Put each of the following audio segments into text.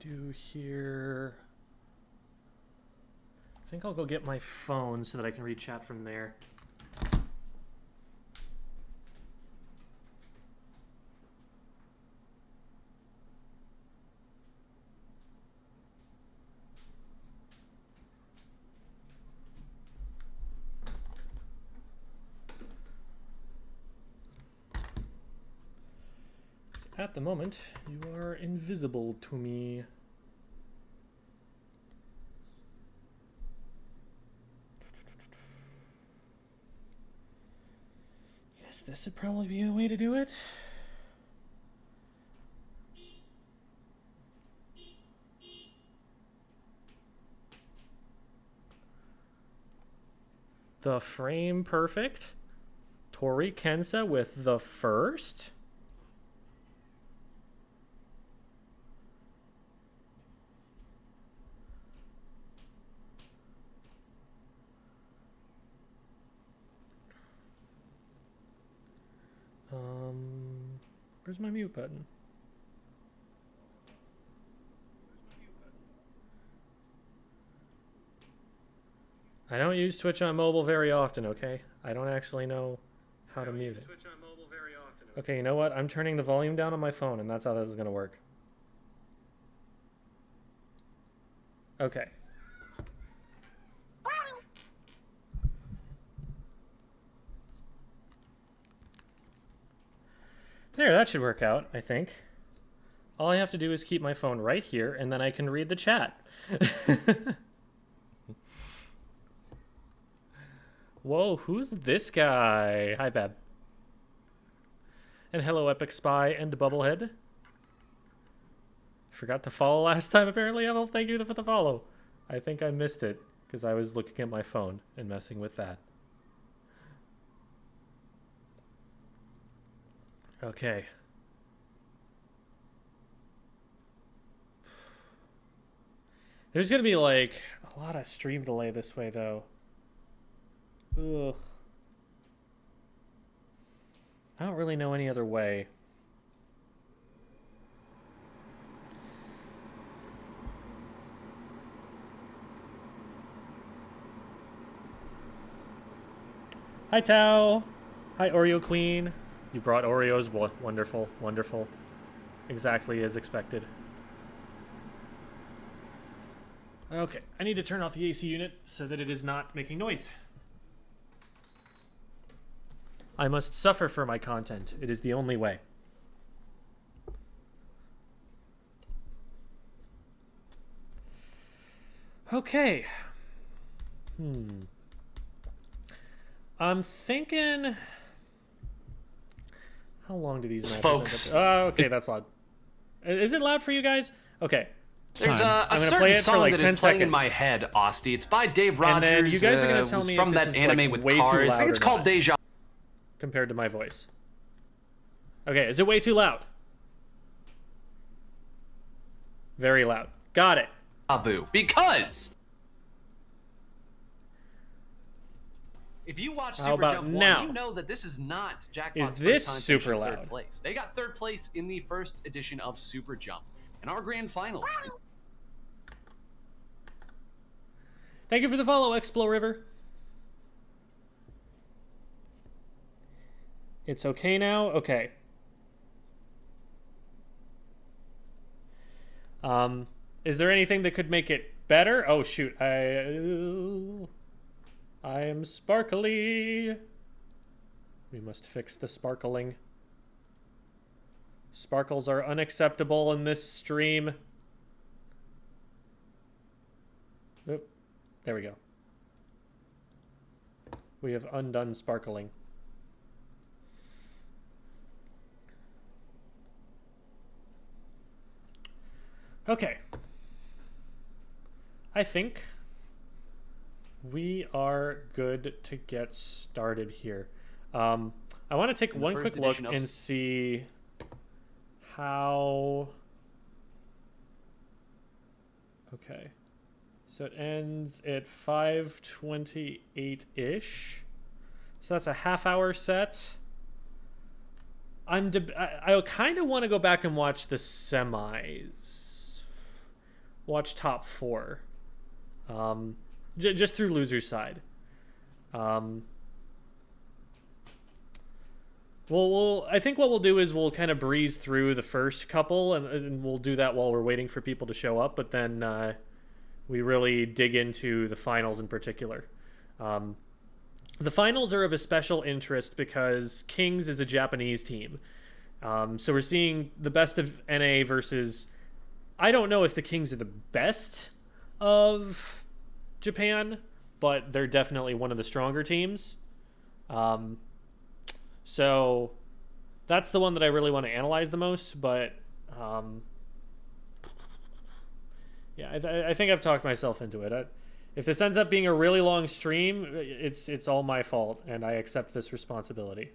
do here? I think I'll go get my phone so that I can read chat from there. At the moment, you are invisible to me. Yes, this would probably be a way to do it. The frame perfect. Tori Kensa with the first. Where's my mute button? I don't use Twitch on mobile very often, okay? I don't actually know how to mute it. Okay, you know what? I'm turning the volume down on my phone, and that's how this is going to work. Okay. There, that should work out, I think. All I have to do is keep my phone right here, and then I can read the chat. Whoa, who's this guy? Hi, Bab. And hello, Epic Spy and Bubblehead. Forgot to follow last time, apparently. Well, thank you for the follow. I think I missed it, because I was looking at my phone and messing with that. Okay. There's gonna be like a lot of stream delay this way though. Ugh. I don't really know any other way. Hi Tao. Hi Oreo Queen. You brought Oreos. Wonderful, wonderful. Exactly as expected. Okay, I need to turn off the AC unit so that it is not making noise. I must suffer for my content. It is the only way. Okay. I'm thinking... How long do these matches folks? Okay, that's loud. Is it loud for you guys? Okay. There's a certain song that is playing in my head, Austin. It's by Dave Rogers. And then you guys are going to tell me from if that this is anime like with way cars. too loud I think it's or called not, Deja. compared to my voice. Okay, is it way too loud? Very loud. Got it. Vu. Because if you watch Superjump 1, you know that this is not Jackpot's Is this first time super finishing loud? third place. They got third place in the first edition of Superjump. And our grand finals. Thank you for the follow, Explo River. It's okay now? Okay. Is there anything that could make it better? Oh, shoot. I am sparkly. We must fix the sparkling. Sparkles are unacceptable in this stream. Oop. There we go. We have undone sparkling. Okay. I think we are good to get started here. I want to take one quick look and see how... Okay. So it ends at 5:28-ish. So that's a half-hour set. I kind of want to go back and watch the semis. watch top 4. Just through loser's side. Well, I think what we'll do is we'll kind of breeze through the first couple, and we'll do that while we're waiting for people to show up, but then we really dig into the finals in particular. The finals are of a special interest because Kings is a Japanese team. So we're seeing the best of NA versus... I don't know if the Kings are the best of Japan, but they're definitely one of the stronger teams. So that's the one that I really want to analyze the most, but yeah, I think I've talked myself into it. If this ends up being a really long stream, it's all my fault, and I accept this responsibility.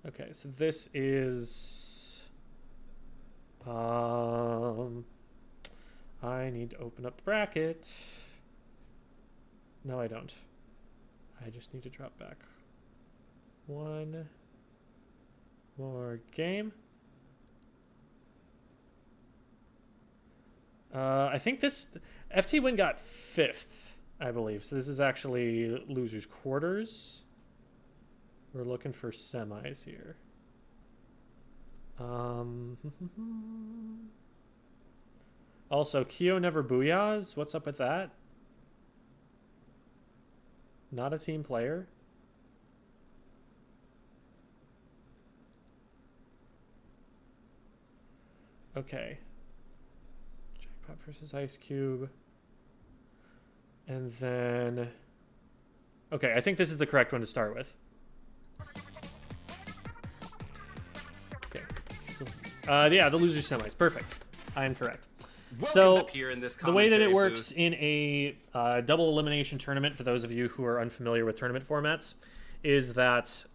Okay, so this is... I need to open up the bracket. No, I don't. I just need to drop back. One more game. I think this... FT Win got 5th, I believe. So this is actually losers quarters. We're looking for semis here. Also, Kyo never booyahs. What's up with that? Not a team player. Okay. Jackpot versus Ice Cube. And then... Okay, I think this is the correct one to start with. Okay. So, yeah, the loser semis. Perfect. I am correct. So the way that it works in a double elimination tournament, for those of you who are unfamiliar with tournament formats, is that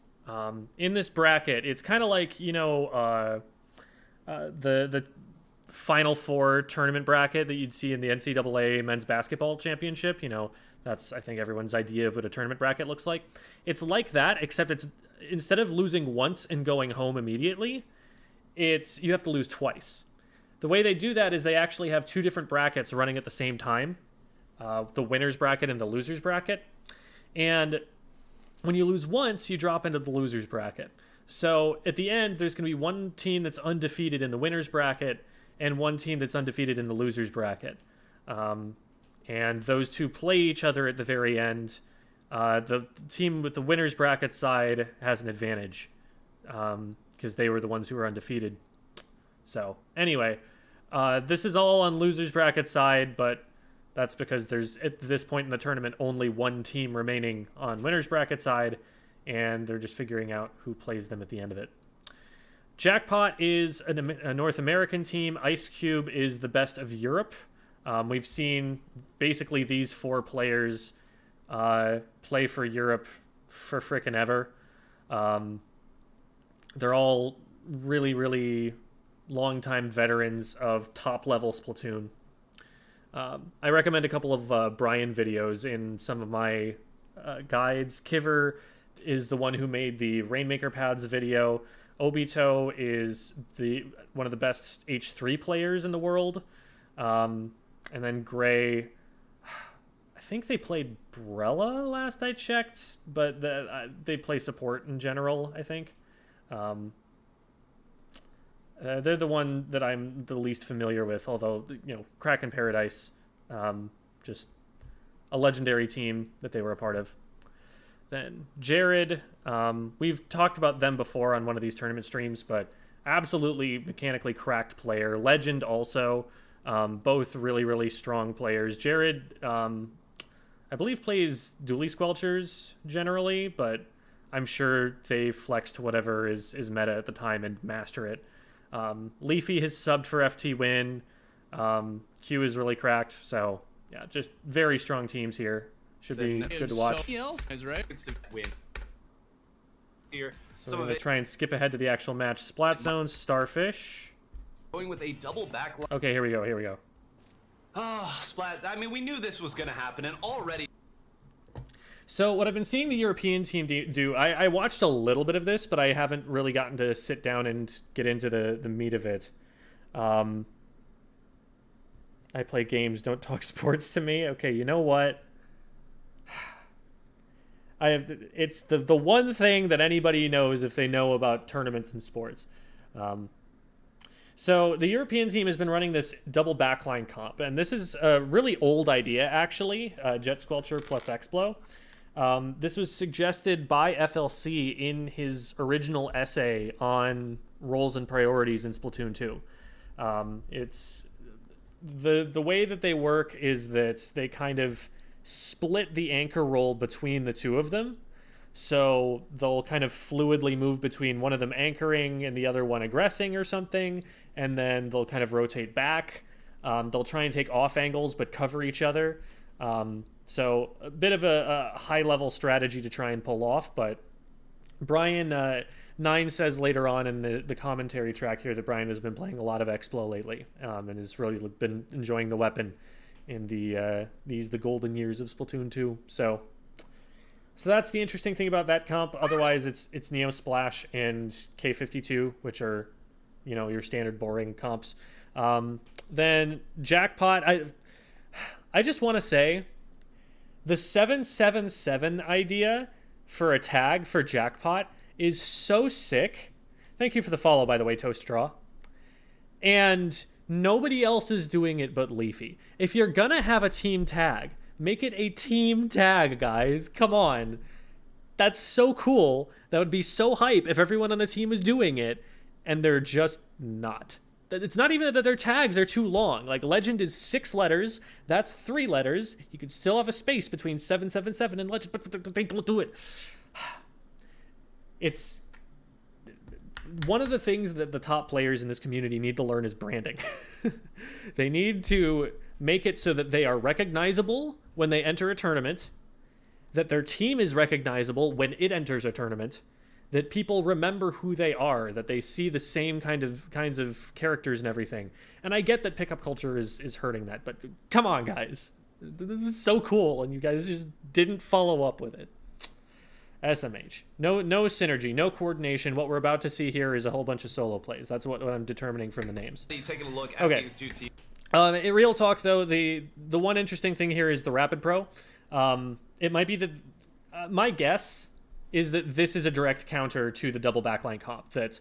in this bracket, it's kind of like, you know, the Final Four tournament bracket that you'd see in the NCAA Men's Basketball Championship. You know, that's, I think, everyone's idea of what a tournament bracket looks like. It's like that, except it's instead of losing once and going home immediately, you have to lose twice. The way they do that is they actually have 2 different brackets running at the same time, the winner's bracket and the loser's bracket. And when you lose once, you drop into the loser's bracket. So at the end, there's going to be one team that's undefeated in the winner's bracket and one team that's undefeated in the loser's bracket. And those 2 play each other at the very end. The team with the winner's bracket side has an advantage because they were the ones who were undefeated. So anyway, this is all on loser's bracket side, but that's because there's, at this point in the tournament, only one team remaining on winner's bracket side, and they're just figuring out who plays them at the end of it. Jackpot is a North American team. Ice Cube is the best of Europe. We've seen basically these 4 players play for Europe for frickin' ever. They're all really, really longtime veterans of top-level Splatoon. I recommend a couple of Brian videos in some of my guides. Kiver is the one who made the Rainmaker Pads video. Obito is one of the best H3 players in the world. And then Gray, I think they played Brella last I checked, but they play support in general, I think. They're the one that I'm the least familiar with, although, you know, Kraken Paradise, just a legendary team that they were a part of. Then Jared, we've talked about them before on one of these tournament streams, but absolutely mechanically cracked player. Legend also, both really, really strong players. Jared, I believe plays dually squelchers generally, but I'm sure they flex to whatever is meta at the time and master it. Leafy has subbed for FT Win. Q is really cracked, so yeah, just very strong teams here. Should be good to watch. Is right. It's to win. Here, so we're gonna try and skip ahead to the actual match. Splat Zones, Starfish. Going with a double backline. Okay, here we go. Here we go. Oh, Splat. I mean, we knew this was gonna happen, and already. So what I've been seeing the European team do, I watched a little bit of this, but I haven't really gotten to sit down and get into the meat of it. I play games, don't talk sports to me. Okay, you know what? It's the one thing that anybody knows if they know about tournaments and sports. So the European team has been running this double backline comp, and this is a really old idea, actually, Jet Squelcher plus X-Blow. This was suggested by FLC in his original essay on roles and priorities in Splatoon 2. It's the way that they work is that they kind of split the anchor role between the two of them. So they'll kind of fluidly move between one of them anchoring and the other one aggressing or something, and then they'll kind of rotate back. They'll try and take off angles but cover each other. So a bit of a high-level strategy to try and pull off, but Brian 9 says later on in the commentary track here that Brian has been playing a lot of X-Blow lately, and has really been enjoying the weapon in the golden years of Splatoon 2. So that's the interesting thing about that comp. Otherwise, it's Neo Splash and K52, which are, you know, your standard boring comps. Then Jackpot, I just want to say, the 777 idea for a tag for Jackpot is so sick. Thank you for the follow, by the way, Toast Draw. And nobody else is doing it but Leafy. If you're gonna have a team tag, make it a team tag, guys. Come on. That's so cool. That would be so hype if everyone on the team was doing it, and they're just not. It's not even that their tags are too long. Like, Legend is 6 letters. That's 3 letters. You could still have a space between 777 and Legend, but they don't do it. It's one of the things that the top players in this community need to learn is branding. They need to make it so that they are recognizable when they enter a tournament, that their team is recognizable when it enters a tournament, that people remember who they are, that they see the same kinds of characters and everything. And I get that pickup culture is hurting that, but come on, guys. This is so cool, and you guys just didn't follow up with it. SMH. No synergy, no coordination. What we're about to see here is a whole bunch of solo plays. That's what I'm determining from the names. You taking a look at these two teams. In real talk, though, the one interesting thing here is the Rapid Pro. It might be that my guess is that this is a direct counter to the double backline comp. That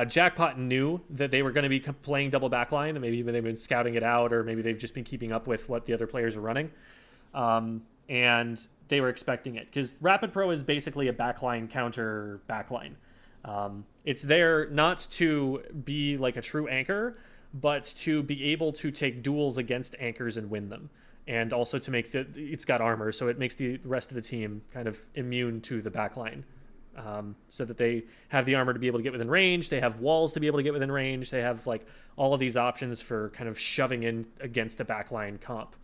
Jackpot knew that they were going to be playing double backline, and maybe they've been scouting it out, or maybe they've just been keeping up with what the other players are running. And they were expecting it, because Rapid Pro is basically a backline counter backline. It's there not to be like a true anchor, but to be able to take duels against anchors and win them. And also to make it's got armor, so it makes the rest of the team kind of immune to the backline. So that they have the armor to be able to get within range, they have walls to be able to get within range, they have like all of these options for kind of shoving in against a backline comp.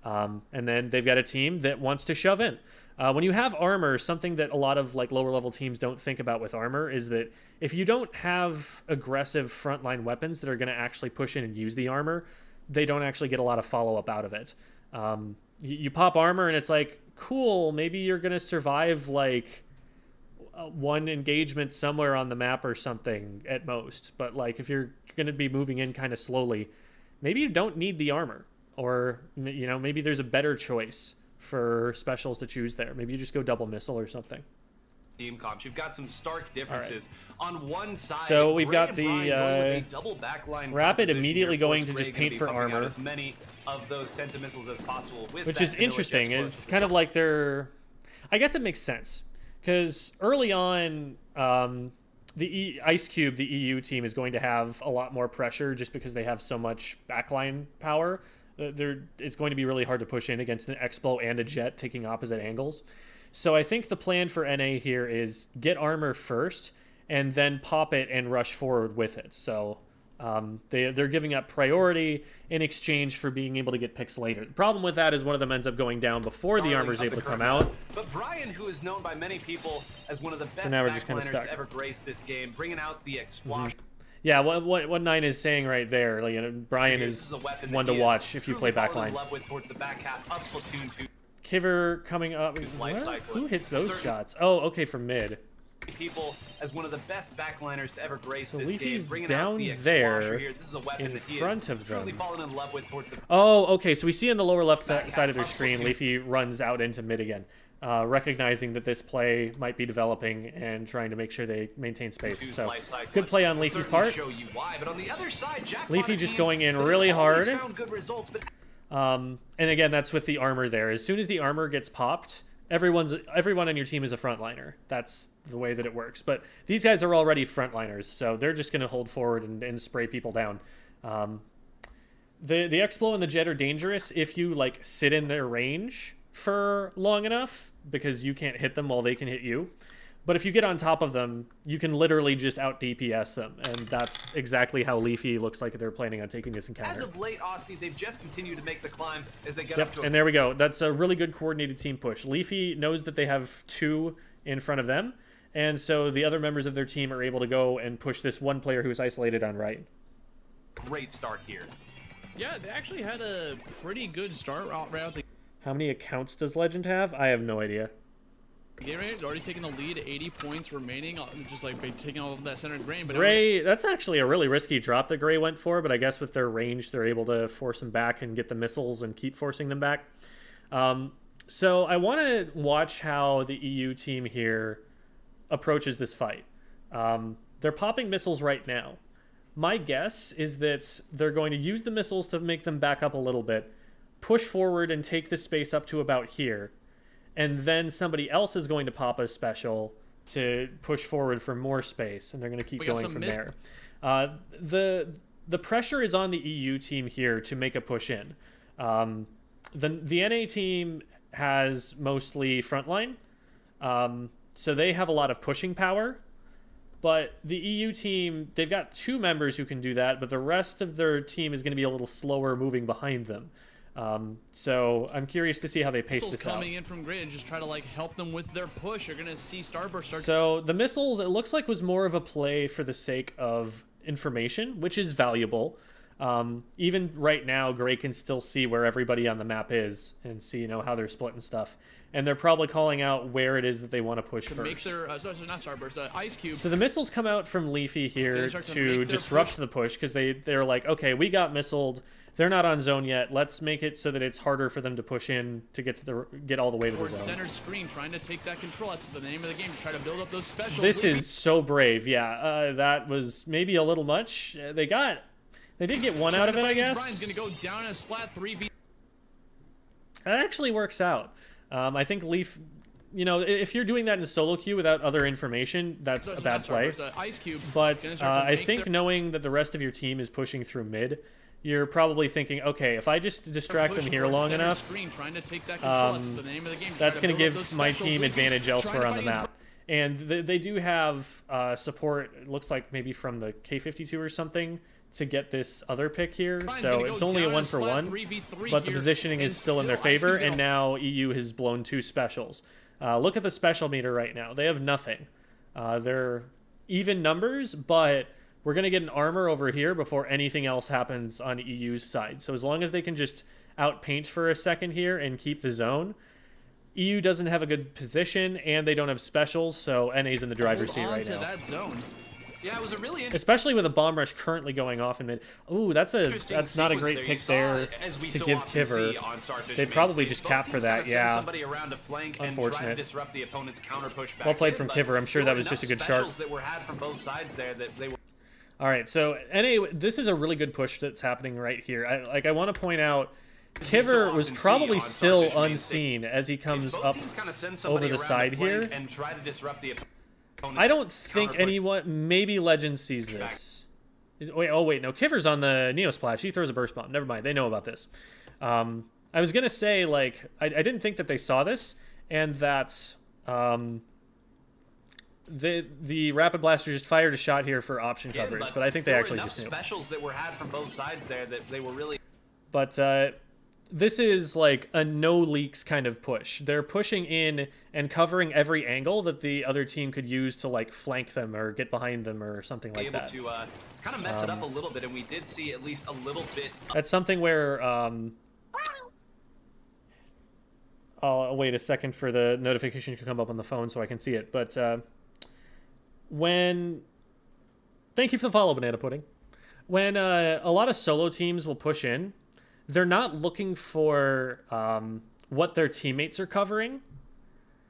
And then they've got a team that wants to shove in. When you have armor, something that a lot of like lower level teams don't think about with armor is that if you don't have aggressive frontline weapons that are going to actually push in and use the armor, they don't actually get a lot of follow-up out of it. You pop armor and it's like, cool, maybe you're going to survive like one engagement somewhere on the map or something at most. But like if you're going to be moving in kind of slowly, maybe you don't need the armor. Or, you know, maybe there's a better choice for specials to choose there. Maybe you just go double missile or something. Team comps, you've got some stark differences. Right. On one side, so we've got the double backline Rapid immediately going to just paint for armor, as many of those 10 missiles as possible, with which is interesting. It's kind of like they're, I guess it makes sense, because early on, the Ice Cube, the EU team, is going to have a lot more pressure just because they have so much backline power. It's going to be really hard to push in against an X-Blow and a Jet taking opposite angles. So I think the plan for NA here is get armor first and then pop it and rush forward with it. So they're giving up priority in exchange for being able to get picks later. The problem with that is one of them ends up going down before the armor is able to come out. But Brian, who is known by many people as one of the best backliners to ever grace this game, bringing out the explosion. Yeah, what 9 is saying right there, like, you know, Brian is one to watch if you play backline. Kiver coming up. Who hits those shots? Oh, okay, from mid. people as one of the best backliners to ever grace so this Leafy's game. Bringing down out the there here. This is a weapon in that he front is of them. truly fallen in love with towards the... Oh, okay. So we see in the lower left side of their screen, Leafy runs out into mid again, recognizing that this play might be developing and trying to make sure they maintain space. So good play on Leafy's part. Leafy just going in really hard. And again, that's with the armor there. As soon as the armor gets popped, everyone on your team is a frontliner. That's the way that it works. But these guys are already frontliners, so they're just going to hold forward and spray people down. The Explo and the Jet are dangerous if you like sit in their range for long enough, because you can't hit them while they can hit you. But if you get on top of them, you can literally just out DPS them, and that's exactly how Leafy looks like they're planning on taking this encounter. As of late, Austin, they've just continued to make the climb as they get up to and there we go. That's a really good coordinated team push. Leafy knows that they have 2 in front of them, and so the other members of their team are able to go and push this one player who is isolated on right. Great start here. Yeah, they actually had a pretty good start right out the... How many accounts does Legend have? I have no idea. Gatorade already taking the lead, 80 points remaining, just like taking all of that center grain. But Gray, that's actually a really risky drop that Gray went for, but I guess with their range, they're able to force them back and get the missiles and keep forcing them back. So I want to watch how the EU team here approaches this fight. They're popping missiles right now. My guess is that they're going to use the missiles to make them back up a little bit, push forward and take the space up to about here, and then somebody else is going to pop a special to push forward for more space, and they're going to keep going from there. The pressure is on the EU team here to make a push in. The NA team has mostly frontline, so they have a lot of pushing power. But the EU team, they've got 2 members who can do that, but the rest of their team is going to be a little slower moving behind them. So I'm curious to see how they pace this out. Coming in from grid and just try to like help them with their push. You're gonna see Starburst start. So the missiles, it looks like, was more of a play for the sake of information, which is valuable. Even right now, Gray can still see where everybody on the map is and see, how they're split and stuff. And they're probably calling out where it is that they want to push first. Make their, not Starburst, Ice Cube. So the missiles come out from Leafy here to disrupt the push, because they're like, okay, we got missiled. They're not on zone yet. Let's make it so that it's harder for them to push in to get all the way to the zone. Center screen, trying to take that control. That's the name of the game. To try to build up those specials. This is so brave. Yeah, that was maybe a little much. They did get one out of it, I guess. Brian's gonna go down in a Splat 3v. That actually works out. I think Leaf, if you're doing that in solo queue without other information, that's a bad play. Ice Cube. But I think knowing that the rest of your team is pushing through mid, you're probably thinking, okay, if I just distract them here long enough, that's going to give my team advantage elsewhere on the map. And they do have support, it looks like maybe from the K52 or something, to get this other pick here. So it's only a 1-for-1, but the positioning is still in their favor, and now EU has blown 2 specials. Look at the special meter right now. They have nothing. They're even numbers, but we're going to get an armor over here before anything else happens on EU's side. So as long as they can just outpaint for a second here and keep the zone, EU doesn't have a good position, and they don't have specials, so NA's in the driver's seat right now. That zone. Yeah, it was a really especially with a bomb rush currently going off in mid. Ooh, that's not a great pick there to give Kiver. They'd probably just cap for that. Yeah. Unfortunate. Well played from Kiver. I'm sure that was just a good sharp. All right, so NA, this is a really good push that's happening right here. I want to point out, Kiver was probably still unseen as he comes up over the side here. I don't think anyone, maybe Legend sees this. Wait, no, Kiver's on the Neo Splash. He throws a burst bomb. Never mind, they know about this. I was going to say, I didn't think that they saw this, and that the Rapid Blaster just fired a shot here for option coverage, but I think they actually just knew. Specials that were had from both sides there that they were really... But this is like a no leaks kind of push. They're pushing in and covering every angle that the other team could use to flank them or get behind them or something like that. Able to kind of mess it up a little bit, and we did see at least a little bit. That's something where I'll wait a second for the notification to come up on the phone so I can see it. But when... Thank you for the follow, Banana Pudding. When a lot of solo teams will push in, they're not looking for what their teammates are covering.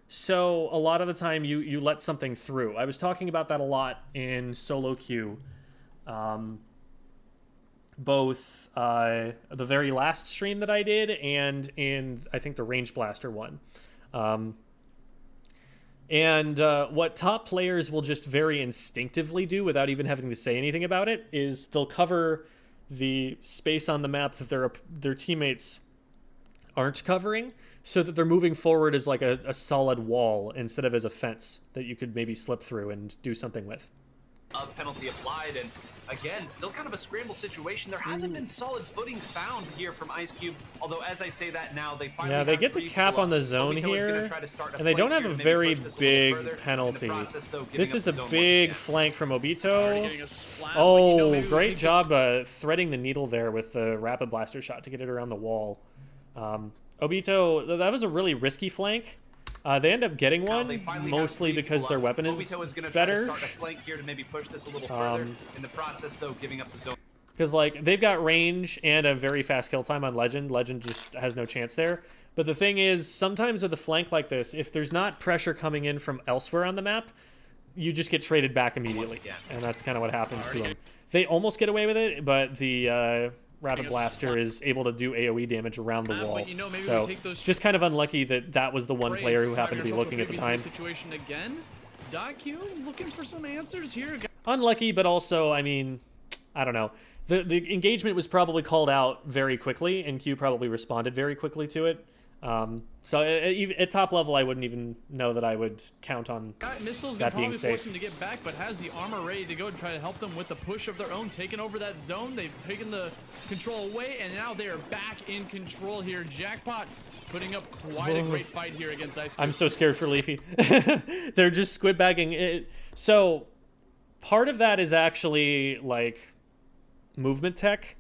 So a lot of the time you let something through. I was talking about that a lot in solo queue. Both the very last stream that I did and in, I think, the Range Blaster one. What top players will just very instinctively do without even having to say anything about it is they'll cover the space on the map that their teammates aren't covering, so that they're moving forward as like a solid wall instead of as a fence that you could maybe slip through and do something with. Penalty applied, and again, still kind of a scramble situation. There hasn't been solid footing found here from Ice Cube, although as I say that now, they finally they get the cap on the zone here, and they don't have a very big penalty. This is a big flank from Obito. Oh, great job threading the needle there with the rapid blaster shot to get it around the wall. Obito, that was a really risky flank. They end up getting one, mostly because their weapon is better. Because, like, they've got range and a very fast kill time on Legend. Legend just has no chance there. But the thing is, sometimes with a flank like this, if there's not pressure coming in from elsewhere on the map, you just get traded back immediately. And that's kind of what happens to them. They almost get away with it, but the... Rapid Blaster is able to do AoE damage around the wall. So just kind of unlucky that that was the one player who happened to be looking at the time. Situation again. Q looking for some answers here. Unlucky, but also, I mean, I don't know. The engagement was probably called out very quickly, and Q probably responded very quickly to it. So at top level, I wouldn't even know that I would count on that being safe. Force him to get back, but has the armor ready to go and try to help them with the push of their own, taking over that zone. They've taken the control away, and now they are back in control here. Jackpot putting up quite a great fight here against Ice Cube. I'm so scared for Leafy. They're just squid bagging it. So part of that is actually like movement tech.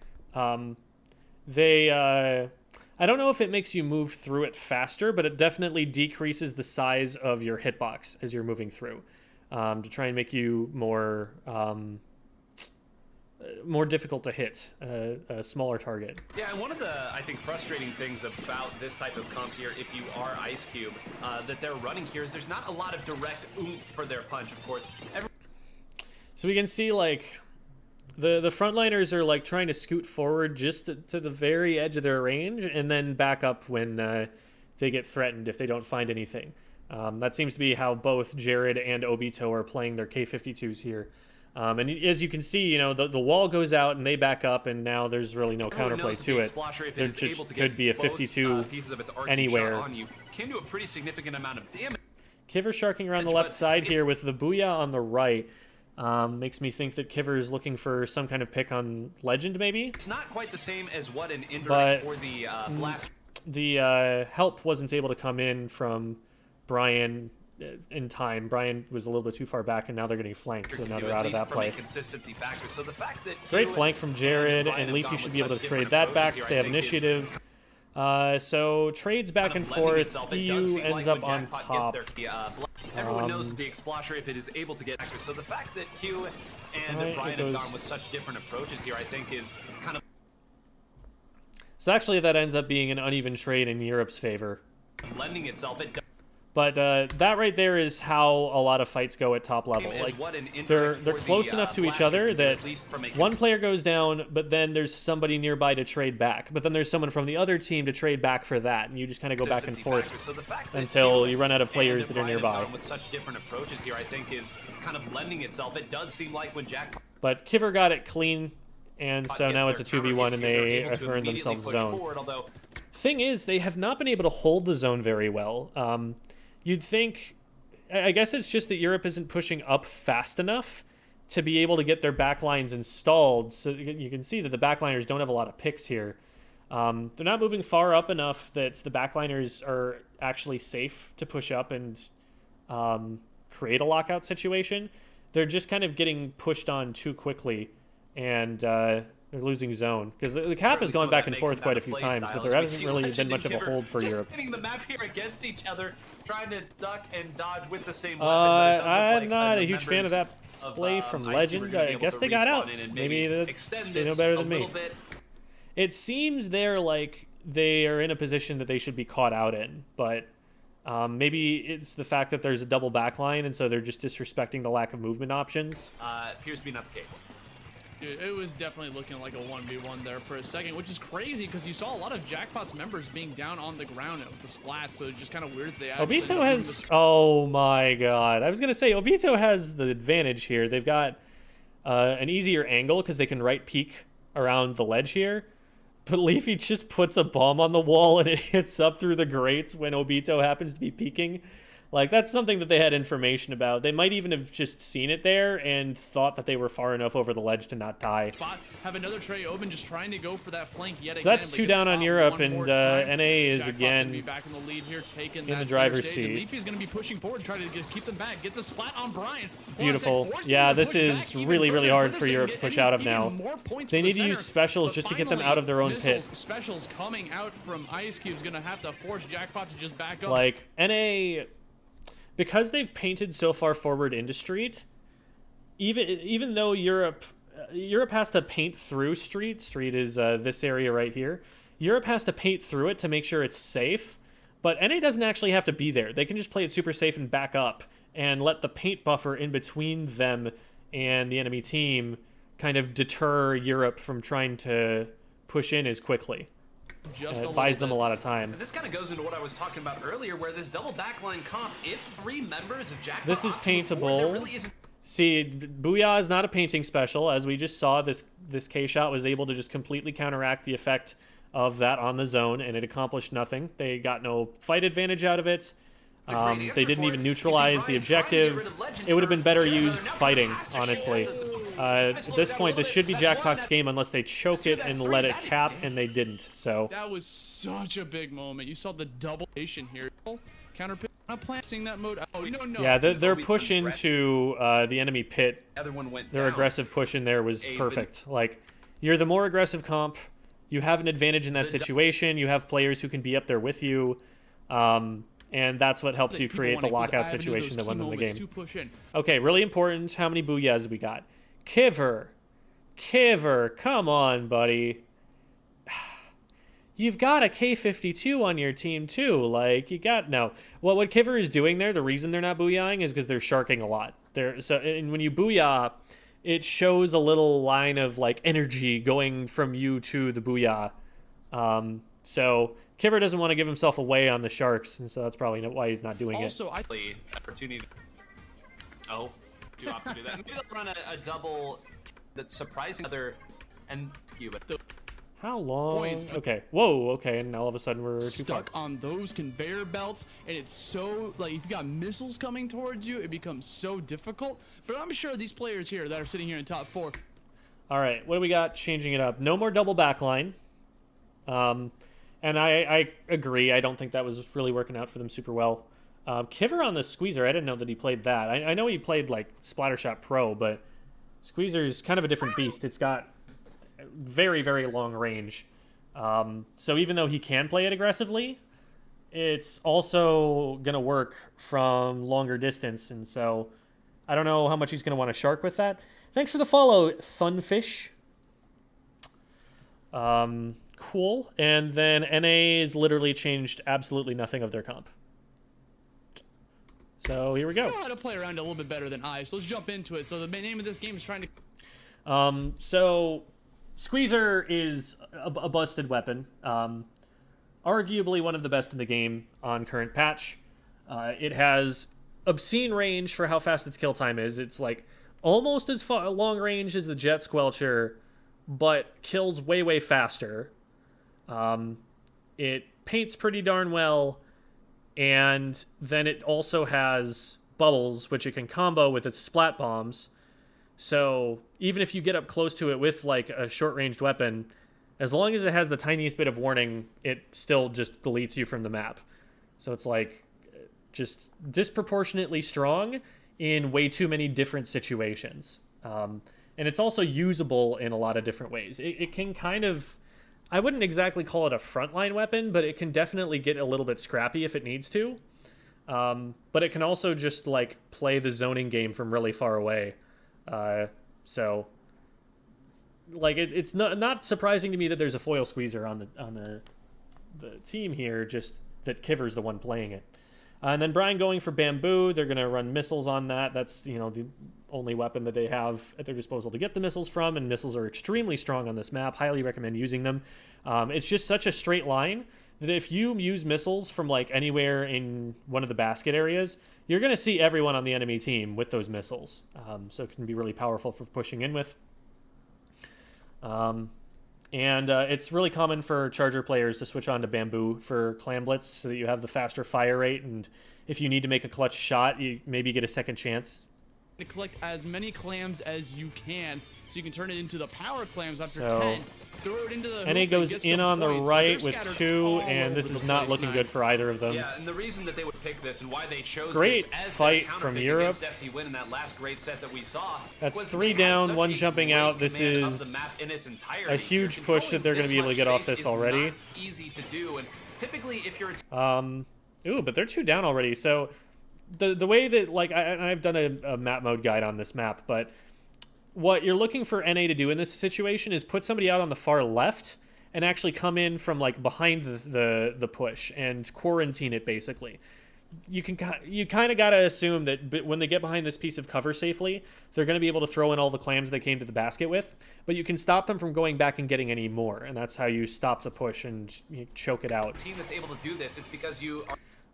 I don't know if it makes you move through it faster, but it definitely decreases the size of your hitbox as you're moving through, to try and make you more difficult to hit a smaller target. Yeah, and one of the, I think, frustrating things about this type of comp here, if you are Ice Cube, that they're running here is there's not a lot of direct oomph for their punch, of course. So we can see, like, the frontliners are like trying to scoot forward just to the very edge of their range and then back up when they get threatened if they don't find anything. That seems to be how both Jared and Obito are playing their K-52s here. And as you can see, you know, the wall goes out and they back up, and now there's really no counterplay to it. There just could be a 52 anywhere. Can do a pretty significant amount of damage. Kiver sharking around the left side here with the Booyah on the right. Makes me think that Kiver is looking for some kind of pick on Legend, maybe? It's not quite the same as what an indirect for the blast. The help wasn't able to come in from Brian in time. Brian was a little bit too far back, and now they're getting flanked, so now they're out of that play. So the fact that great flank from Jared, and Leafy should be able to trade that back. They have initiative. So trades back and forth. EU ends up on top. Everyone knows that the Explosion, if it is able to get accurate. So the fact that Q and Brian have gone with such different approaches here, I think, is kind of. So actually, that ends up being an uneven trade in Europe's favor. Lending itself. But that right there is how a lot of fights go at top level. Like, they're close enough to each other that one player goes down, but then there's somebody nearby to trade back. But then there's someone from the other team to trade back for that, and you just kind of go back and forth until you run out of players that are nearby. With such different approaches here, I think, is kind of lending itself. It does seem like when Jack. But Kiver got it clean, and so now it's a 2v1, and they have earned themselves zone. Thing is, they have not been able to hold the zone very well. You'd think, I guess it's just that Europe isn't pushing up fast enough to be able to get their backlines installed. So you can see that the backliners don't have a lot of picks here. They're not moving far up enough that the backliners are actually safe to push up and create a lockout situation. They're just kind of getting pushed on too quickly. And They're losing zone. Because the cap has gone back and forth quite a few times, but there hasn't really been much of a hold for Europe. Hitting the map here against each other, trying to duck and dodge with the same weapon. I'm not a huge fan of that play from Legend. I guess they got out. Maybe they know better than me. It seems they are in a position that they should be caught out in, but maybe it's the fact that there's a double backline, and so they're just disrespecting the lack of movement options. Appears to be not the case. Dude, it was definitely looking like a 1v1 there for a second, which is crazy because you saw a lot of Jackpot's members being down on the ground with the Splat, so it's just kind of weird they actually... Obito has... Oh my god. I was going to say, Obito has the advantage here. They've got an easier angle because they can right peek around the ledge here. But Leafy just puts a bomb on the wall and it hits up through the grates when Obito happens to be peeking. Like, that's something that they had information about. They might even have just seen it there and thought that they were far enough over the ledge to not die. Spot have another tray open, just trying to go for that flank yet again. So that's 2 down on Europe, and NA is again be back in the lead here, taking in the driver's seat. Leafy's going to be pushing forward, trying to keep them back. Gets a Splat on Brian. Beautiful. Yeah, this is really, really hard for Europe to push out of now. They need to use specials just to get them out of their own pit. Specials coming out from Ice Cube's going to have to force Jackpot to just back up. Like, NA... Because they've painted so far forward into Street, even though Europe has to paint through Street is this area right here. Europe has to paint through it to make sure it's safe, but NA doesn't actually have to be there. They can just play it super safe and back up and let the paint buffer in between them and the enemy team kind of deter Europe from trying to push in as quickly. It buys them a lot of time. And this kind of goes into what I was talking about earlier, where this double backline comp, if 3 members of Jackpot... This is paintable. Really see, Booyah is not a painting special. As we just saw, this K-shot was able to just completely counteract the effect of that on the zone, and it accomplished nothing. They got no fight advantage out of it. They didn't even neutralize the objective. It would have been better used fighting, honestly. At this point, this should be Jackpot's game unless they choke it and let it cap, and they didn't. So that was such a big moment. You saw the double nation here. Counter pit. Not planting that mode. Oh, you don't know. Yeah, their push into the enemy pit. Their aggressive push in there was perfect. Like, you're the more aggressive comp. You have an advantage in that situation. You have players who can be up there with you. And that's what helps you create the lockout situation that won them the game. Okay, really important. How many booyahs we got? Kiver, come on, buddy. You've got a K-52 on your team, too. Like, you got... No. Well, what Kiver is doing there, the reason they're not booyahing is because they're sharking a lot. And when you booyah, it shows a little line of, like, energy going from you to the booyah. So... Kiver doesn't want to give himself away on the Sharks, and so that's probably why he's not doing it. Also, opportunity. Oh, do opt to do that. Maybe they'll run a double that's surprising other and Cuba. How long? Okay. Whoa. Okay. And all of a sudden we're stuck on those conveyor belts, and it's so like if you got missiles coming towards you, it becomes so difficult. But I'm sure these players here that are sitting here in top 4. All right. What do we got? Changing it up. No more double backline. And I agree. I don't think that was really working out for them super well. Kiver on the Squeezer, I didn't know that he played that. I know he played, like, Splattershot Pro, but Squeezer's kind of a different beast. It's got very, very long range. So even though he can play it aggressively, it's also going to work from longer distance. And so I don't know how much he's going to want to shark with that. Thanks for the follow, Thunfish. Cool. And then NA's literally changed absolutely nothing of their comp. So here we go. I know how to play around a little bit better than I, so let's jump into it. So the name of this game is trying to... So Squeezer is a busted weapon. Arguably one of the best in the game on current patch. It has obscene range for how fast its kill time is. It's like almost as long range as the Jet Squelcher, but kills way, way faster. It paints pretty darn well, and then it also has bubbles, which it can combo with its splat bombs. So even if you get up close to it with like a short-ranged weapon, as long as it has the tiniest bit of warning, it still just deletes you from the map. So it's like just disproportionately strong in way too many different situations. and it's also usable in a lot of different ways. It can kind of, I wouldn't exactly call it a frontline weapon, but it can definitely get a little bit scrappy if it needs to. But it can also just like play the zoning game from really far away. So like it's not surprising to me that there's a foil squeezer on the team here, just that Kiver's the one playing it. And then Brian going for bamboo. They're going to run missiles on that. That's, you know, the only weapon that they have at their disposal to get the missiles from, and missiles are extremely strong on this map. Highly recommend using them. It's just such a straight line that if you use missiles from like anywhere in one of the basket areas, you're going to see everyone on the enemy team with those missiles. So it can be really powerful for pushing in with. It's really common for Charger players to switch on to Bamboo for Clam Blitz so that you have the faster fire rate, and if you need to make a clutch shot, you maybe get a second chance. To collect as many clams as you can, so you can turn it into the power clams after so, 10. Throw it into the NA goes in on the right with 2, and this is not looking good for either of them. Yeah, and the reason that they would pick this and why they chose great this as fight from Europe. FT win in that last great set that we saw. That's 3 down, 1 jumping out. This is a huge push that they're going to be able to get off this already. Easy to do, and typically if you're ooh, but they're 2 down already. So the way that, like, I've done a map mode guide on this map, but what you're looking for NA to do in this situation is put somebody out on the far left and actually come in from like behind the push and quarantine it. Basically, you kind of got to assume that when they get behind this piece of cover safely, they're going to be able to throw in all the clams they came to the basket with, but you can stop them from going back and getting any more, and that's how you stop the push and you choke it out. Team that's able to do this, it's because you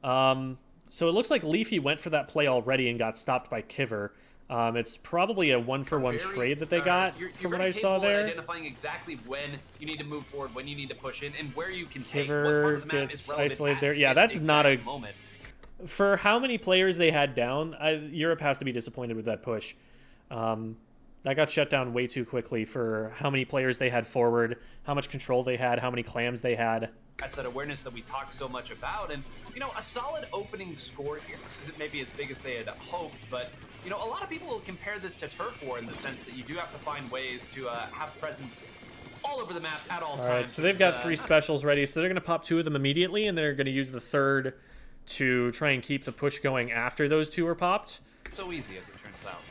are... So it looks like Leafy went for that play already and got stopped by Kiver. It's probably a 1-for-1 trade that they got from what I saw there. Identifying exactly when you need to move forward, when you need to push in, and where you can take. Kiver gets isolated there. Yeah, that's not a moment. For how many players they had down, Europe has to be disappointed with that push. That got shut down way too quickly for how many players they had forward, how much control they had, how many clams they had. That's that awareness that we talk so much about, and you know, a solid opening score here. This isn't maybe as big as they had hoped, but you know, a lot of people will compare this to Turf War in the sense that you do have to find ways to have presence all over the map at all times. All right, so they've got 3 specials ready, so they're going to pop 2 of them immediately, and they're going to use the 3rd to try and keep the push going after those 2 are popped. So easy as it turns out.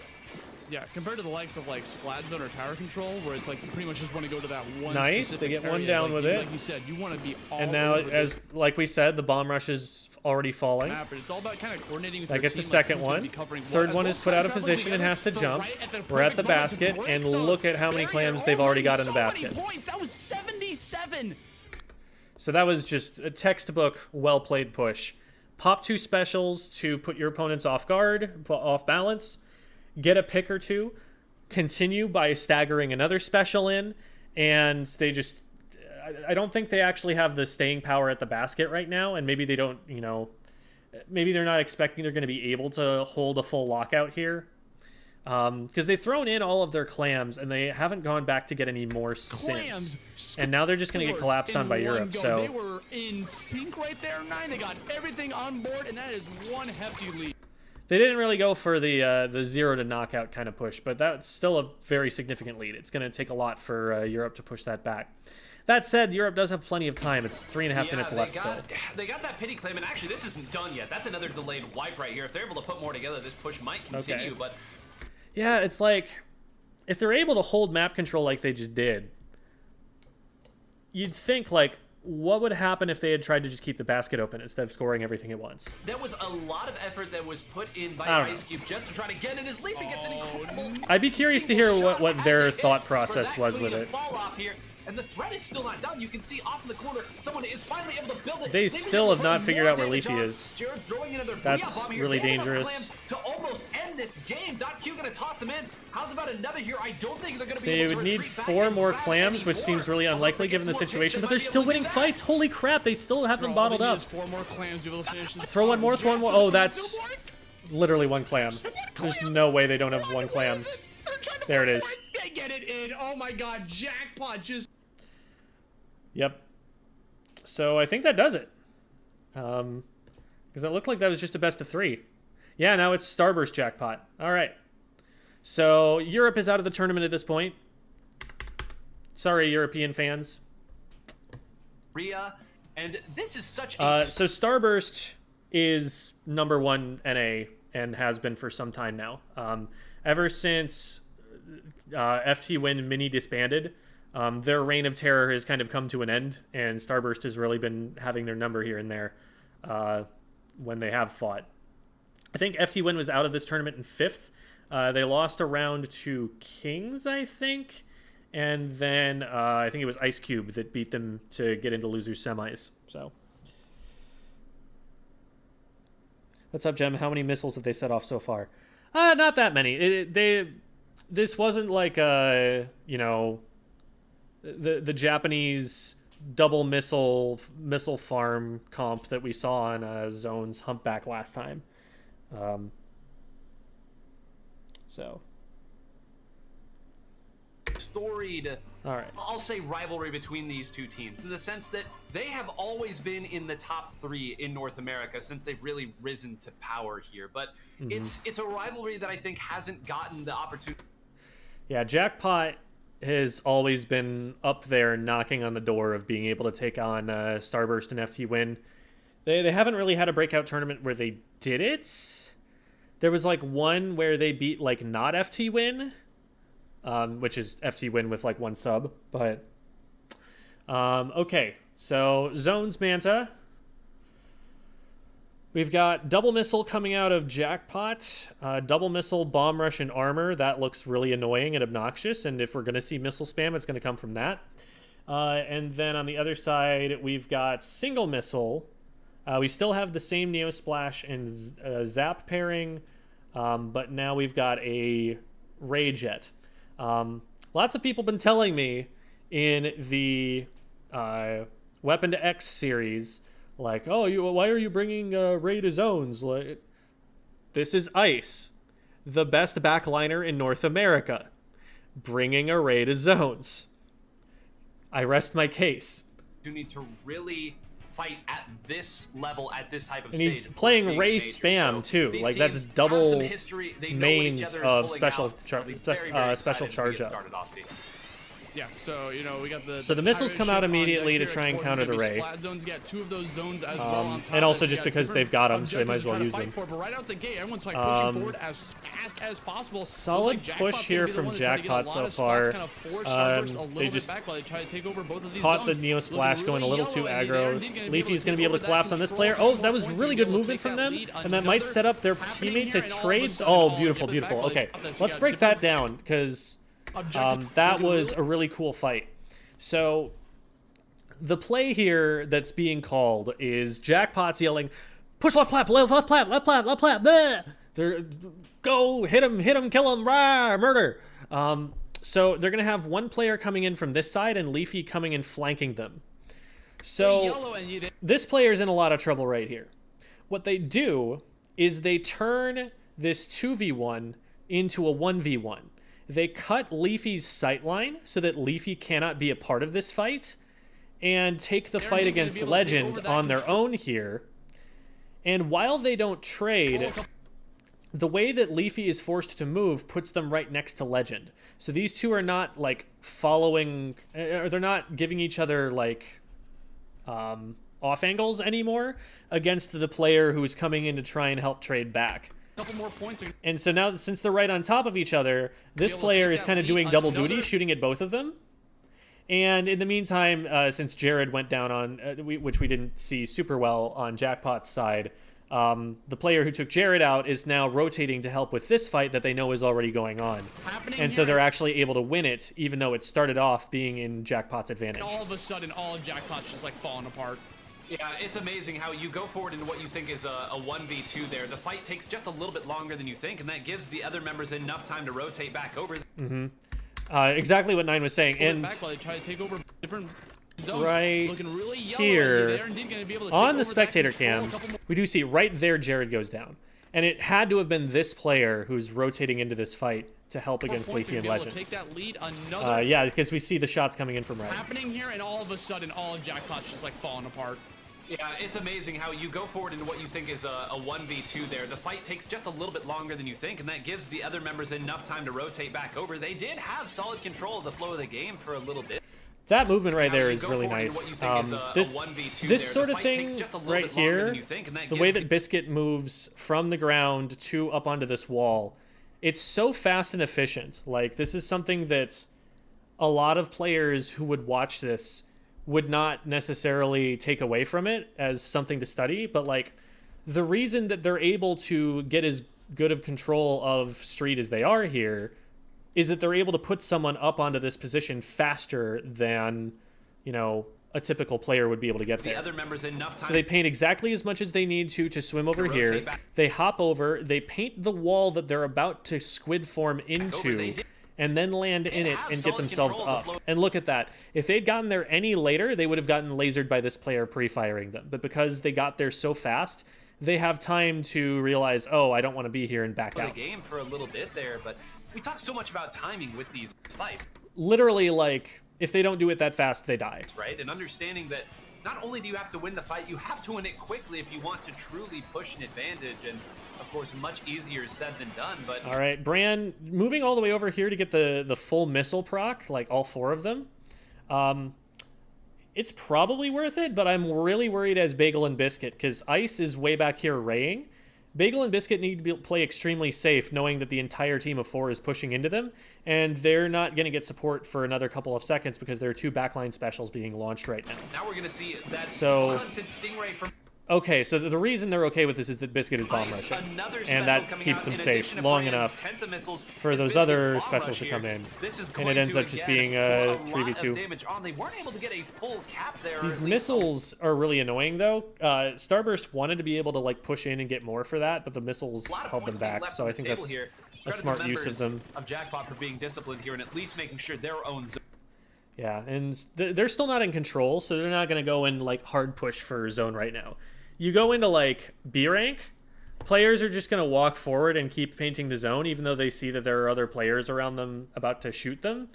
Yeah, compared to the likes of like Splat Zone or Tower Control, where it's like you pretty much just want to go to that one. Nice, they get area. 1 down like, with it. Like you said, you want to be all. And now, over as like we said, the bomb rush is already falling. Map, but it's all about kind of coordinating with that gets team, the second like, one. 3rd one is put out of position and has to jump. We're at the basket, and look at how many clams they've already got in the basket. That was 77. So that was just a textbook, well-played push. Pop 2 specials to put your opponents off guard, off balance, get a pick or 2, continue by staggering another special in, and they just... I don't think they actually have the staying power at the basket right now, and maybe they don't, you know... Maybe they're not expecting they're going to be able to hold a full lockout here. Because they've thrown in all of their clams, and they haven't gone back to get any more since. And now they're just going to get collapsed on by Europe, so... They were in sync right there, 9. They got everything on board, and that is one hefty lead. They didn't really go for the 0 to knockout kind of push, but that's still a very significant lead. It's going to take a lot for Europe to push that back. That said, Europe does have plenty of time. It's 3.5 minutes left still. They got that pity claim, and actually this isn't done yet. That's another delayed wipe right here. If they're able to put more together, this push might continue, but... Yeah, it's like, if they're able to hold map control like they just did, you'd think, like, what would happen if they had tried to just keep the basket open instead of scoring everything at once? There was a lot of effort that was put in by Ice Cube just to try to get in. As Leafy gets an incredible... I'd be curious to hear what their thought process was with it. And the threat is still not done. You can see off in the corner, someone is finally able to build it. They still have not figured out where Leafy is. Jared throwing another That's really dangerous. To almost end this game. .Q gonna toss him in. How's about another here? I don't think they're gonna be able to retreat back. They would need 4 more clams, which seems really unlikely given the situation, but they're still winning fights. Holy crap, they still have them bottled up. 4 more clams to be able to finish this. Throw one more, throw one more. Oh, that's literally 1 clam. There's no way they don't have 1 clam. There it is. They get it in. Oh my god, jackpot just... Yep. So I think that does it. Because it looked like that was just a best of 3. Yeah, now it's Starburst jackpot. All right. So Europe is out of the tournament at this point. Sorry, European fans. And this is such a... So Starburst is #1 NA and has been for some time now. Ever since FT Win Mini disbanded, their reign of terror has kind of come to an end, and Starburst has really been having their number here and there when they have fought. I think FT Win was out of this tournament in 5th. They lost a round to Kings, I think. And then I think it was Ice Cube that beat them to get into losers semis. So, what's up, Jem? How many missiles have they set off so far? Not that many. This wasn't like the Japanese double missile farm comp that we saw on Zone's Humpback last time. So. Storied, all right, I'll say rivalry between these two teams in the sense that they have always been in the top 3 in North America since they've really risen to power here. But it's a rivalry that I think hasn't gotten the opportunity. Yeah, Jackpot has always been up there knocking on the door of being able to take on Starburst and FT Win. They haven't really had a breakout tournament where they did it. There was like one where they beat like not FT Win. Which is FT Win with like 1 sub, but okay. So Zones Manta. We've got double missile coming out of Jackpot, double missile, bomb rush, and armor. That looks really annoying and obnoxious, and if we're going to see missile spam, it's going to come from that. And then on the other side, we've got single missile. We still have the same Neo Splash and Zap pairing, but now we've got a Ray Jet. Lots of people been telling me in the Weapon to X series, like, oh, why are you bringing Ray to zones? Like, this is Ice, the best backliner in North America, bringing a Ray to zones. I rest my case. You need to really fight at this level, at this type of and stage. And he's playing Ray spam, too. Like, that's double mains of special charge up. Yeah, so, we got the... So the missiles come out immediately to try and counter the Ray. Splat zones, get 2 of those zones as well on top. And also just because they've got them, so they might as well use them. But right out the gate, everyone's pushing forward as fast as possible. Solid push here from Jackpot so far. They just caught the Neo Splash going a little too aggro. Leafy is going to be able to collapse on this player. Oh, that was really good movement from them, and that might set up their teammate to trade. Oh, beautiful, beautiful. Okay, let's break that down, because... that was a really cool fight. So the play here that's being called is Jackpot's yelling, push left plat, left plat, left plat, left plat, bleh! They're, go, hit him, kill him, rah, murder. So they're going to have one player coming in from this side and Leafy coming in flanking them. So this player's in a lot of trouble right here. What they do is they turn this 2v1 into a 1v1. They cut Leafy's sightline so that Leafy cannot be a part of this fight and take the fight against Legend on their own here. And while they don't trade, the way that Leafy is forced to move puts them right next to Legend. So these two are not, like, following... or they're not giving each other, like, off angles anymore against the player who is coming in to try and help trade back. Couple more points. And so now, since they're right on top of each other, this player is kind of doing double duty, shooting at both of them. And in the meantime, since Jared went down on, which we didn't see super well on Jackpot's side, the player who took Jared out is now rotating to help with this fight that they know is already going on. And so they're actually able to win it, even though it started off being in Jackpot's advantage. And all of a sudden, all of Jackpot's just, like, falling apart. Yeah, it's amazing how you go forward into what you think is a 1v2 there. The fight takes just a little bit longer than you think, and that gives the other members enough time to rotate back over. Exactly what Nine was saying. And back while they try to take over different zones. Right really here, on the spectator cam, we do see right there Jared goes down. And it had to have been this player who's rotating into this fight to help against Leafy and Legend. Take that lead, yeah, because we see the shots coming in from right. Happening here, and all of a sudden, all of Jackpot's just, like, falling apart. Yeah, it's amazing how you go forward into what you think is a 1v2 there. The fight takes just a little bit longer than you think, and that gives the other members enough time to rotate back over. They did have solid control of the flow of the game for a little bit. That movement right there is really nice. This sort of thing right here, the way that Biscuit moves from the ground to up onto this wall, it's so fast and efficient. Like, this is something that a lot of players who would watch this would not necessarily take away from it as something to study, but like the reason that they're able to get as good of control of Street as they are here is that they're able to put someone up onto this position faster than, you know, a typical player would be able to get there. The other members enough time. So they paint exactly as much as they need to swim over here. They hop over, they paint the wall that they're about to squid form into, and then land in it and get themselves up. And look at that. If they'd gotten there any later, they would have gotten lasered by this player pre-firing them. But because they got there so fast, they have time to realize, oh, I don't want to be here, and back out. The game for a little bit there, but we talk so much about timing with these fights. Literally, like, if they don't do it that fast, they die. Right, and understanding that not only do you have to win the fight, you have to win it quickly if you want to truly push an advantage. And of course, much easier said than done. But all right, Bran moving all the way over here to get the full missile proc, like all 4 of them. It's probably worth it, but I'm really worried as Bagel and Biscuit because Ice is way back here raying. Bagel and Biscuit need to play extremely safe, knowing that the entire team of 4 is pushing into them, and they're not going to get support for another couple of seconds because there are 2 backline specials being launched right now. Now we're going to see that hunted Stingray from... Okay, so the reason they're okay with this is that Biscuit is bomb rushing, and that keeps them safe long enough for those other specials to come in, and it ends up just being a 3v2. They weren't able to get a full cap there. These missiles are really annoying, though. Starburst wanted to be able to like push in and get more for that, but the missiles held them back, so I think that's a smart use of them. Of Jackpot for being disciplined here and at least making sure their own zone. Yeah, and they're still not in control, so they're not going to go in like hard push for zone right now. You go into like B rank, players are just going to walk forward and keep painting the zone, even though they see that there are other players around them about to shoot them.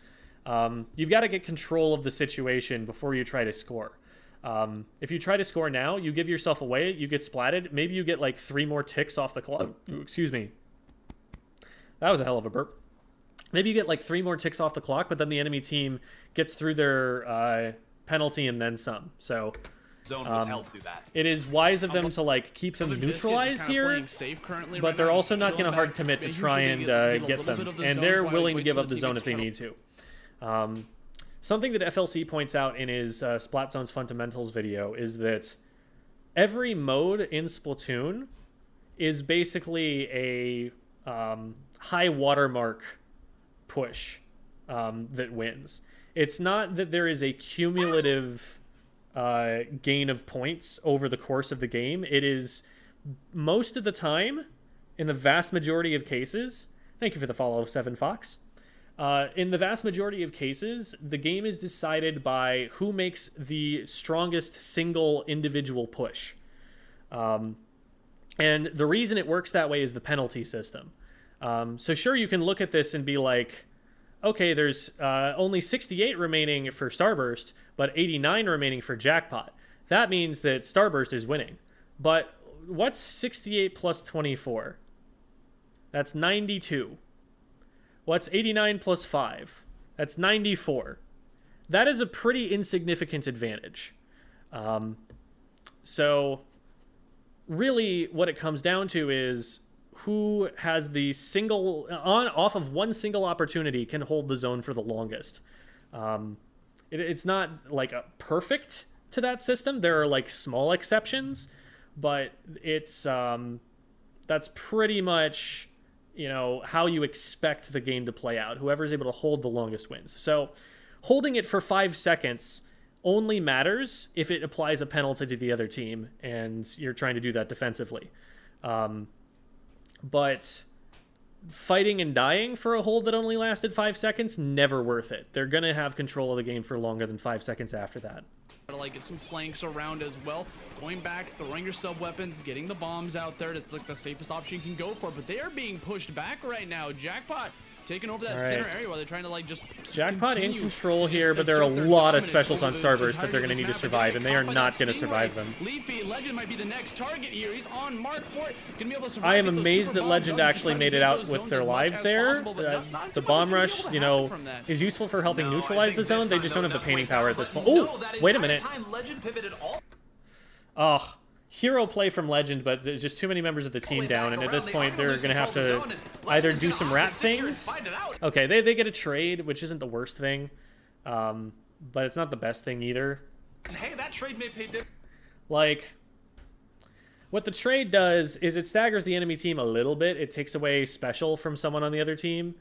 You've got to get control of the situation before you try to score. If you try to score now, you give yourself away, you get splatted. Maybe you get like 3 more ticks off the clock. Excuse me. That was a hell of a burp. Maybe you get like 3 more ticks off the clock, but then the enemy team gets through their penalty and then some. So zone was held through that. It is wise of them to like keep them neutralized here, but they're also not going to hard commit to try and get them, and they're willing to give up the zone if they need to. Something that FLC points out in his Splat Zones Fundamentals video is that every mode in Splatoon is basically a high watermark push that wins. It's not that there is a cumulative gain of points over the course of the game. It is most of the time, in the vast majority of cases, thank you for the follow, 7Fox. In the vast majority of cases, the game is decided by who makes the strongest single individual push. And the reason it works that way is the penalty system. So sure, you can look at this and be like, okay, there's only 68 remaining for Starburst, but 89 remaining for Jackpot. That means that Starburst is winning. But what's 68 plus 24? That's 92. What's 89 plus 5? That's 94. That is a pretty insignificant advantage. So really what it comes down to is who has the single off of one single opportunity can hold the zone for the longest. It's not like a perfect to that system. There are like small exceptions, but it's that's pretty much, you know, how you expect the game to play out. Whoever's able to hold the longest wins. So holding it for 5 seconds only matters if it applies a penalty to the other team and you're trying to do that defensively. But fighting and dying for a hold that only lasted 5 seconds, never worth it. They're going to have control of the game for longer than 5 seconds after that. Like get some flanks around as well. Going back, throwing your sub weapons, getting the bombs out there. That's like the safest option you can go for. But they are being pushed back right now. Jackpot taking over that center area while they're trying to like just Jackpot in control here, but there are a lot of specials on Starburst that they're going to need to survive, and they are not going to survive them. Leafy, Legend might be the next target here. He's on mark for it. Gonna be able to survive. I am amazed that Legend actually made it out with their lives there. The bomb rush, you know, is useful for helping neutralize the zone. They just don't have the painting power at this point. Oh, wait a minute. Oh, hero play from Legend, but there's just too many members of the team down, and at this point they're going to have to either do some rat things. Okay, they get a trade, which isn't the worst thing, but it's not the best thing either. Hey, that trade may pay dividends. Like, what the trade does is it staggers the enemy team a little bit. It takes away special from someone on the other team,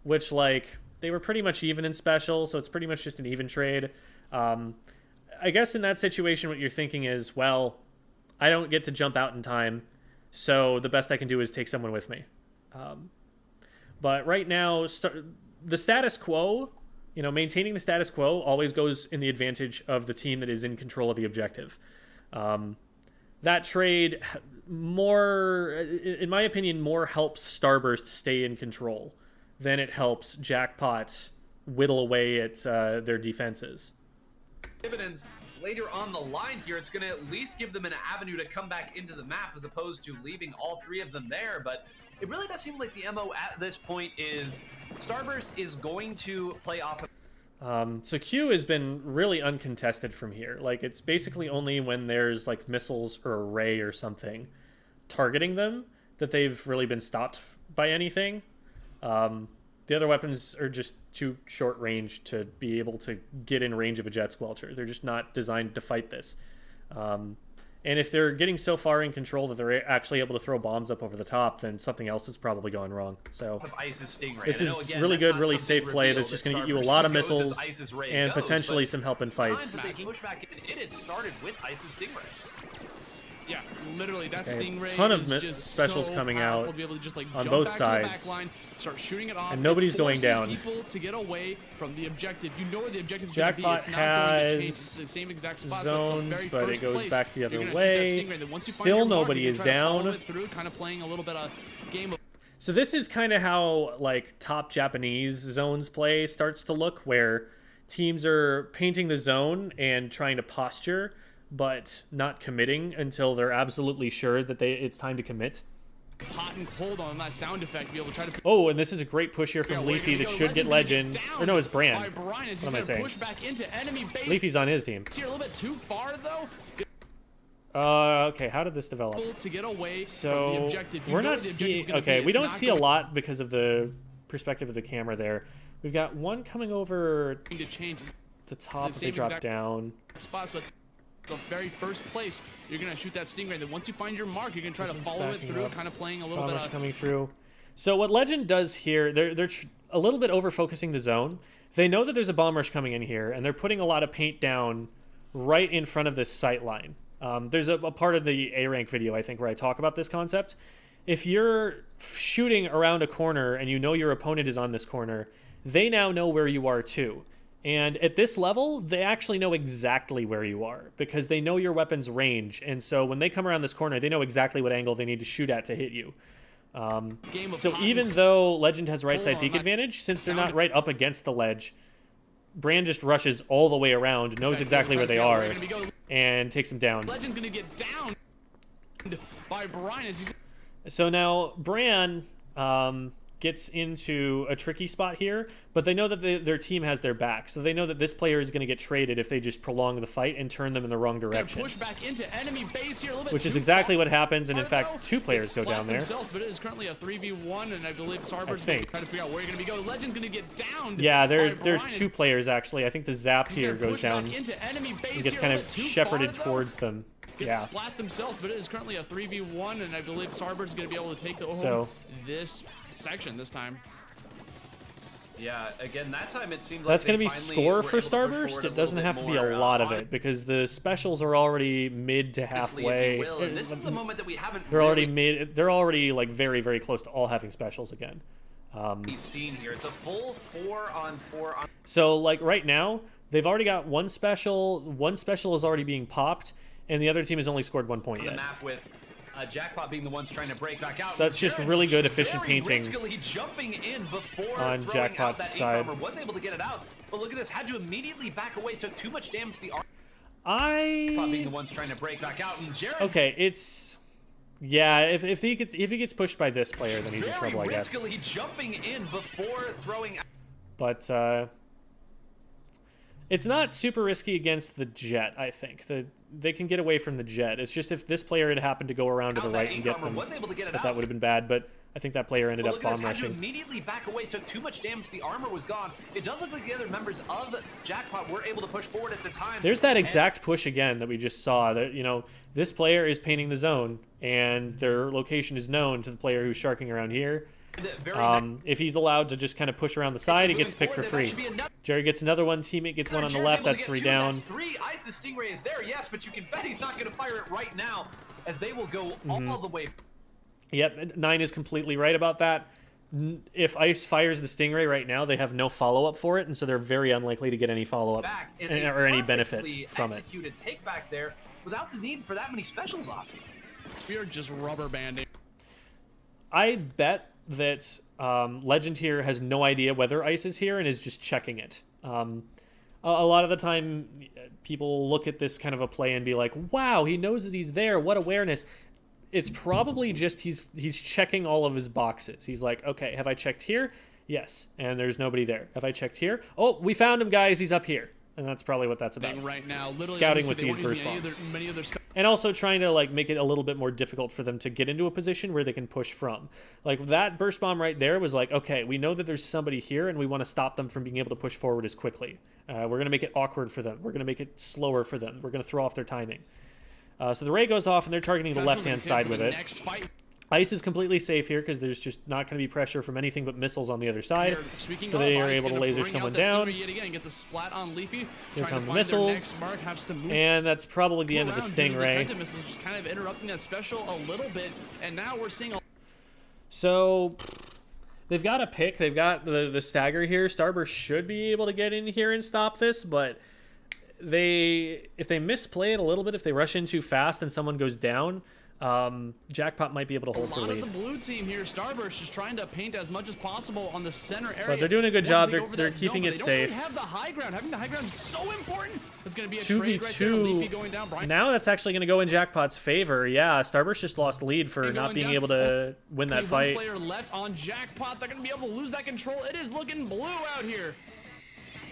which, like, they were pretty much even in special, so it's pretty much just an even trade. I guess in that situation what you're thinking is, well, I don't get to jump out in time, so the best I can do is take someone with me. But right now, the status quo, you know, maintaining the status quo always goes in the advantage of the team that is in control of the objective. That trade, in my opinion, more helps Starburst stay in control than it helps Jackpot whittle away at their defenses. Dividends later on the line here, it's going to at least give them an avenue to come back into the map as opposed to leaving all three of them there. But it really does seem like the MO at this point is Starburst is going to play off of... So Q has been really uncontested from here. Like, it's basically only when there's like missiles or a ray or something targeting them that they've really been stopped by anything. The other weapons are just too short range to be able to get in range of a Jet Squelcher. They're just not designed to fight this. And if they're getting so far in control that they're actually able to throw bombs up over the top, then something else has probably gone wrong. So this is really good, really safe play that's just going to get you a lot of missiles and potentially some help in fights. It is started with Ice's Stingray. Yeah, literally, that Stingray ton of is just specials so coming out to be able to just, like, on jump both back sides. To the back line, start shooting it off. And nobody's going down. People to get away from the objective. You know where the objective is Jackpot going to be. It's not going to change. has It's the same exact spot. zones, so but it goes place, back the other you're way. Still nobody is down. Through, kind of playing a little bit of game of... So this is kind of how, like, top Japanese zones play starts to look, where teams are painting the zone and trying to posture, but not committing until they're absolutely sure that it's time to commit. Hot and cold on that sound effect to be able to try to... Oh, and this is a great push here from Leafy that should get Legend. Or no, it's Bran. What am I saying? Leafy's on his team. A little bit too far, though. Okay, how did this develop? To get away so from the objective. We're not seeing... Okay, we don't see a lot because of the perspective of the camera there. We've got one coming over to change the top if they drop down. Spot, so the very first place you're gonna shoot that Stingray. Then once you find your mark, you're gonna try to follow it through, kind of playing a little bit. Coming through. So what Legend does here, they're a little bit over focusing the zone. They know that there's a bomb rush coming in here, and they're putting a lot of paint down right in front of this sight line. There's a part of the A rank video I think where I talk about this concept. If you're shooting around a corner and you know your opponent is on this corner, they now know where you are too. And at this level, they actually know exactly where you are because they know your weapon's range. And so when they come around this corner, they know exactly what angle they need to shoot at to hit you. So even though Legend has right side peek advantage, since they're not right up against the ledge, Bran just rushes all the way around, knows exactly where they are, and takes them down. Legend's gonna get down by Brian. So now Bran gets into a tricky spot here, but they know that their team has their back, so they know that this player is going to get traded if they just prolong the fight and turn them in the wrong direction. Push back into enemy base here a little bit, which is exactly what happens, and in fact, two players go down there. But it is currently a 3v1, and I believe Starburst is trying to figure out where you're going to go. Legend's going to get down. Yeah, there are two players actually. I think the Zap here goes down and gets kind of shepherded towards them. Yeah. Splat themselves, but it is currently a 3v1, and I believe Starburst is going to be able to take the this section this time. Yeah, again, that time it seemed like that's going to be score for Starburst. It doesn't have to be a lot of it because the specials are already mid to halfway. And this is the moment that we haven't. They're already mid. They're already like very, very close to all having specials again. Seen here, it's a full 4-on-4. So like right now, they've already got one special. One special is already being popped. And the other team has only scored 1 point yet. The map with Jackpot being the ones trying to break back out. So that's just really good, efficient painting jumping in before on Jackpot's side. Was able to get it out, but look at this. Had to immediately back away. Took too much damage to the arm. Being the ones trying to break back out, and Jared. Okay, it's. Yeah, if he gets pushed by this player, then he's in trouble, I guess. Jumping in before throwing. But it's not super risky against the Jet, I think. They can get away from the Jet. It's just if this player had happened to go around to the right and get them, that would have been bad. But I think that player ended up bomb rushing. Had to immediately back away, took too much damage. The armor was gone. It does look like the other members of Jackpot were able to push forward at the time. There's that exact push again that we just saw. That, you know, this player is painting the zone, and their location is known to the player who's sharking around here. If he's allowed to just kind of push around the side, he gets picked for free. Jerry gets another one, teammate gets one on the left, that's 3 down. That's 3. Ice's Stingray is there, yes, but you can bet he's not going to fire it right now, as they will go all the way. Yep, 9 is completely right about that. If Ice fires the Stingray right now, they have no follow-up for it, and so they're very unlikely to get any follow-up or any benefit from it. Executed take back there without the need for that many specials, Austin. We are just rubber banding. I bet that Legend here has no idea whether Ice is here and is just checking it. A lot of the time, people look at this kind of a play and be like, wow, he knows that he's there. What awareness. It's probably just he's checking all of his boxes. He's like, okay, have I checked here? Yes, and there's nobody there. Have I checked here? Oh, we found him, guys. He's up here. And that's probably what that's about. Right now, scouting with these burst bombs. And also trying to like make it a little bit more difficult for them to get into a position where they can push from. Like that burst bomb right there was like, okay, we know that there's somebody here and we want to stop them from being able to push forward as quickly. We're going to make it awkward for them. We're going to make it slower for them. We're going to throw off their timing. So the ray goes off and they're targeting the left-hand side with it. Ice is completely safe here because there's just not going to be pressure from anything but missiles on the other side. So they are able to laser someone down. Here come the missiles. And that's probably the end of the Stingray. Just kind of interrupting that special a little bit. And now we're seeing. So they've got a pick. They've got the stagger here. Starburst should be able to get in here and stop this, but if they misplay it a little bit, if they rush in too fast and someone goes down, Jackpot might be able to hold the lead. A lot of the blue team here, Starburst, is trying to paint as much as possible on the center area. But they're doing a good job. They're keeping it safe. They don't really have the high ground. Having the high ground is so important. It's going to be a trade right there. Leafy going down. Now that's actually going to go in Jackpot's favor. Yeah, Starburst just lost lead for not being able to win that fight. One player left on Jackpot. They're going to be able to lose that control. It is looking blue out here.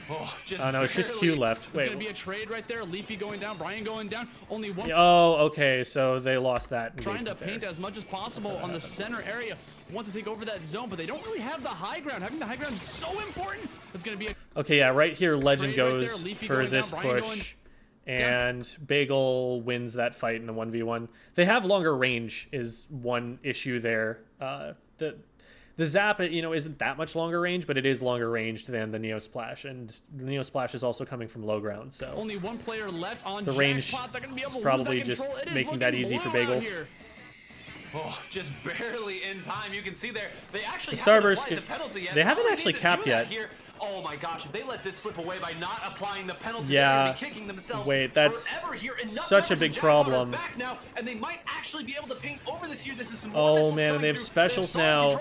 Oh no, it's just Q left. Wait. It's gonna be a trade right there. Leafy going down, Brian going down. Only one. Oh, okay. So they lost that. Trying to paint as much as possible on the center area. Wants to take over that zone, but they don't really have the high ground. Having the high ground is so important. It's gonna be a. Okay, yeah, right here, Legend goes for this push, and Bagel wins that fight in a 1v1. They have longer range, is one issue there. The Zap, isn't that much longer range, but it is longer range than the Neo Splash, and the Neo Splash is also coming from low ground, so only one player left on the range is probably just making that easy for Bagel. Just barely in time. You can see there they actually haven't applied the penalty yet. They haven't actually capped yet. Oh my gosh, if they let this slip away by not applying the penalty, yeah. they're going to be kicking themselves. Wait, that's such a big problem. Back now, and they might actually be able to paint over this here. This is some oh man, and they have specials now.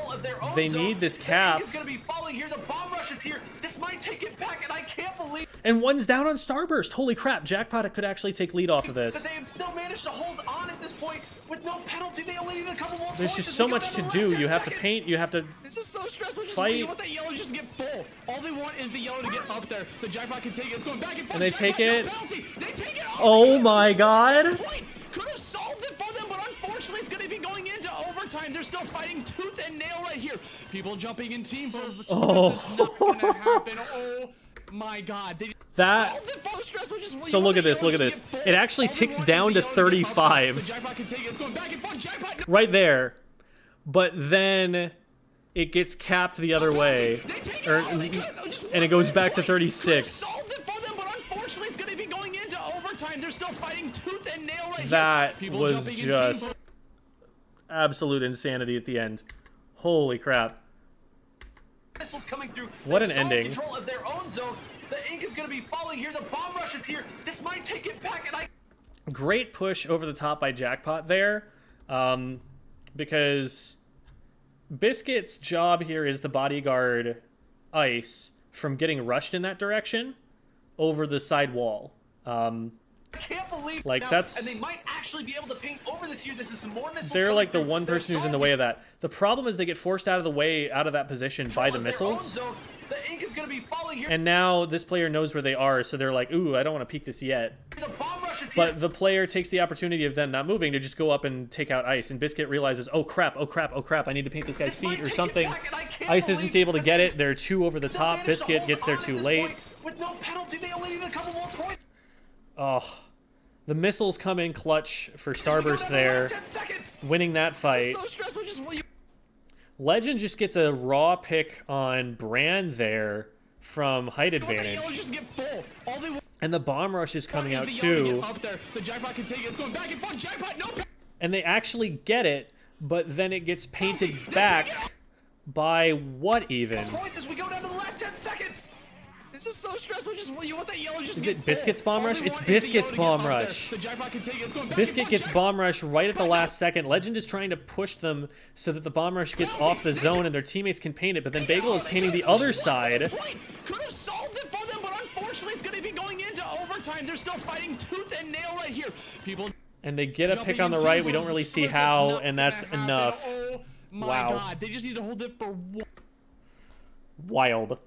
They need this cap. It's going to be falling here. The bomb rush is here. This might take it back, and I can't believe. And one's down on Starburst. Holy crap, Jackpot could actually take lead off of this. But they have still managed to hold on at this point with no penalty. They only need a couple more. There's just so much to do. You have to paint. You have to. It's just so stressful. Just fight. You want that yellow just to get full. All they want is the yellow to get up there, so Jackpot can take it. It's going back and forth. And they take it. They take it. Oh my god. Could have solved it for them, but unfortunately, it's going to be going into overtime. They're still fighting tooth and nail right here. People jumping in team for that's not going to happen. Oh my god. They solved it for the stress. So look at this. Look at this. It actually ticks down to 35. So Jackpot can take it. It's going back and forth. Jackpot. Right there. But then it gets capped the other way, and it goes back to 36. Solved it for them, but unfortunately, it's going to be going into overtime. They're still fighting tooth and nail right that here. That was just absolute insanity at the end. Holy crap! Missiles coming through. What an ending! Control of their own zone. The ink is going to be falling here. The bomb rush is here. This might take it back, and Great push over the top by Jackpot there. because Biscuit's job here is to bodyguard Ice from getting rushed in that direction over the side wall. I can't believe like now, that's, and they might actually be able to paint over this here. This is some more missiles. They're like the one person who's in the way of that. The problem is they get forced out of the way, out of that position by the missiles. The ink is going to be falling here. And now this player knows where they are, so they're like, ooh, I don't want to peek this yet. The bomb rush is but here. the player takes the opportunity of them not moving to just go up and take out Ice. And Biscuit realizes, oh crap, oh crap, oh crap, I need to paint this guy's feet or something. Ice isn't able to get it. They're 2 over the top. Biscuit gets there too late. With no penalty, they only need a couple more points. Oh. The missiles come in clutch for Starburst there, winning that fight. Legend just gets a raw pick on Brand there from height advantage. And the bomb rush is coming out too. And they actually get it, but then it gets painted back by what even? It's just so stressful. You want that yellow just Is it Biscuit's bomb rush? It's Biscuit's bomb rush. Biscuit gets bomb rush right at the last second. Legend is trying to push them so that the bomb rush gets off the zone and their teammates can paint it, but then Bagel is painting the other side. Could have solved it for them, but unfortunately it's going to be going into overtime. They're still fighting tooth and nail right here. And they get a pick on the right. We don't really see how, and that's enough. Oh my God. They just need to hold it for one. Wild.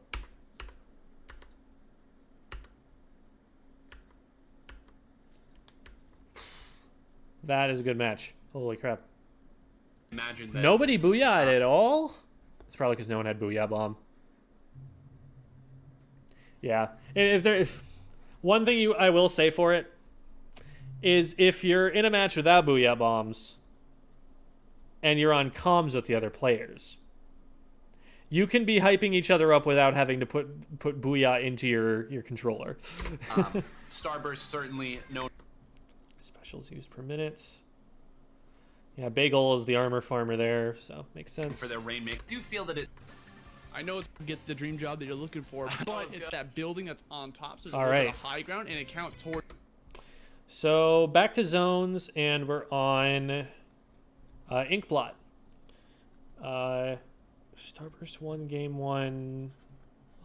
That is a good match. Holy crap. Imagine that. Nobody booyah'd at all? It's probably because no one had booyah bomb. Yeah. If one thing I will say for it is if you're in a match without booyah bombs and you're on comms with the other players, you can be hyping each other up without having to put booyah into your controller. Starburst certainly known. Specials used per minute. Yeah, Bagel is the armor farmer there, so makes sense. For their rainmaker. Do feel that it. I know it's get the dream job that you're looking for, but it's that building that's on top, so there's a little bit of high ground and it counts toward. So back to zones, and we're on Inkblot. Starburst won game 1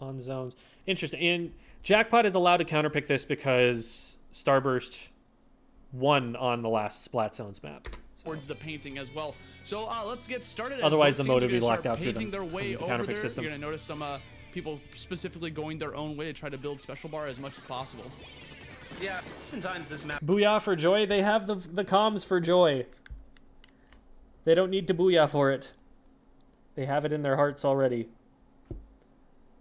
on zones. Interesting. And Jackpot is allowed to counterpick this because Starburst won on the last Splat Zones map. Towards the painting as well. So let's get started. Otherwise, the mode would be locked out to them their way from the over counterpick there. system. You're going to notice some people specifically going their own way to try to build special bar as much as possible. Yeah, sometimes this map. Booyah for Joy. They have the comms for Joy. They don't need to booyah for it. They have it in their hearts already.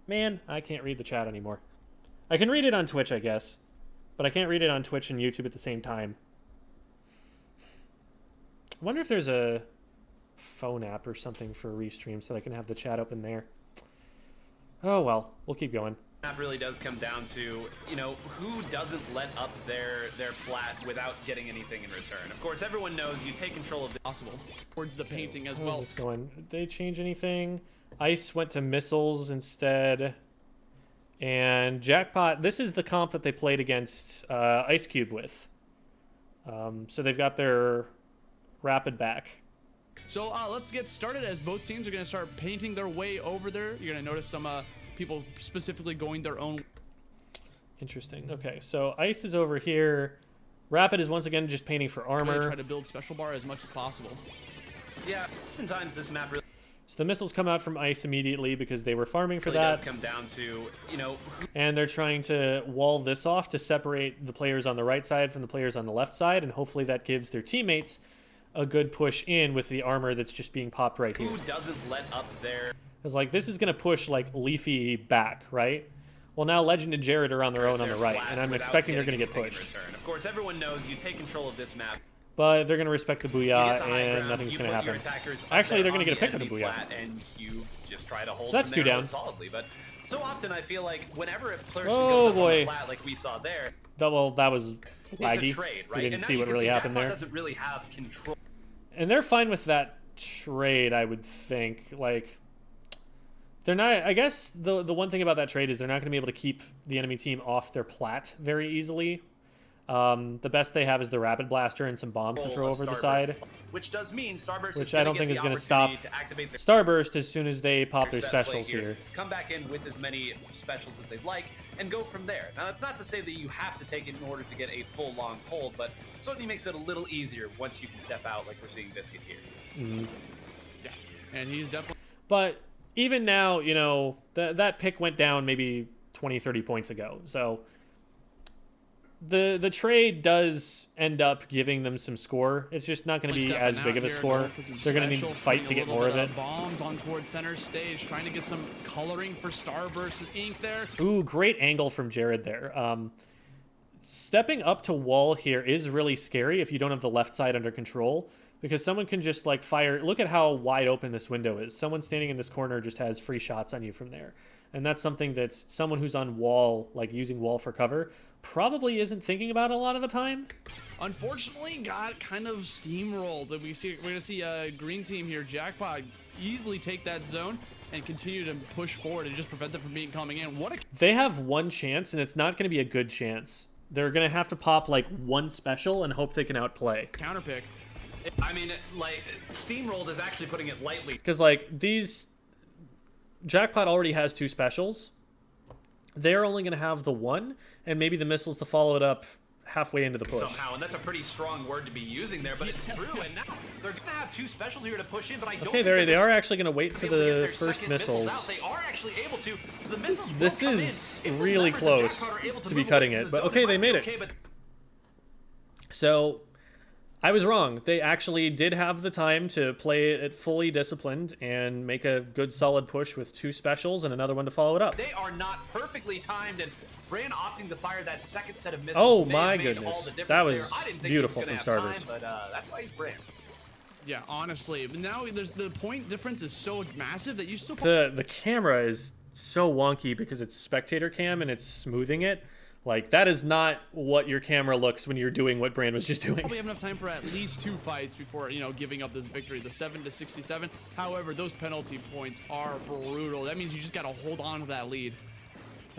Man, I can't read the chat anymore. I can read it on Twitch, I guess. But I can't read it on Twitch and YouTube at the same time. I wonder if there's a phone app or something for restream so I can have the chat open there. Oh well, we'll keep going. That really does come down to, you know, who doesn't let up their plat without getting anything in return. Of course, everyone knows you take control of the possible towards the painting as well. well. How's this going? Did they change anything? Ice went to missiles instead. And Jackpot, this is the comp that they played against Ice Cube with. So they've got their rapid back. So let's get started as both teams are going to start painting their way over there. You're going to notice some people specifically going their own. Interesting. Okay, so Ice is over here. Rapid is once again just painting for armor. Try to build special bar as much as possible. Yeah, sometimes this map really. So the missiles come out from Ice immediately because they were farming for really that. Does come down to, you know, and they're trying to wall this off to separate the players on the right side from the players on the left side, and hopefully that gives their teammates a good push in with the armor that's just being popped right here. Who doesn't let up their... Because, like, this is going to push, like, Leafy back, right? Well, now Legend and Jared are on their own on the right, and I'm expecting they're going to get pushed. Of course, everyone knows you take control of this map. But they're going to respect the booyah, and nothing's going to happen. Actually, they're going to get a pick on the booyah. And you just try to hold so that's 2 down. Solidly, but so often I feel like whenever a player goes up on the flat like we saw there, well, that was laggy. It's a trade, right? We didn't see what really happened there. Doesn't really have control. And they're fine with that trade, I would think. Like, they're not. I guess the one thing about that trade is they're not going to be able to keep the enemy team off their plat very easily. The best they have is the Rapid Blaster and some bombs to throw over the side. Which does mean Starburst which I don't think is going to stop Starburst as soon as they pop their specials here. Come back in with as many specials as they'd like and go from there. Now, that's not to say that you have to take it in order to get a full long hold, but it certainly makes it a little easier once you can step out like we're seeing Biscuit here. Yeah, and he's definitely... But even now, you know, that pick went down maybe 20, 30 points ago. So the trade does end up giving them some score. It's just not going to be as big of a score. They're going to need to fight to get more of it. Bombs on towards center stage, trying to get some coloring for Starburst's ink there. Ooh, great angle from Jared there. Stepping up to wall here is really scary if you don't have the left side under control, because someone can just like fire. Look at how wide open this window is. Someone standing in this corner just has free shots on you from there. And that's something that someone who's on wall, like using wall for cover, probably isn't thinking about a lot of the time. Unfortunately, got kind of steamrolled. We're gonna see a green team here, Jackpot, easily take that zone and continue to push forward and just prevent them from coming in. They have one chance, and it's not going to be a good chance. They're going to have to pop like one special and hope they can outplay. Counterpick. I mean, like, steamrolled is actually putting it lightly. Because like these, Jackpot already has two specials. They're only going to have the one, and maybe the missiles to follow it up halfway into the push. Somehow, and that's a pretty strong word to be using there, but it's true. And now they're going to have two specials here to push in, but I don't. Okay, they are actually going to wait for the first missiles. They are actually able to. So the missiles. This is really close to be cutting it, but okay, they made it. So I was wrong. They actually did have the time to play it fully disciplined and make a good solid push with two specials and another one to follow it up. They are not perfectly timed, and Bran opting to fire that second set of missiles. Oh my goodness, that was beautiful from Starburst. But that's why he's Bran. Yeah, honestly, but now there's the point difference is so massive that you still. The camera is so wonky because it's spectator cam and it's smoothing it. Like, that is not what your camera looks when you're doing what Bran was just doing. Probably have enough time for at least 2 fights before, you know, giving up this victory. The 7-67. However, those penalty points are brutal. That means you just got to hold on to that lead.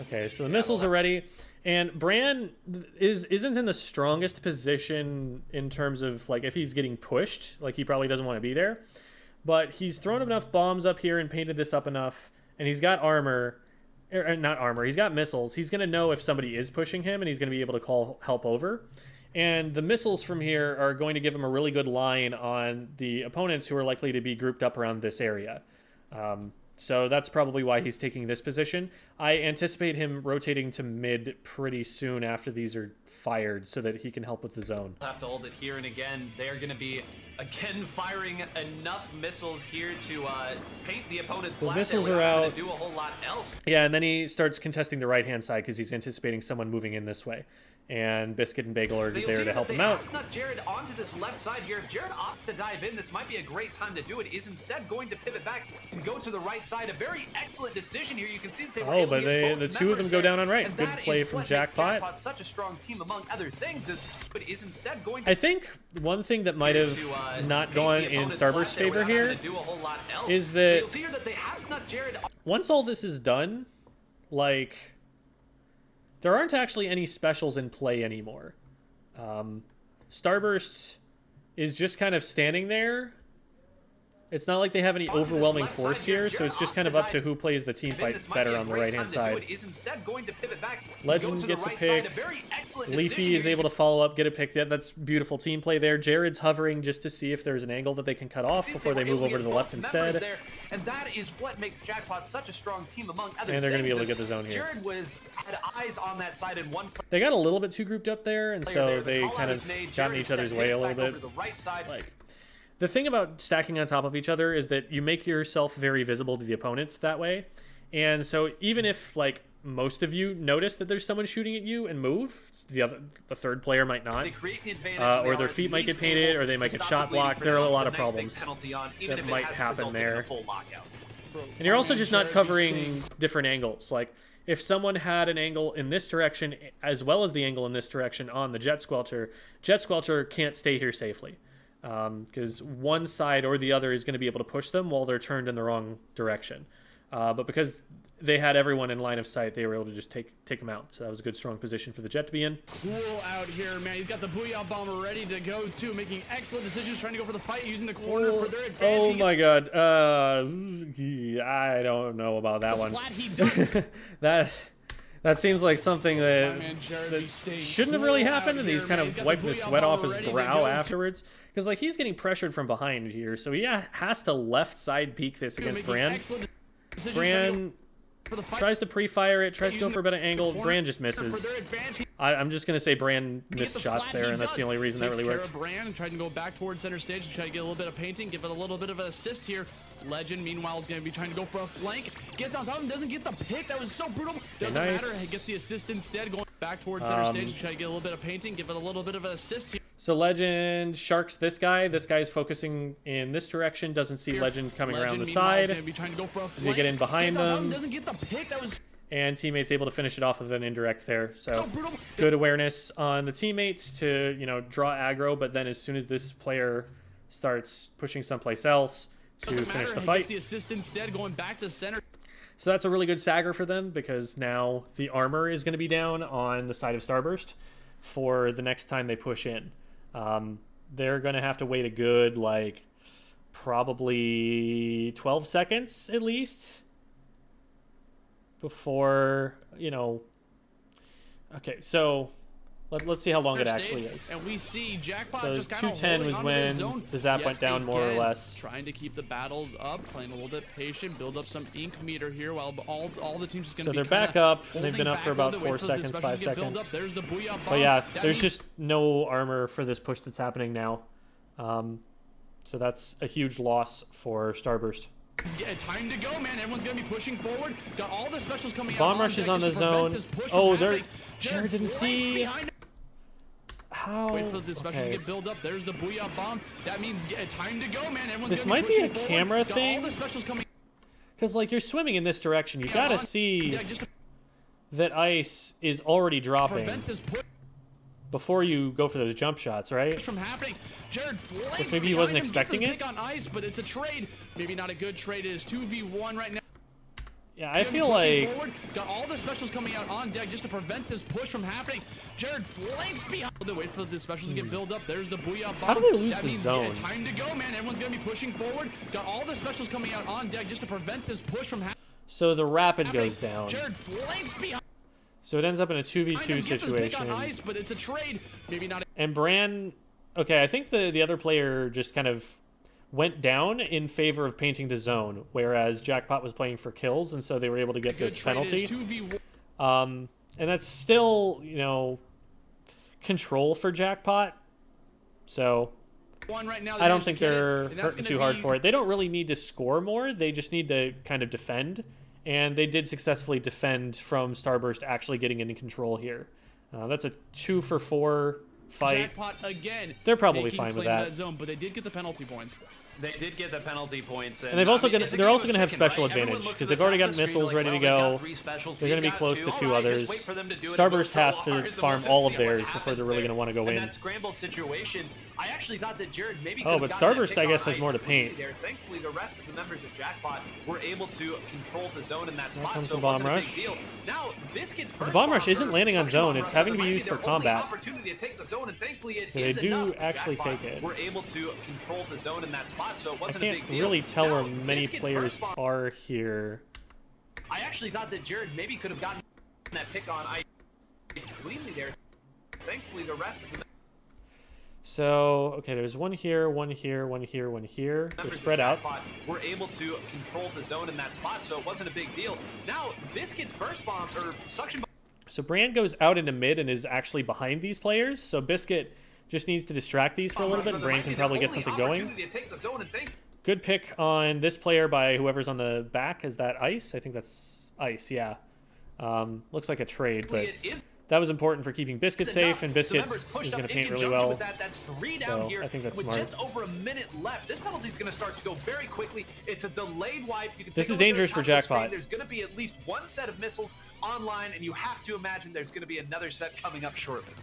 Okay, so the missiles are ready. And Bran isn't in the strongest position in terms of, like, if he's getting pushed. Like, he probably doesn't want to be there. But he's thrown enough bombs up here and painted this up enough. And he's got armor. Not armor, he's got missiles. He's going to know if somebody is pushing him, and he's going to be able to call help over. And the missiles from here are going to give him a really good line on the opponents who are likely to be grouped up around this area. So that's probably why he's taking this position. I anticipate him rotating to mid pretty soon after these are fired so that he can help with the zone. We'll have to hold it here, and again, they're going to be again firing enough missiles here to paint the opponent's the black. Missiles are out. Do a whole lot else. Yeah, and then he starts contesting the right-hand side because he's anticipating someone moving in this way. And Biscuit and Bagel are there to help him out. Snuck Jared onto this left side here. If Jared opts to dive in, this might be a great time to do it. Is instead going to pivot back and go to the right side. A very excellent decision here. You can see that they were able to get the two of them go down on right. Good play from Jackpot. Such a strong team among other things, but is instead going. I think one thing that might have not gone in Starburst's favor here is that once all this is done, like, there aren't actually any specials in play anymore. Starburst is just kind of standing there. It's not like they have any overwhelming force here, so it's just kind of up to who plays the team fight better on the right-hand side. Legend gets a pick. Leafy is able to follow up, get a pick. That's beautiful team play there. Jared's hovering just to see if there's an angle that they can cut off before they move over to the left instead. And that is what makes Jackpot such a strong team among other things. And they're going to be able to get the zone here. Jared had eyes on that side in one. They got a little bit too grouped up there, and so they kind of got in each other's way a little bit. Like, the thing about stacking on top of each other is that you make yourself very visible to the opponents that way. And so even if, like, most of you notice that there's someone shooting at you and move, the third player might not. Or their feet might get painted, or they might get shot blocked. There are a lot of problems that might happen there. And you're also just not covering different angles. Like, if someone had an angle in this direction as well as the angle in this direction on the Jet Squelcher can't stay here safely. Because one side or the other is going to be able to push them while they're turned in the wrong direction. but because they had everyone in line of sight, they were able to just take him out. So that was a good, strong position for the Jet to be in. Cool out here, man. He's got the Booyah Bomber ready to go, too, making excellent decisions, trying to go for the fight, using the corner for their advantage. Oh, my God. I don't know about that one. Splat, he does. That seems like something that, Man, shouldn't have really happened, and he's kind of wiping the sweat off his brow afterwards. Because, like, he's getting pressured from behind here, so he has to left side peek this against Bran. Bran tries to pre-fire it, tries to go for a better angle. Bran just misses. I'm just going to say Bran missed shots there, and that's the only reason that really worked. Bran trying to go back towards center stage to try to get a little bit of painting, give it a little bit of an assist here. Legend, meanwhile, is going to be trying to go for a flank. Gets on top of him, doesn't get the pick. That was so brutal. Doesn't matter. He gets the assist instead, going back towards center stage to try to get a little bit of painting, give it a little bit of an assist here. So Legend sharks this guy. This guy is focusing in this direction. Doesn't see Legend coming around the side. They get in behind them. Doesn't get the pick. That was... And teammates able to finish it off with an indirect there. So good awareness on the teammates to, you know, draw aggro. But then as soon as this player starts pushing someplace else to finish the fight, gets the assist instead, going back to center. So that's a really good stagger for them, because now the armor is going to be down on the side of Starburst for the next time they push in. They're going to have to wait a good, like, probably 12 seconds at least before, you know. Okay, so let's see how long it actually is. And we see Jackpot so just kind of 210 was when the zap went down more or less. Trying to keep the battles up, playing a little bit patient, build up some ink meter here while all the teams just going to be. So they're back up. They've been up for about 4 seconds, 5 seconds. There's the Booyah Bomb. But yeah, there's just no armor for this push that's happening now. So that's a huge loss for Starburst. Time to go, man. Everyone's going to be pushing forward. Got all the specials coming out. Bomb rush is on the zone. Oh, Jared didn't see. How? Wait for the specials to get built up. There's the Booyah Bomb. That means time to go, man. Everyone's this might be a camera thing. All the specials coming. Because, like, you're swimming in this direction. You gotta see that ice is already dropping before you go for those jump shots, right? From happening. Jared Which maybe he wasn't expecting it. On ice, but it's a trade. Maybe not a good trade. It is 2v1 right now. Yeah, I feel like got all the specials coming out on deck just to prevent this push from happening. Jared flanks behind. They wait for the specials to get built up. There's the Booyah Bomb. How do they lose the zone? Time to go, man. Everyone's gonna be pushing forward. Got all the specials coming out on deck just to prevent this push from happening. So the rapid goes down. Jared flanks behind. So it ends up in a 2v2 situation. On ice, but it's a trade. Maybe not. And Bran, okay, I think the other player just kind of went down in favor of painting the zone, whereas Jackpot was playing for kills, and so they were able to get this penalty. And that's still, you know, control for Jackpot. So I don't think they're hurting too hard for it. They don't really need to score more. They just need to kind of defend. And they did successfully defend from Starburst actually getting into control here. That's a 2-for-4 fight. Jackpot again. They're probably fine with that. Zone, but they did get the penalty points. They did get the penalty points, and they've also they're also going to have special advantage because they've already got missiles ready to go. They're going to be close to 2 others. Starburst has to farm all of theirs before they're really going to want to go in. That scramble situation, I actually thought that Jared maybe. Oh, but Starburst, I guess, has more to paint. Thankfully, the rest of the members of Jackpot were able to control the zone in that spot, comes so the bomb rush. Now, Biscuit's the bomb rush isn't landing on zone; it's having to be used for combat. Opportunity to take the zone, and thankfully it they do actually take it. We're able to control the zone in that spot, so it wasn't a big deal. Really tell where many players are here. I actually thought that Jared maybe could have gotten that pick on ice cleanly there. Thankfully, the rest of them. So, okay, there's one here, one here, one here, one here. They're spread out. We're able to control the zone in that spot, so it wasn't a big deal. Now, Biscuit's burst bomb or suction bomb. So Bran goes out into mid and is actually behind these players. So Biscuit just needs to distract these for a little bit, and Bran can probably get something going. Good pick on this player by whoever's on the back. Is that Ice? I think that's Ice, yeah. Looks like a trade, but that was important for keeping Biscuit safe, and Biscuit is going to paint really well. That's 3 down here. I think that's with smart. Just over a minute left. This penalty is going to start to go very quickly. It's a delayed wipe. You can this is dangerous for Jackpot. There's going to be at least 1 set of missiles online, and you have to imagine there's going to be another set coming up shortly.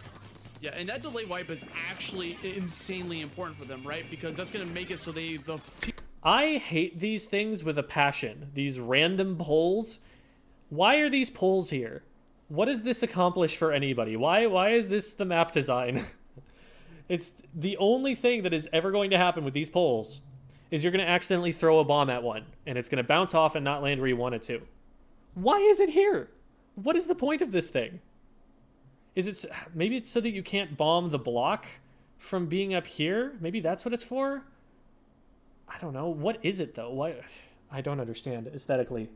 Yeah, and that delay wipe is actually insanely important for them, right? Because that's going to make it so I hate these things with a passion. These random polls. Why are these polls here? What does this accomplish for anybody? Why is this the map design? It's the only thing that is ever going to happen with these polls is you're going to accidentally throw a bomb at one, and it's going to bounce off and not land where you want it to. Why is it here? What is the point of this thing? Is it maybe it's so that you can't bomb the block from being up here? Maybe that's what it's for? I don't know. What is it though? Why? I don't understand aesthetically.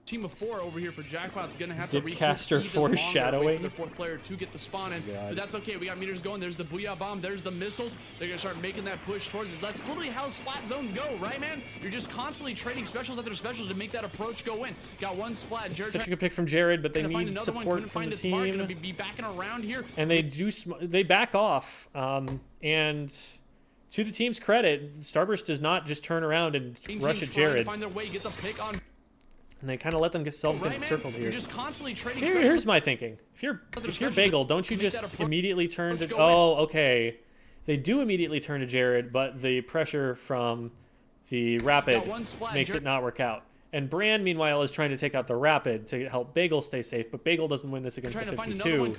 Team of 4 over here for Jackpot's gonna have to Zipcaster foreshadowing. Their 4th player to get the spawn in, but that's okay. We got meters going. There's the Booyah Bomb. There's the missiles. They're gonna start making that push towards it. That's literally how Splat zones go, right, man? You're just constantly trading specials after specials to make that approach go in. Got one Splat. Jared such a good pick from Jared, but they need support from the team. Gonna be backing around here, and they back off. And to the team's credit, Starburst does not just turn around and rush at Jared. Find their way, gets a pick on. And they kind of let themselves get encircled here. You're just constantly trading Here's my thinking. If you're Bagel, don't you just immediately turn to... Oh, okay. They do immediately turn to Jared, but the pressure from the Rapid makes it not work out. And Brand, meanwhile, is trying to take out the Rapid to help Bagel stay safe, but Bagel doesn't win this against the 52.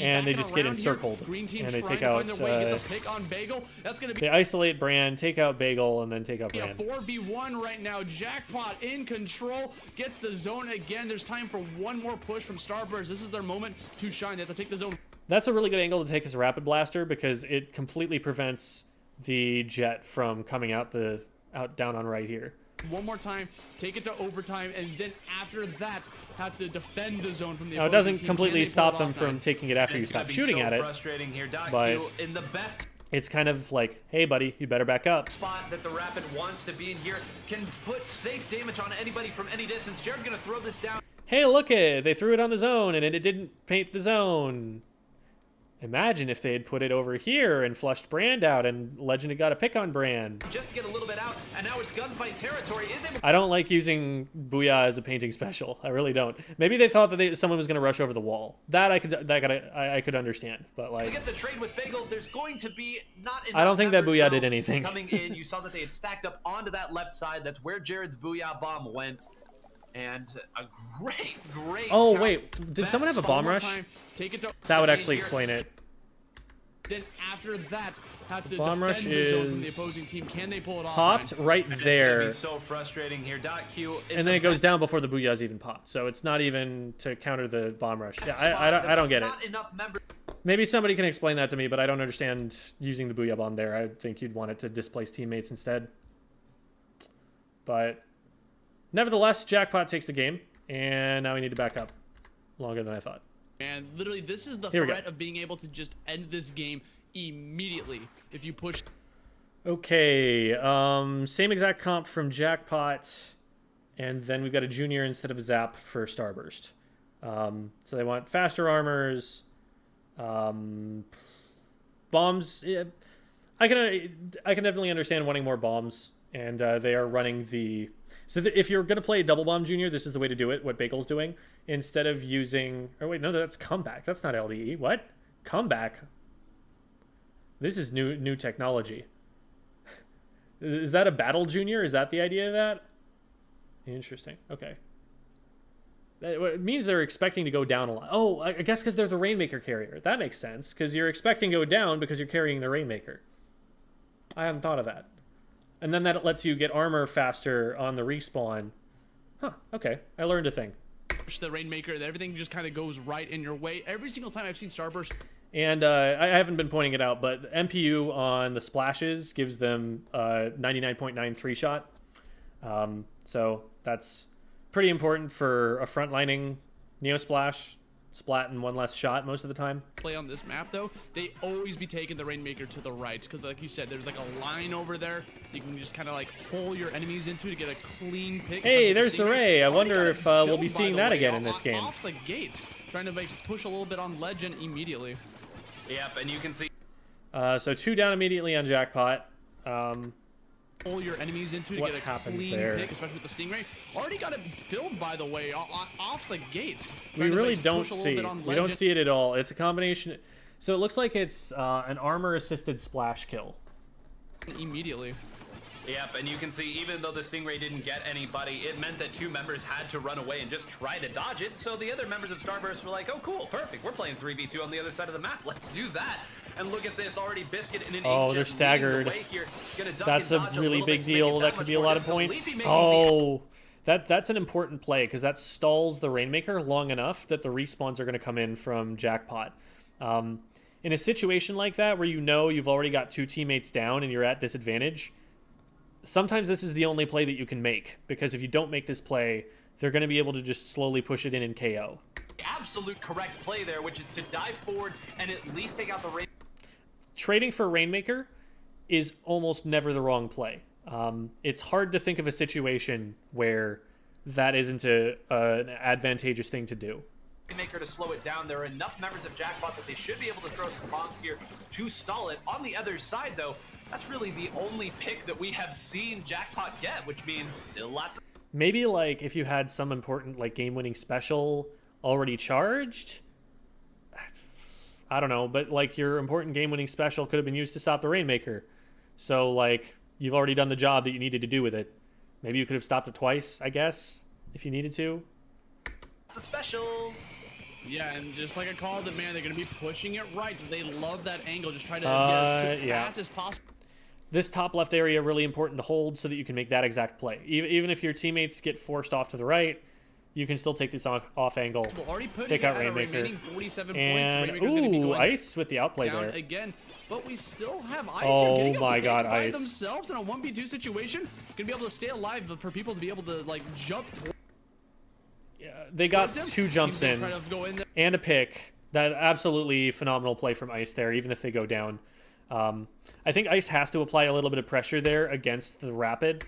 And they just get encircled. And they take out... They isolate Brand, take out Bagel, and then take out Brand. 4v1 right now. Jackpot in control. Gets the zone again. There's time for one more push from Starburst. This is their moment to shine. They have to take the zone. That's a really good angle to take as a Rapid Blaster because it completely prevents the Jet from coming out down on right here. One more time, take it to overtime, and then after that, have to defend the zone from the opposing team. It doesn't completely stop them from taking it after you stop shooting at it, but it's kind of like, hey, buddy, you better back up. Spot that the Rapid wants to be in here can put safe damage on anybody from any distance. Jared gonna throw this down. Hey, look it! They threw it on the zone, and it didn't paint the zone. Imagine if they had put it over here and flushed Brand out, and Legend had got a pick on Brand. Just to get a little bit out, and now it's gunfight territory. I don't like using Booyah as a painting special. I really don't. Maybe they thought that someone was going to rush over the wall. That I could understand, but like. To get the trade with Bagel, there's going to be not enough. I don't think that Booyah did anything. Coming in, you saw that they had stacked up onto that left side. That's where Jared's Booyah Bomb went. And a great. Oh wait, did someone have a bomb rush? That would actually explain it. Then after that, have to bomb rush defend the zone from the opposing team. Can they pull it off? Popped right there. It's so frustrating here. .Q and then it goes down before the Booyah's even popped. So it's not even to counter the bomb rush. Yeah, I don't get it. Maybe somebody can explain that to me, but I don't understand using the Booyah bomb there. I think you'd want it to displace teammates instead. But nevertheless, Jackpot takes the game, and now we need to back up longer than I thought. And literally, this is the threat of being able to just end this game immediately if you push. Okay, same exact comp from Jackpot, and then we've got a Junior instead of a Zap for Starburst. So they want faster armors, bombs. Yeah, I can definitely understand wanting more bombs, and they are running the. So if you're going to play Double Bomb Junior, this is the way to do it, what Bagel's doing. Instead of using... Oh, wait, no, that's Comeback. That's not LDE. What? Comeback? This is new technology. Is that a Battle Junior? Is that the idea of that? Interesting. Okay. It means they're expecting to go down a lot. Oh, I guess because they're the Rainmaker carrier. That makes sense, because you're expecting to go down because you're carrying the Rainmaker. I hadn't thought of that. And then that lets you get armor faster on the respawn. Huh, okay. I learned a thing. Push the Rainmaker, everything just kind of goes right in your way. Every single time I've seen Starburst. And I haven't been pointing it out, but MPU on the splashes gives them 99.93 shot. So that's pretty important for a frontlining Neo Splash. Splat in one less shot most of the time. Play on this map though, they always be taking the Rainmaker to the right because like you said, there's like a line over there you can just kind of like hole your enemies into to get a clean pick. Hey, there's the Ray. I wonder if we'll be seeing that again in this game. Off the gate, trying to like push a little bit on Legend immediately. Yep, and you can see. So 2 down immediately on Jackpot. Pull your enemies into to get a clean pick, especially with the Stingray. Already got it filled, by the way, off the gate. We really don't see it. We don't see it at all. It's a combination. So it looks like it's an armor-assisted splash kill. Immediately. Yep, and you can see even though the Stingray didn't get anybody, it meant that 2 members had to run away and just try to dodge it. So the other members of Starburst were like, oh, cool, perfect. We're playing 3v2 on the other side of the map. Let's do that. And look at this, already Biscuit in an oh, they're staggered. That's a really big deal. That could be a lot of points. Oh, that's an important play because that stalls the Rainmaker long enough that the respawns are going to come in from Jackpot. In a situation like that where you know you've already got 2 teammates down and you're at disadvantage, sometimes this is the only play that you can make, because if you don't make this play, they're going to be able to just slowly push it in and KO. Absolute correct play there, which is to dive forward and at least take out the Rain. Trading for Rainmaker is almost never the wrong play. It's hard to think of a situation where that isn't an advantageous thing to do. Rainmaker to slow it down. There are enough members of Jackpot that they should be able to throw some bombs here to stall it. On the other side, though, that's really the only pick that we have seen Jackpot get, which means still lots of... Maybe, like, if you had some important, like, game-winning special already charged? I don't know, but, like, your important game-winning special could have been used to stop the Rainmaker. So, like, you've already done the job that you needed to do with it. Maybe you could have stopped it twice, I guess, if you needed to. Lots of specials. Yeah, and just like I called it, man, they're going to be pushing it right. They love that angle. Just try to get as fast as possible. This top left area really important to hold so that you can make that exact play. Even if your teammates get forced off to the right, you can still take this off angle, take out Rainmaker, 47 and points. Ooh, Ice with the outplay down there. Again, but we still have Ice oh here my God, by Ice themselves in a 1v2 situation. Gonna be able to stay alive, but for people to be able to like jump. Yeah, they got 2 jumps in and a pick. That absolutely phenomenal play from Ice there, even if they go down. I think Ice has to apply a little bit of pressure there against the Rapid,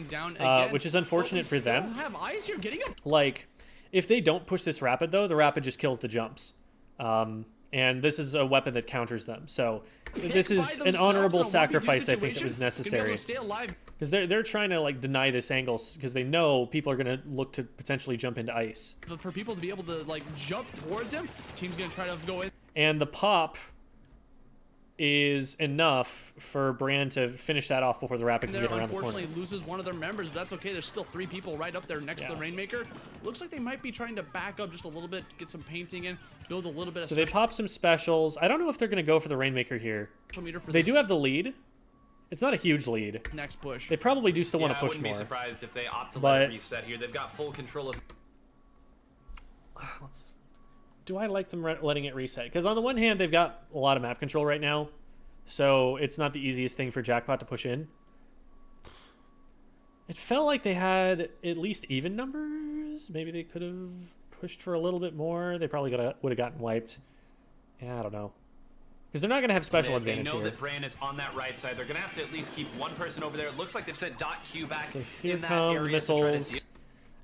which is unfortunate for them. Have Ice here getting up. Like, if they don't push this Rapid, though, the Rapid just kills the jumps. And this is a weapon that counters them. So this is an honorable sacrifice, I think, that was necessary. Because they're trying to, like, deny this angle because they know people are going to look to potentially jump into Ice. But for people to be able to, like, jump towards him, team's going to try to go in. And the pop is enough for Brand to finish that off before the Rapid can get around the corner. Unfortunately loses one of their members, but that's okay. There's still 3 people right up there next to the Rainmaker. Looks like they might be trying to back up just a little bit, get some painting in, build a little bit of... So they pop some specials. I don't know if they're going to go for the Rainmaker here. They do have the lead. It's not a huge lead. Next push. They probably do still want to push more. I wouldn't be surprised if they opt to let it reset here. They've got full control of... Do I like them letting it reset? Because on the one hand, they've got a lot of map control right now, so it's not the easiest thing for Jackpot to push in. It felt like they had at least even numbers. Maybe they could have pushed for a little bit more. They probably would have gotten wiped. Yeah, I don't know. Because they're not going to have special advantage here. They know that Brand is on that right side. They're going to have to at least keep one person over there. It looks like they've sent .Q back so here in that come area. Missiles.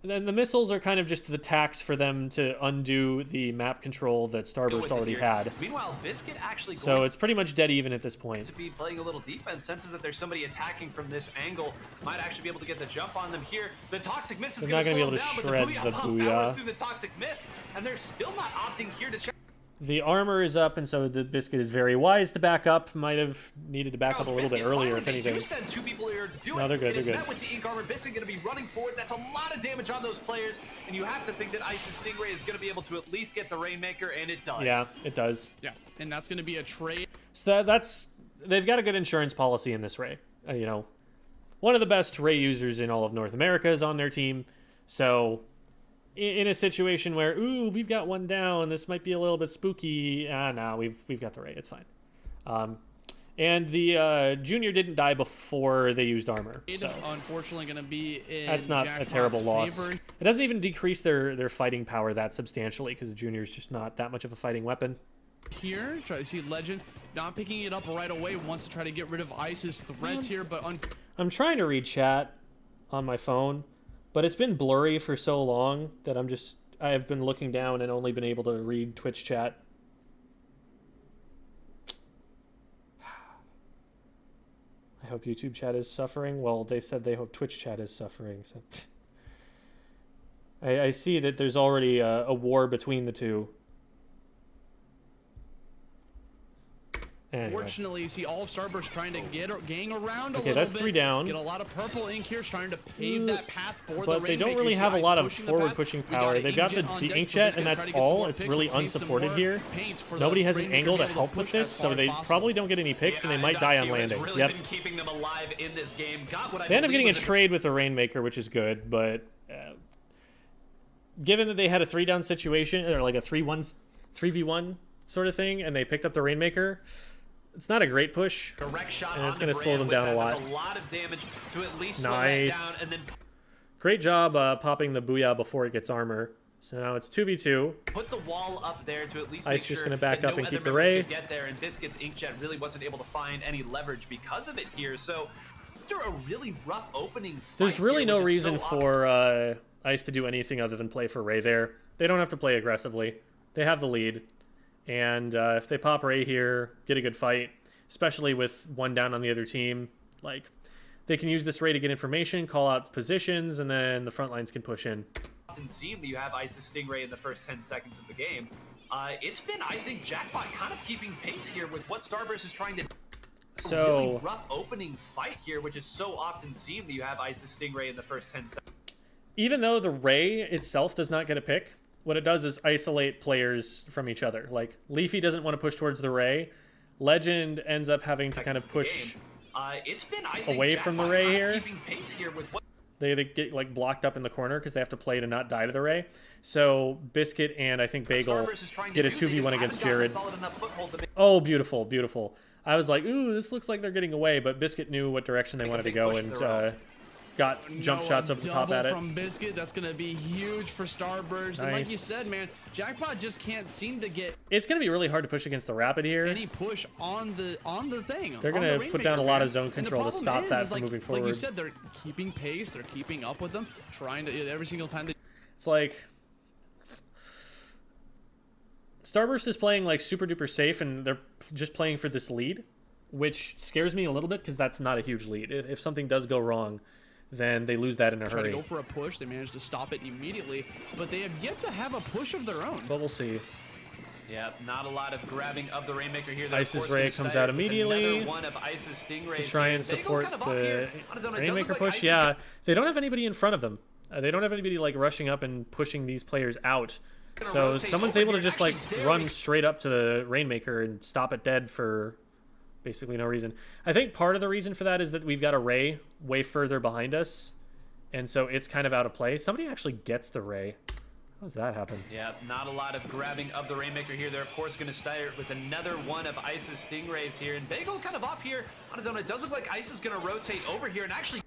And then the missiles are kind of just the tax for them to undo the map control that Starburst already had. Meanwhile, Biscuit actually so it's pretty much dead even at this point. To be playing a little defense, senses that there's somebody attacking from this angle, might actually be able to get the jump on them here. The Toxic Mist is going to slow them down, but the Booyah powers through the Toxic Mist, and they're still not opting here to check. The armor is up, and so the Biscuit is very wise to back up. Might have needed to back up a little bit earlier, if anything. They do send 2 people here to do no, they're good. They're good. Met with the ink armor. Biscuit going to be running forward. That's a lot of damage on those players, and you have to think that Ice's Stingray is going to be able to at least get the Rainmaker, and it does. Yeah, it does. Yeah, and that's going to be a trade. So that's they've got a good insurance policy in this Ray. You know, one of the best Ray users in all of North America is on their team, so. In a situation where, ooh, we've got one down, this might be a little bit spooky. No, we've got the Ray. It's fine. And the Junior didn't die before they used armor. So. Unfortunately, going to be in that's not a terrible loss. It doesn't even decrease their fighting power that substantially because the Junior is just not that much of a fighting weapon. Here, try to see Legend not picking it up right away. Wants to try to get rid of Ice's threats here, but I'm trying to read chat on my phone. But it's been blurry for so long that I have been looking down and only been able to read Twitch chat. I hope YouTube chat is suffering. Well, they said they hope Twitch chat is suffering. So I see that there's already a war between the two. Anyway. Fortunately, you see all of Starburst trying to gang around a little bit. Okay, that's 3 down. Get a lot of purple ink here, trying to pave that path for the But they don't really have a lot of forward pushing power. They've got the inkjet, and that's all. It's really unsupported here. Nobody has an angle to help with this, so they probably don't get any picks, and they might die on landing. Yep. They end up getting a trade with the Rainmaker, which is good, but given that they had a 3-down situation, or like a 3v1 sort of thing, and they picked up the Rainmaker, it's not a great push, and it's going to slow them down a lot. Nice. Great job popping the Booyah before it gets armor. So now it's 2v2. Put the wall up there to at least Ice make just sure going to back up and keep the Ray. Ray. Get there, and Biscuit's Inkjet really wasn't able to find any leverage because of it here. So after a really rough opening fight, there's really no here, reason for Ice to do anything other than play for Ray there. They don't have to play aggressively. They have the lead. And if they pop Ray here, get a good fight, especially with 1 down on the other team, like, they can use this Ray to get information, call out positions, and then the front lines can push in. Often seen that you have Ice's Stingray in the first 10 seconds of the game. It's been, I think, Jackpot kind of keeping pace here with what Starburst is trying to do. So, a really rough opening fight here, which is so often seen that you have Ice's Stingray in the first 10 seconds. Even though the Ray itself does not get a pick, what it does is isolate players from each other. Like, Leafy doesn't want to push towards the Ray. Legend ends up having to kind of push away from the Ray here. They get, like, blocked up in the corner because they have to play to not die to the Ray. So Biscuit and I think Bagel get a 2v1 against Jared. Oh, beautiful, beautiful. I was like, ooh, this looks like they're getting away, but Biscuit knew what direction they wanted to go and got jump shots over the top at it. From Biscuit, that's going to be huge for Starburst. Nice. And like you said, man, Jackpot just can't seem to get. It's going to be really hard to push against the Rapid here. Any push on the thing. They're going to put down a lot of zone control to stop that from moving forward. Like you said, they're keeping pace. They're keeping up with them, trying to every single time. It's like Starburst is playing like super duper safe, and they're just playing for this lead, which scares me a little bit because that's not a huge lead. If something does go wrong, then they lose that in a hurry. Try to go for a push. They managed to stop it immediately, but they have yet to have a push of their own. But we'll see. Yeah, not a lot of grabbing of the Rainmaker here. Ice's Ray comes out immediately one of Ice's Stingrays to try and support the Rainmaker push. Yeah, they don't have anybody in front of them. They don't have anybody like rushing up and pushing these players out. So someone's able to just like run straight up to the Rainmaker and stop it dead for basically no reason. I think part of the reason for that is that we've got a Ray way further behind us, and so it's kind of out of play. Somebody actually gets the Ray. How does that happen? Yeah, not a lot of grabbing of the Rainmaker here. They're, of course, going to start with another one of Ice's Stingrays here. And Bagel kind of off here on his own. It does look like Ice is going to rotate over here and actually...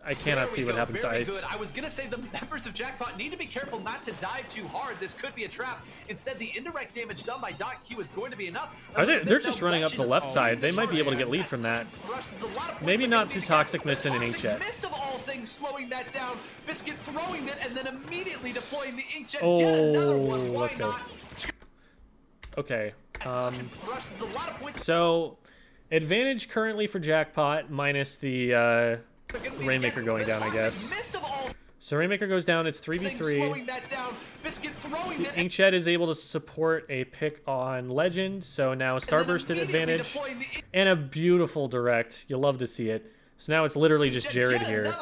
I cannot see what happens to Ice. Good. I was going to say the members of Jackpot need to be careful not to dive too hard. This could be a trap. Instead, the indirect damage done by .Q is going to be enough. They're just running up the left side. They might be able to get lead from that. Maybe not through Toxic Mist and an Inkjet. Mist of all things slowing that down. Biscuit throwing it and then immediately deploying the Inkjet. Oh, let's go. Okay. So, advantage currently for Jackpot minus the Rainmaker going down, I guess. So Rainmaker goes down, it's 3v3. The Inkjet is able to support a pick on Legend, so now Starburst at advantage. And a beautiful direct. You'll love to see it. So now it's literally just Jared here.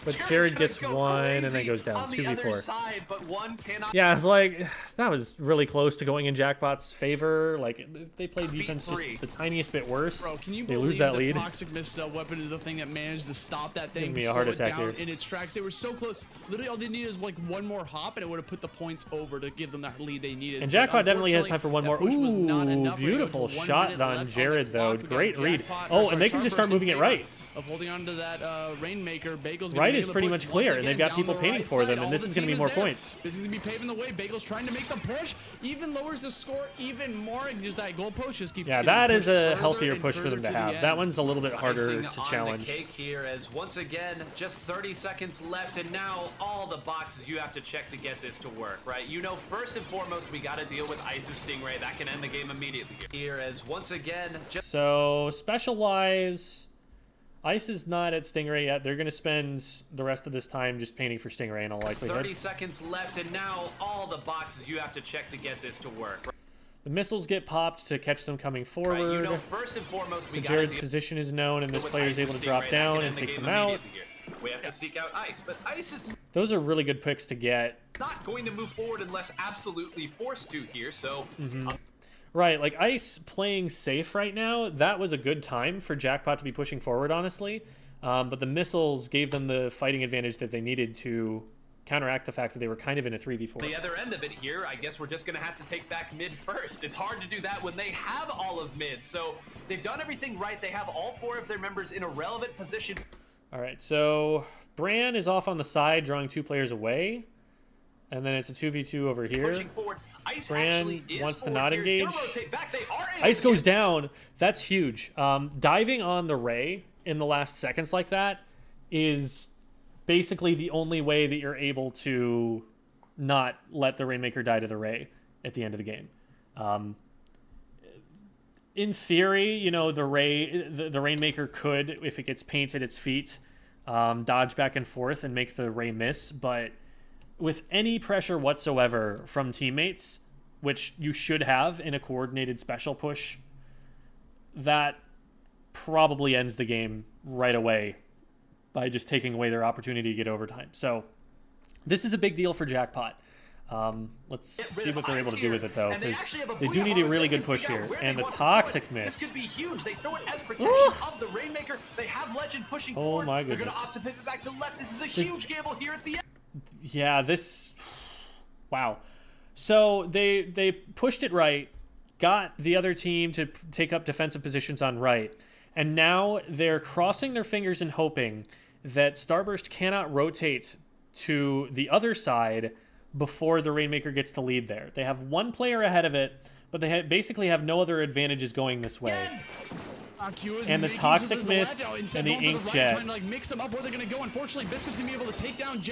But Jared gets one and then goes down 2v4. Yeah, it's like, that was really close to going in Jackpot's favor. Like, if they play defense just the tiniest bit worse, bro, can you they lose that lead. Toxic Mist weapon is the thing that managed to stop that thing. Give me a heart attack here. In its tracks. They were so close. Literally, all they needed is like one more hop, and it would have put the points over to give them that lead they needed. And Jackpot definitely has time for one more. Ooh, beautiful shot on Jared, though. Great read. Oh, and they can just start moving it right. Of holding on to that Rainmaker. Bagel's right is pretty much clear, and they've got people painting for them, and this is going to be more points. This is going to be paving the way. Bagel's trying to make the push, even lowers the score even more, and just that goal post just keeps. Yeah, that is a healthier push for them to have. That one's a little bit harder to challenge. The cake here, as once again, just 30 seconds left, and now all the boxes you have to check to get this to work, right? You know, first and foremost, we got to deal with Ice's Stingray. That can end the game immediately. Here, as once again, so special-wise, Ice is not at Stingray yet. They're going to spend the rest of this time just painting for Stingray in all likelihood. 30 seconds left, and now all the boxes you have to check to get this to work. The missiles get popped to catch them coming forward. You know, first and foremost, so Jared's position is known, and this player is able to drop down and take them out. We have to seek out Ice, but Ice is... Those are really good picks to get. Not going to move forward unless absolutely forced to here, so... Right, like Ice playing safe right now, that was a good time for Jackpot to be pushing forward, honestly. But the missiles gave them the fighting advantage that they needed to counteract the fact that they were kind of in a 3v4. The other end of it here, I guess we're just going to have to take back mid first. It's hard to do that when they have all of mid. So they've done everything right. They have all 4 of their members in a relevant position. All right, so Bran is off on the side, drawing 2 players away. And then it's a 2v2 over here. Pushing forward. Ice Bran wants to not engage. Back. Ice goes down. That's huge. Diving on the Ray in the last seconds like that is basically the only way that you're able to not let the Rainmaker die to the Ray at the end of the game. In theory, you know, the Rainmaker could, if it gets painted its feet, dodge back and forth and make the Ray miss, but with any pressure whatsoever from teammates, which you should have in a coordinated special push, that probably ends the game right away by just taking away their opportunity to get overtime. So this is a big deal for Jackpot. Let's see what they're able to do with it, though, because they do need a really good push here. And the Toxic Mist. This could be huge. They throw it as protection of the Rainmaker. They have Legend pushing forward. Oh my goodness. They're going to opt to pivot back to left. This is a huge gamble here at the end. Yeah, this... Wow. So they pushed it right, got the other team to take up defensive positions on right, and now they're crossing their fingers and hoping that Starburst cannot rotate to the other side before the Rainmaker gets to lead there. They have 1 player ahead of it, but they basically have no other advantages going this way. And the Toxic Mist and the Inkjet.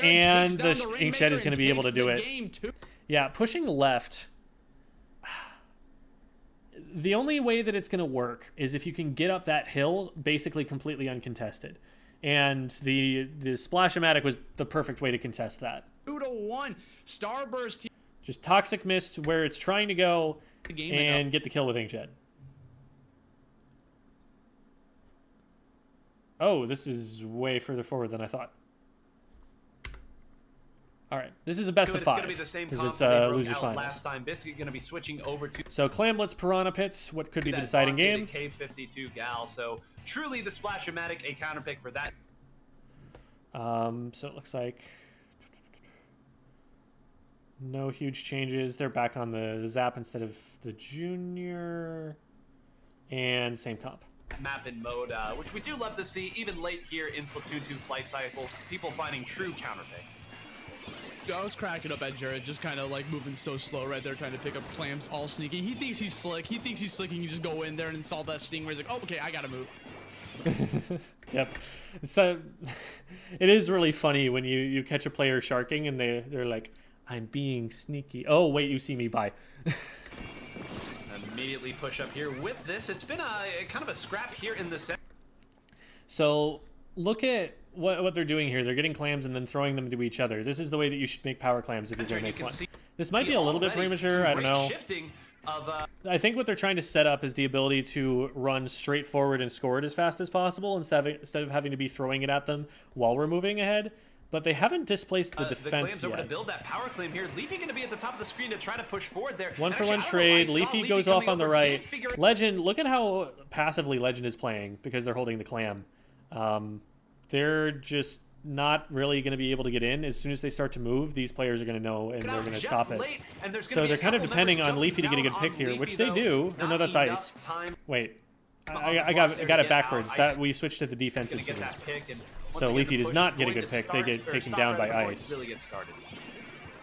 And the Inkjet is going to be able to do it. Yeah, pushing left. The only way that it's going to work is if you can get up that hill basically completely uncontested. And the Splash-O-Matic was the perfect way to contest that. 2-1. Starburst. Just Toxic Mist where it's trying to go and get the kill with Inkjet. Oh, this is way further forward than I thought. All right, this is a best of 5 because it's losers finals. Last time, Biscuit going to be switching over to. So Clam Blitz Piranha Pits. What could be the deciding game? K52 Gal. So truly the Splash-O-Matic, a counter pick for that. So it looks like no huge changes. They're back on the Zap instead of the Junior, and same comp. Map in mode, which we do love to see, even late here in Splatoon 2's life cycle, people finding true counter picks. I was cracking up at Jared, just kind of like moving so slow right there, trying to pick up Clams, all sneaky. He thinks he's slick. He thinks he's slick, and you just go in there and install that sting where he's like, oh, okay, I gotta move. Yep. So it is really funny when you catch a player sharking and they're like, I'm being sneaky. Oh, wait, you see me, bye. Immediately push up here with this. It's been a kind of a scrap here in the center. So look at what they're doing here. They're getting clams and then throwing them to each other. This is the way that you should make power clams if you're going to make one. This might be a little bit premature. I don't know. I think what they're trying to set up is the ability to run straight forward and score it as fast as possible instead of having to be throwing it at them while we're moving ahead. But they haven't displaced the defense yet. Over to build that power claim here. Leafy going to be at the top of the screen to try to push forward there. 1-for-1 trade. Leafy goes off on the right. Legend, look at how passively Legend is playing because they're holding the clam. They're just not really going to be able to get in. As soon as they start to move, these players are going to know and they're going to stop it. So they're kind of depending on Leafy to get a good pick here, which they do. Oh, no, that's Ice. Wait. I got it backwards. That we switched to the defensive team. So Leafy does not get a good pick. They get taken down by Ice.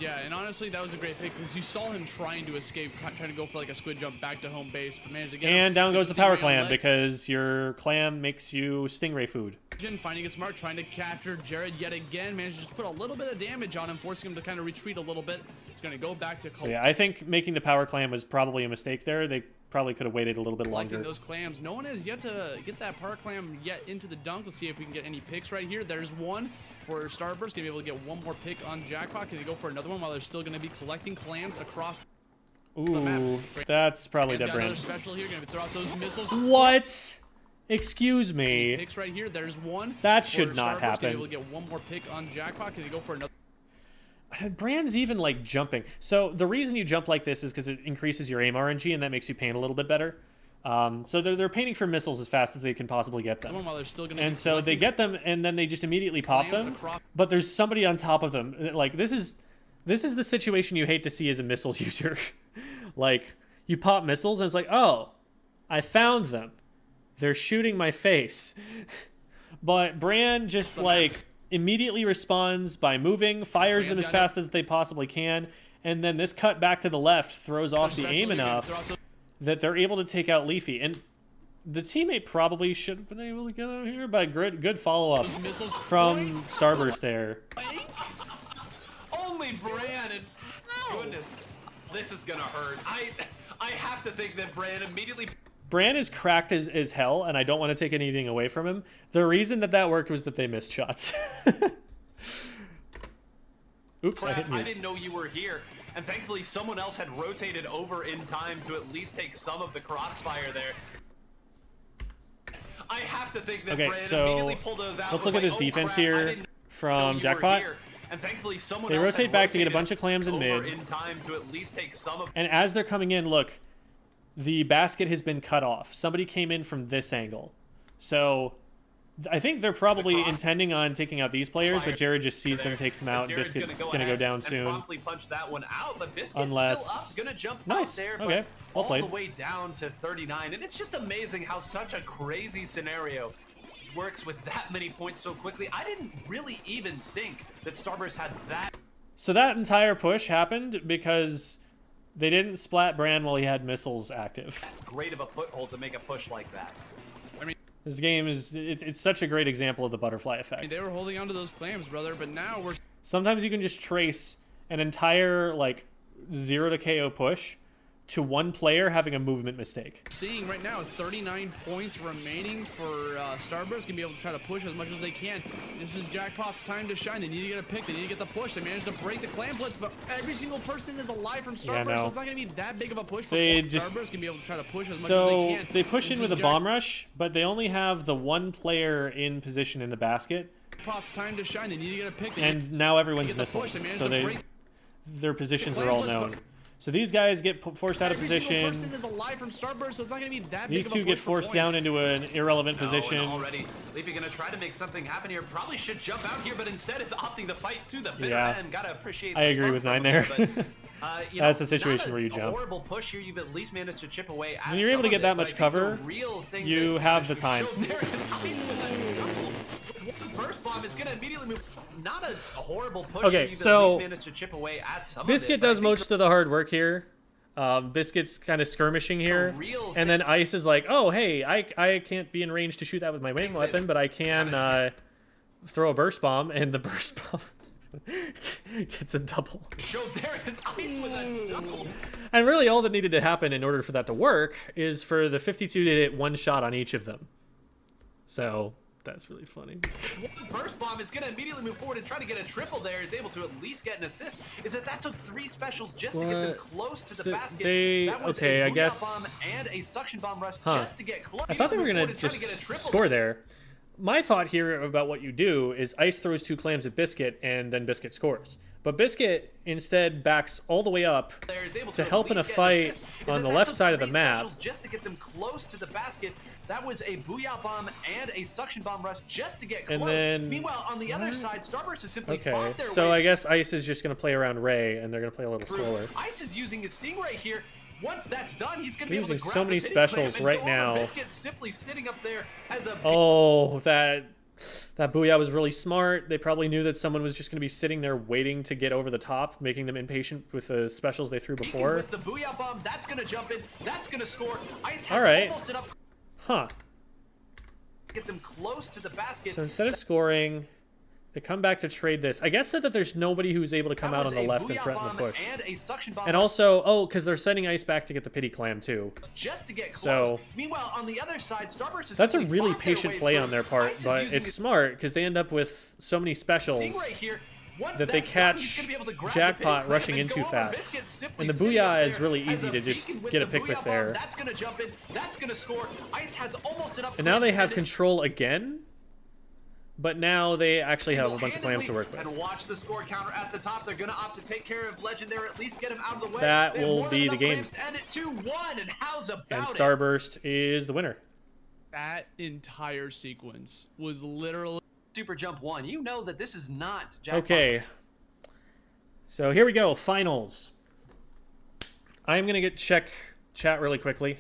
Yeah, and honestly, that was a great pick because you saw him trying to escape, trying to go for like a squid jump back to home base, but managed to get And down goes the power clam because your clam makes you stingray food. Finding it smart, trying to capture Jared yet again, managed to just put a little bit of damage on him, forcing him to kind of retreat a little bit. He's going to go back to. So yeah, I think making the power clam was probably a mistake there. They probably could have waited a little bit longer. Those clams. No one has yet to get that power clam yet into the dunk. We'll see if we can get any picks right here. There's one for Starburst. Gonna be able to get one more pick on Jackpot. Can they go for another one while they're still going to be collecting clams across? Ooh, that's probably dead Brand. Special here, gonna throw out those missiles. What? Excuse me. Picks right here. There's one. That should not happen. We'll get one more pick on Jackpot. Can he go for another? Brand's even like jumping. So the reason you jump like this is because it increases your aim RNG, and that makes you paint a little bit better. So they're painting for missiles as fast as they can possibly get them. While they're still gonna and so they get them, and then they just immediately pop them. But there's somebody on top of them. Like this is the situation you hate to see as a missiles user. Like you pop missiles, and it's like, oh, I found them. They're shooting my face. But Brand just like immediately responds by moving, fires them as fast as they possibly can, and then this cut back to the left throws off the aim enough that they're able to take out Leafy. And the teammate probably should have been able to get out here, but good follow-up from Starburst there. Only Brand, and goodness, this is gonna hurt. I have to think that Brand immediately... Brand is cracked as hell, and I don't want to take anything away from him. The reason that worked was that they missed shots. Oops, I hit mute. I didn't know you were here, and thankfully someone else had rotated over in time to at least take some of the crossfire there. I have to think that Brand immediately pulled those out. Let's look at this defense here from Jackpot. And thankfully someone they else rotate back to get a bunch of clams in mid. In time to at least take some of... And as they're coming in, look, the basket has been cut off. Somebody came in from this angle. So I think they're probably intending on taking out these players, but Jared just sees them, takes them out, and Biscuit's going to go down soon. Promptly punch that one out, but Biscuit's unless... still up, going to jump out there, okay. All the way down to 39. And it's just amazing how such a crazy scenario works with that many points so quickly. I didn't really even think that Starburst had that. So that entire push happened because they didn't splat Brand while he had missiles active. Great of a foothold to make a push like that. I mean, this game is it's such a great example of the butterfly effect. I mean, they were holding on to those clams, brother, but now we're... Sometimes you can just trace an entire like 0 to KO push to one player having a movement mistake. Seeing right now 39 points remaining for Starburst. Gonna be able to try to push as much as they can. This is Jackpot's time to shine. They need to get a pick. They need to get the push. They managed to break the clam blitz, but every single person is alive from Starburst, so it's not gonna be that big of a push for Starburst. Gonna be able to try to push as much as they can. So they push in with a bomb rush, but they only have the one player in position in the basket. Jackpot's time to shine. They need to get a pick. And now everyone's missile, so their positions are all known. So these guys get forced out of position. Is alive from Starburst, so it's not gonna be that these two get forced down into an irrelevant position. Already, Leafy gonna try to make something happen here. Probably should jump out here, but instead is opting to fight to the bitter end. Gotta appreciate. I agree with 9 there. That's a situation where you jump. Horrible push here. You've at least managed to chip away. When you're able to get that much cover, you have the time. First bomb is gonna immediately move. Not a horrible push. Okay, so managed to chip away at some Biscuit does most of the hard work here. Biscuit's kind of skirmishing here, and then Ice is like, "Oh, hey, I can't be in range to shoot that with my main weapon, but I can throw a burst bomb," and the burst bomb gets a double. And really, all that needed to happen in order for that to work is for the 52 to hit one shot on each of them. So. That's really funny. Burst bomb is going to immediately move forward and try to get a triple there. Is able to at least get an assist. Is that took 3 specials just to get them close to the basket. That was a booyah bomb and a suction bomb rush just to get close. I thought they were going to just score there. My thought here about what you do is Ice throws 2 clams at Biscuit and then Biscuit scores. But Biscuit instead backs all the way up to help in a fight on the left side of the map. Just to get them close to the basket. That was a booyah bomb and a suction bomb rush just to get close. And then, meanwhile, on the other side, Starburst is simply fought their so way. I guess Ice is just going to play around Ray, and they're going to play a little slower. Ice is using his Stingray here. Once that's done, he's going to be able to grab so many specials right now. Biscuit simply sitting up there as a... Oh, that booyah was really smart. They probably knew that someone was just going to be sitting there waiting to get over the top, making them impatient with the specials they threw before. With the booyah bomb, that's going to jump in. That's going to score. Ice has almost enough. Huh. Get them close to the basket. So instead of scoring, they come back to trade this. I guess so that there's nobody who's able to come out on the left and threaten the push. And also, because they're sending Ice back to get the pity clam too. Just to get close. So meanwhile, on the other side, Starburst is that's a really patient play on their part, but it's smart because they end up with so many specials that they catch Jackpot rushing in too fast. And the Booyah is really easy to just get a pick with there. That's gonna jump in. That's gonna score. Ice has almost enough. And now they have control again. But now they actually have a bunch of clams to work with. And watch the score counter at the top. They're gonna opt to take care of Legendary, at least get him out of the way. That will be the game. And it 2-1. And how's about it? And Starburst is the winner. That entire sequence was literally Superjump 1. You know that this is not Jackpot. Okay. So here we go. Finals. I'm gonna check chat really quickly.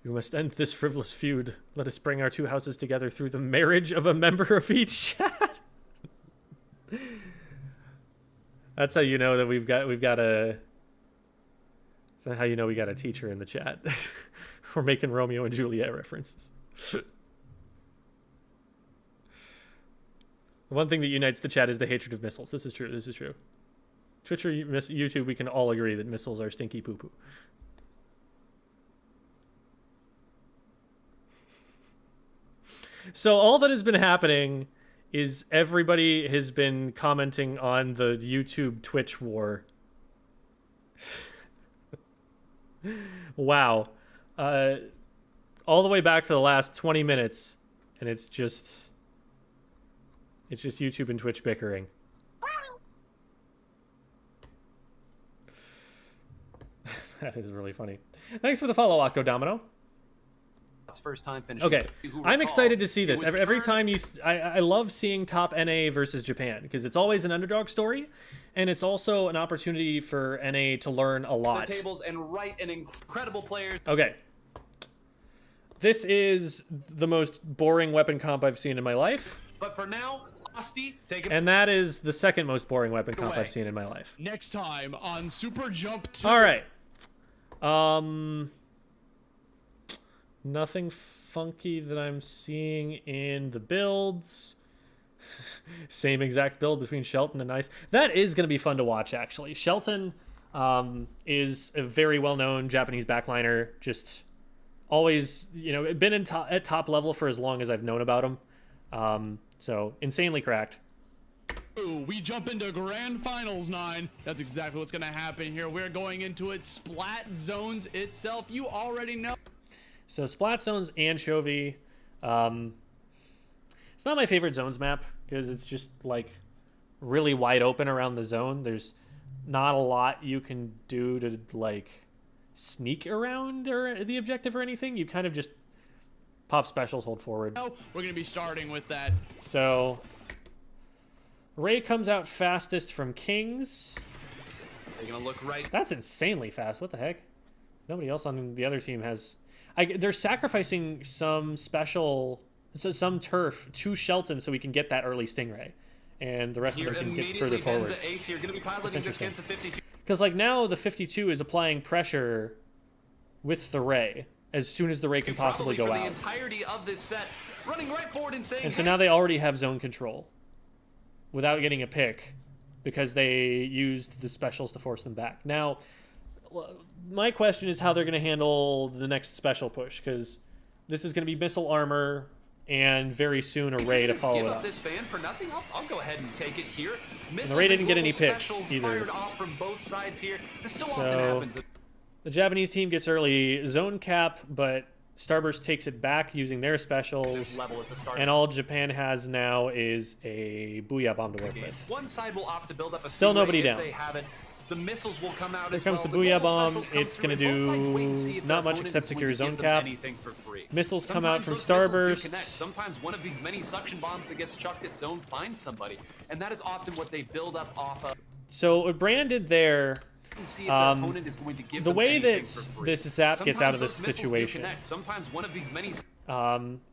We must end this frivolous feud. Let us bring our two houses together through the marriage of a member of each chat. That's how you know that we've got a. That's how you know we got a teacher in the chat. We're making Romeo and Juliet references. The one thing that unites the chat is the hatred of missiles. This is true. This is true. Twitch or YouTube, we can all agree that missiles are stinky poo-poo. So all that has been happening is everybody has been commenting on the YouTube Twitch war. Wow. All the way back for the last 20 minutes, and it's just YouTube and Twitch bickering. That is really funny. Thanks for the follow, Octodomino. First time finishing. Okay, I'm excited to see this. Every time I love seeing top NA versus Japan because it's always an underdog story, and it's also an opportunity for NA to learn a lot. The tables and write an incredible player. Okay, this is the most boring weapon comp I've seen in my life. But for now, Asti, take it. And that is the second most boring weapon comp I've seen in my life. Next time on Superjump 2. All right. Nothing funky that I'm seeing in the builds. Same exact build between Shelton and Ice. That is going to be fun to watch, actually. Shelton is a very well-known Japanese backliner. Just always, been at top level for as long as I've known about him. So insanely cracked. Ooh, we jump into Grand Finals 9. That's exactly what's going to happen here. We're going into it. Splat zones itself. You already know. So Splat Zones Anchovy. It's not my favorite zones map because it's just like really wide open around the zone. There's not a lot you can do to like sneak around or the objective or anything. You kind of just pop specials, hold forward. We're going to be starting with that. So Ray comes out fastest from Kings. They're going to look right. That's insanely fast. What the heck? Nobody else on the other team has... they're sacrificing some turf to Shelton so we can get that early Stingray, and the rest of them can get further forward. Ace here, gonna be piloting That's interesting. to 52. Because like now the 52 is applying pressure with the Ray as soon as the Ray can possibly go out. The entirety of this set, running right forward and saying. And so now they already have zone control without getting a pick because they used the specials to force them back. Now, my question is how they're going to handle the next special push, because this is going to be missile armor and very soon a Ray to follow it up. This fan for nothing. I'll go ahead and take it here. And the Ray didn't get any picks either. Fired off from both sides here. This so often happens. The Japanese team gets early zone cap, but Starburst takes it back using their specials. And all Japan has now is a Booyah bomb to work with. One side will opt to build up a still nobody down. They have it. The missiles will come out. Here comes the Booyah bomb. It's going to do not much except secure zone cap. Missiles come out from Starburst. Sometimes one of these many suction bombs that gets chucked at zone finds somebody, and that is often what they build up off of. So what Brand did there, the way that this Zap gets out of this situation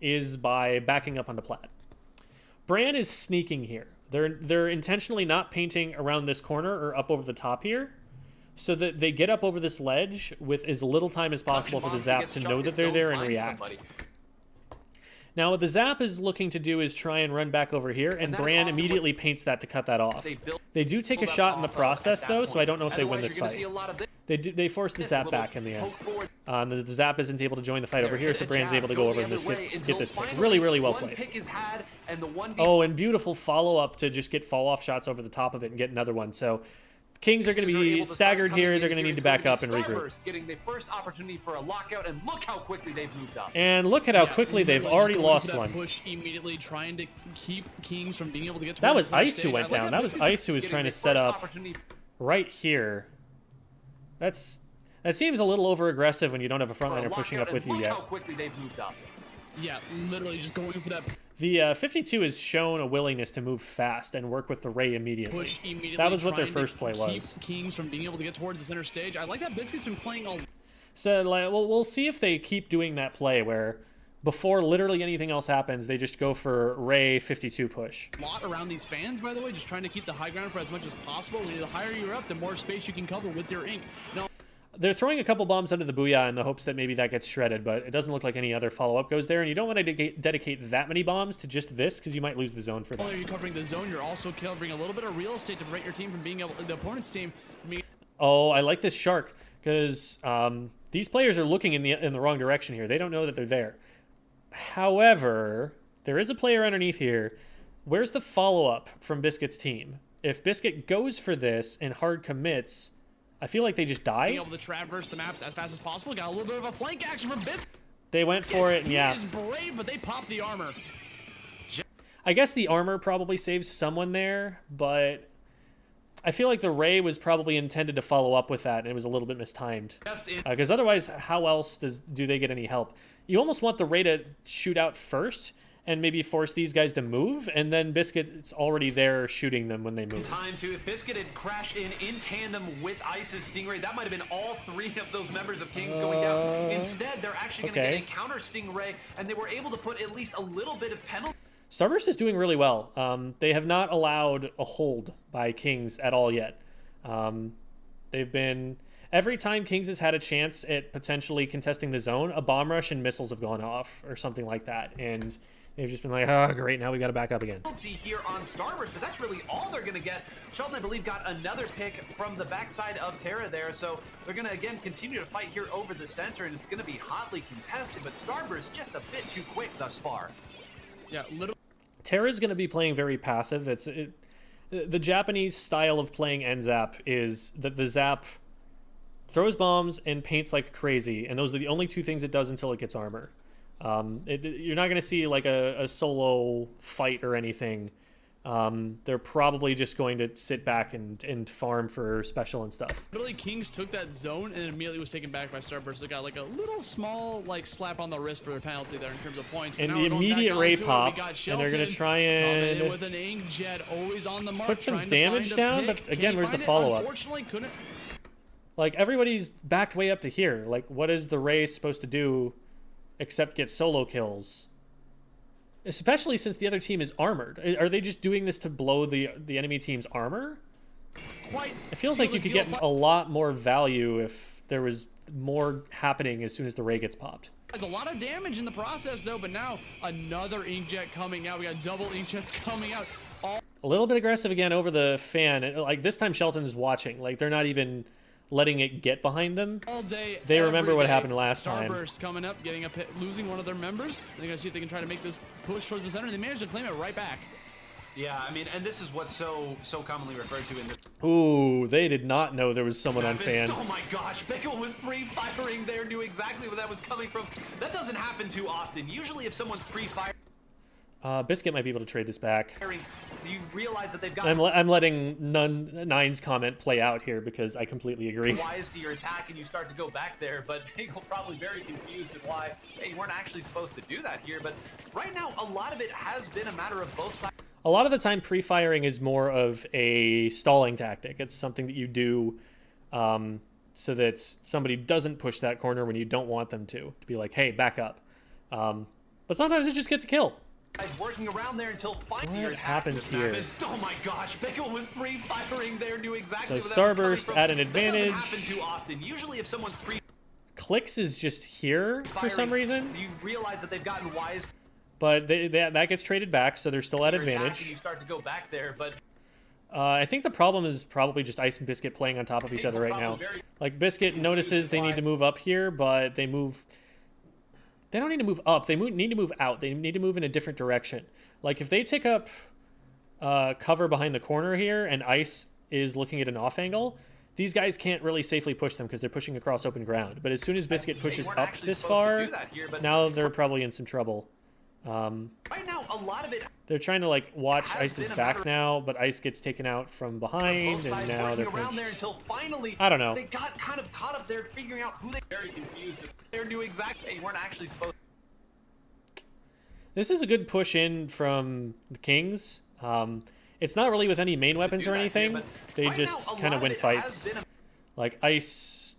is by backing up on the Plat. Brand is sneaking here. They're intentionally not painting around this corner or up over the top here, so that they get up over this ledge with as little time as possible for the Zap to know that they're there and react. Now what the Zap is looking to do is try and run back over here, and Brand immediately paints that to cut that off. They do take a shot in the process though, so I don't know if they win this fight. They force the zap back in the end. The zap isn't able to join the fight over here, so Brand's able to go over and get this pick. Really, really well played. Oh, and beautiful follow-up to just get fall-off shots over the top of it and get another one. So Kings are going to be staggered here. They're going to need to back up and regroup. Getting the first opportunity for a lockout, and look how quickly they've moved up. And look at how quickly they've already lost one. Push immediately, trying to keep Kings from being able to get. That was Ice who went down. That was Ice who was trying to set up right here. That seems a little over-aggressive when you don't have a frontliner pushing up with you yet. How quickly they've moved up. Yeah, literally just going for that. The 52 has shown a willingness to move fast and work with the Ray immediately. That was what their first play was. Keep Kings from being able to get towards the center stage. I like that Biscuit's been playing all. So we'll see if they keep doing that play where before literally anything else happens, they just go for Ray 52 push. A lot around these fans, by the way, just trying to keep the high ground for as much as possible. The higher you're up, the more space you can cover with your ink. No. They're throwing a couple bombs under the Booyah in the hopes that maybe that gets shredded, but it doesn't look like any other follow-up goes there, and you don't want to dedicate that many bombs to just this, because you might lose the zone for that. While you're covering the zone, you're also covering a little bit of real estate to prevent your team from being able, the opponent's team from being... Oh, I like this Shark, because these players are looking in the wrong direction here. They don't know that they're there. However, there is a player underneath here. Where's the follow-up from Biscuit's team? If Biscuit goes for this and hard commits... I feel like they just die. Being able to traverse the maps as fast as possible. Got a little bit of a flank action from Biscuit. They went for it, and yeah. He is brave, but they popped the armor. I guess the armor probably saves someone there, but I feel like the Ray was probably intended to follow up with that, and it was a little bit mistimed. Because otherwise, how else do they get any help? You almost want the Ray to shoot out first, and maybe force these guys to move, and then Biscuit's already there shooting them when they move. Time to, if Biscuit had crashed in tandem with Ice's Stingray, that might have been all three of those members of Kings going down. Instead, they're actually going to get a counter Stingray, and they were able to put at least a little bit of penalty. Starburst is doing really well. They have not allowed a hold by Kings at all yet. They've been... Every time Kings has had a chance at potentially contesting the zone, a bomb rush and missiles have gone off, or something like that, and... They've just been like, oh, great, now we got to back up again. Here on Starburst, but that's really all they're going to get. Shelton, I believe, got another pick from the backside of Terra there, so they're going to, again, continue to fight here over the center, and it's going to be hotly contested, but Starburst just a bit too quick thus far. Yeah, little. Terra's going to be playing very passive. The Japanese style of playing NZAP is that the Zap throws bombs and paints like crazy, and those are the only two things it does until it gets armor. You're not going to see like a solo fight or anything. They're probably just going to sit back and farm for special and stuff. Literally, Kings took that zone and immediately was taken back by Starburst. They got like a little small like slap on the wrist for their penalty there in terms of points. And the immediate Ray pop, and they're going to try and with an inkjet always on the mark, put some damage down. But again, where's the follow-up? Unfortunately, couldn't. Like everybody's backed way up to here. Like, what is the Ray supposed to do except get solo kills? Especially since the other team is armored. Are they just doing this to blow the enemy team's armor? It feels like you could get a lot more value if there was more happening as soon as the Ray gets popped. There's a lot of damage in the process though, but now another inkjet coming out. We got double inkjets coming out. A little bit aggressive again over the fan. Like this time Shelton is watching. Like they're not even letting it get behind them. All day, they remember what happened last time. Starburst coming up, getting a pit, losing one of their members. They're gonna see if they can try to make this push towards the center. They managed to claim it right back. Yeah, I mean, and this is what's so commonly referred to in this. Ooh, they did not know there was someone on fan. Oh my gosh, Pickle was pre-firing there, knew exactly where that was coming from. That doesn't happen too often. Usually if someone's pre-firing... Biscuit might be able to trade this back. You realize that they've got... I'm letting Nine's comment play out here because I completely agree. Wise to your attack and you start to go back there, but Pickle probably very confused at why, hey, you weren't actually supposed to do that here. But right now, a lot of it has been a matter of both sides. A lot of the time, pre-firing is more of a stalling tactic. It's something that you do so that somebody doesn't push that corner when you don't want them to be like, hey, back up. But sometimes it just gets a kill. Working around there until finally what happens here? Oh my gosh, Pickle was pre-firing there, knew exactly so where that was Starburst at an advantage. That doesn't happen too often. Usually if someone's Clicks is just here for some reason. You realize that they've gotten wise. But that gets traded back, so they're still at advantage. You start to go back there, but I think the problem is probably just Ice and Biscuit playing on top of each other right now. Like, Biscuit notices they need to move up here, but they move... They don't need to move up. They need to move out. They need to move in a different direction. Like, if they take up cover behind the corner here and Ice is looking at an off angle, these guys can't really safely push them because they're pushing across open ground. But as soon as Biscuit pushes up this far, now they're probably in some trouble. Right now, a lot of it. They're trying to like watch Ice's back now, but Ice gets taken out from behind, and now they're around there until finally. I don't know. They got kind of caught up there, figuring out who they. Very confused. They knew exactly. They weren't actually supposed. This is a good push in from the Kings. It's not really with any main weapons or anything. They just kind of win fights. Like Ice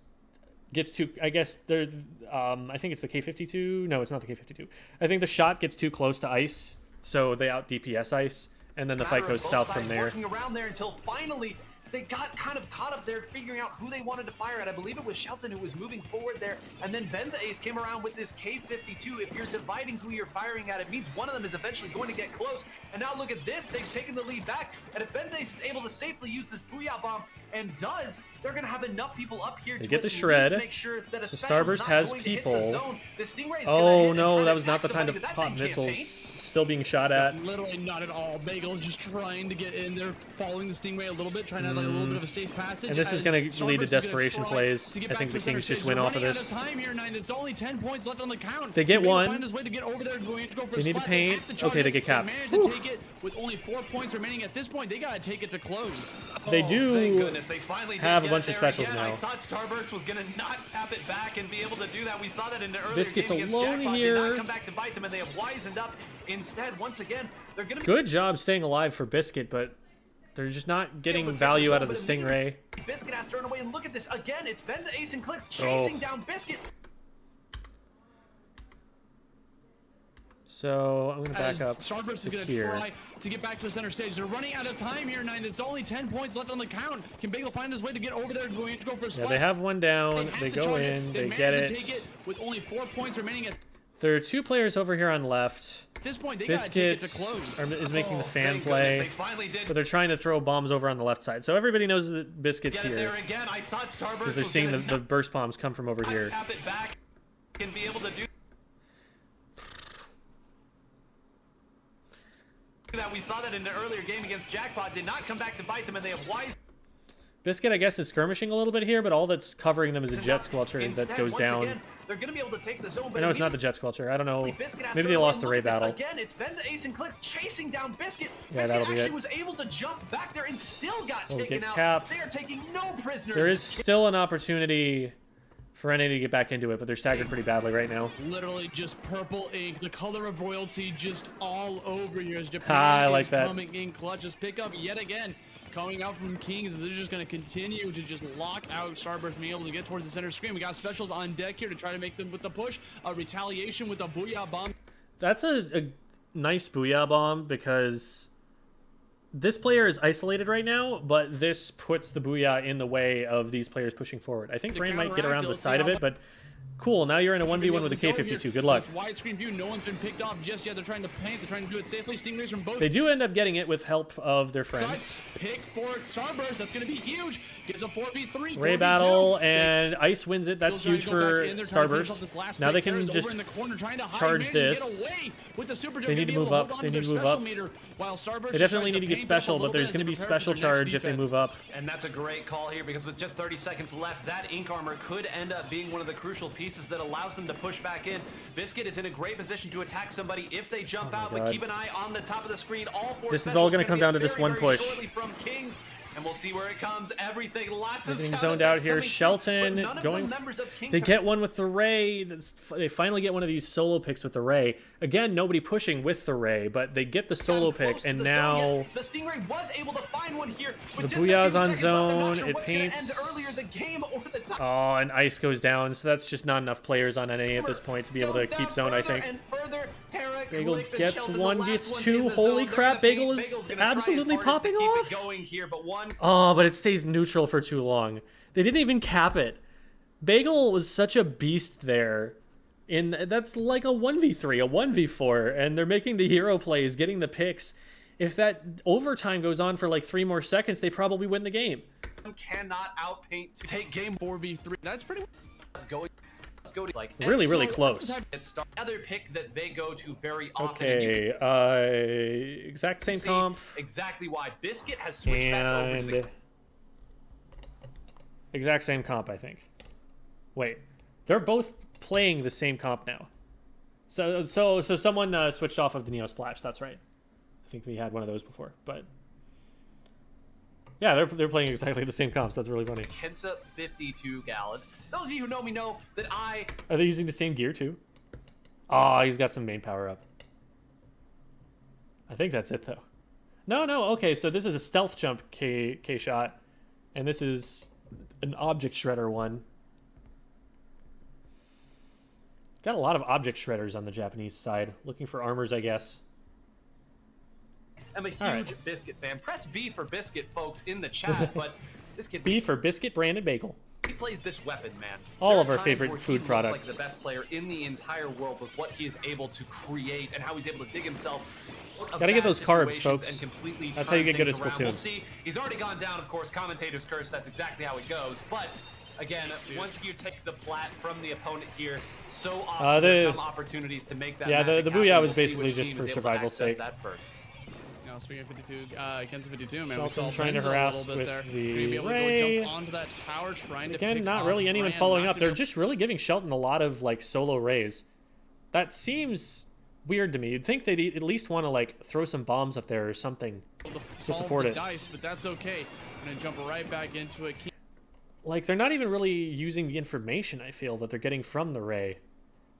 gets too, I guess they're, I think it's the K52. No, it's not the K52. I think the shot gets too close to Ice, so they out DPS Ice, and then the fight goes south from there. Working around there until finally they got kind of caught up there, figuring out who they wanted to fire at. I believe it was Shelton who was moving forward there, and then Benza Ace came around with this K52. If you're dividing who you're firing at, it means one of them is eventually going to get close. And now look at this, they've taken the lead back, and if Benza Ace is able to safely use this Booyah Bomb, and does, they're going to have enough people up here to get the shred. Make sure that so Starburst has people. Oh no, that was not the time to pop missiles. Still being shot at. Literally not at all. Bagel is just trying to get in there, following the Stingray a little bit, trying to have like a little bit of a safe passage. And this is going to lead to desperation plays. I think the Kings just win off of this. Time here, There's only 10 points left on the count. They get one. Find his way to get over there. They need to paint. Okay, they get capped. They managed to take it with only 4 points remaining at this point. They got to take it to close. They do they finally have a bunch of specials again. now. I thought Starburst was going to not tap it back and be able to do that. We saw that in the earlier Biscuit's game against alone Jackpot. here. Did not come back to bite them, and they have wisened up. Instead, once again, they're going to good job staying alive for Biscuit, but they're just not getting value out of the Stingray. Biscuit has to run away, and look at this again. It's Benza Ace and Clicks chasing down Biscuit. So I'm gonna back up. Starburst is gonna try to get back to the center stage. They're running out of time here, There's only 10 points left on the count. Can Bagel find his way to get over there? Going to go for a splat? Yeah, they have one down. They go in. They get it. Take it with only 4 points remaining. There are 2 players over here on left. At this point, they Biscuit gotta take it to close. is making the fan play, but they're trying to throw bombs over on the left side. So everybody knows that Biscuit's here because they're seeing the burst bombs come from over here. Tap it back and be able to do that. We saw that in the earlier game against Jackpot. Did not come back to bite them, and they have wise. Biscuit, I guess, is skirmishing a little bit here, but all that's covering them is a Jet Squelcher that goes down. Again, they're going to be able to take the zone. I know it's not the Jet Squelcher. I don't know. Maybe they lost the Ray battle. Again, it's Benza Ace and Clicks chasing down Biscuit. Yeah, Biscuit actually was able to jump back there and still got taken out. Capped. They are taking no prisoners. There is still an opportunity for NA to get back into it, but they're staggered pretty badly right now. Literally just purple ink, the color of royalty just all over here as Japan I like that. Coming in clutch. Just pick up yet again. Coming out from Kings, they're just going to continue to just lock out Starburst, being able to get towards the center screen. We got specials on deck here to try to make them with the push. A retaliation with a Booyah Bomb. That's a nice Booyah Bomb because this player is isolated right now, but this puts the Booyah in the way of these players pushing forward. I think Brain might get around the side of it, but cool. Now you're in a 1v1 with a K52. Good luck. Widescreen view. No one's been picked off just yet. They're trying to paint. They're trying to do it safely. Stingrays from both. They do end up getting it with help of their friends. Pick for Starburst. That's going to be huge. Gets a 4v3. Ray battle, and Ice wins it. That's huge for Starburst. Now they can just charge this. They need to move up. They need to move up. They definitely need to get special, but there's going to be special charge if they move up. And that's a great call here because with just 30 seconds left, that ink armor could end up being one of the crucial pieces that allows them to push back in. Biscuit is in a great position to attack somebody if they jump out, but keep an eye on the top of the screen. All 4 this is all going to come down to this one push. From Kings. And we'll see where it comes. Everything, lots of zoned out here. Shelton going. They get one with the Ray. They finally get one of these solo picks with the Ray. Again, nobody pushing with the Ray, but they get the solo pick, and now the Stingray was able to find one here. The Booyah's on zone. It paints. Oh, and Ice goes down. So that's just not enough players on NA at this point to be able to keep zone. I think. Bagel gets one, gets 2. Holy crap! Bagel is absolutely popping off. Oh, but it stays neutral for too long. They didn't even cap it. Bagel was such a beast there. That's like a 1v3, a 1v4, and they're making the hero plays, getting the picks, if that overtime goes on for like 3 more seconds, they probably win the game. Cannot outpaint to take game 4v3. That's pretty going. Let's go to like really close. It's another pick that they go to very often. Okay, exact same comp. Exactly why Biscuit has switched back over to the exact same comp, I think. Wait, they're both playing the same comp now. So someone switched off of the Neo Splash. That's right. I think we had one of those before, but yeah, they're playing exactly the same comps. That's really funny. Kensa 52 Gallon. Those of you who know me know that Are they using the same gear too? Oh, he's got some main power up. I think that's it though. No. Okay, so this is a stealth jump K shot, and this is an object shredder one. Got a lot of object shredders on the Japanese side. Looking for armors, I guess. I'm a huge Biscuit fan. Press B for Biscuit, folks, in the chat. But this kid B for Biscuit, Brandon Bagel. He plays this weapon, man. All of our favorite food products. Like the best player in the entire world with what he is able to create and how he's able to dig himself. Gotta get those carbs, folks. And completely that's how you get good at Splatoon. We'll see. He's already gone down, of course. Commentator's curse. That's exactly how it goes. But again, once you take the plat from the opponent here, so often there come opportunities to make that. Yeah, the booyah was basically just for survival's sake. That first. Speaking of 52, Kensa 52, man, Shelton trying to harass with the Ray. Jump onto that tower, Again, not really anyone following up. They're just really giving Shelton a lot of like solo rays. That seems weird to me. You'd think they'd at least want to like throw some bombs up there or something to support it. Dice, but that's okay. I'm gonna jump right back into it. Like they're not even really using the information I feel that they're getting from the Ray.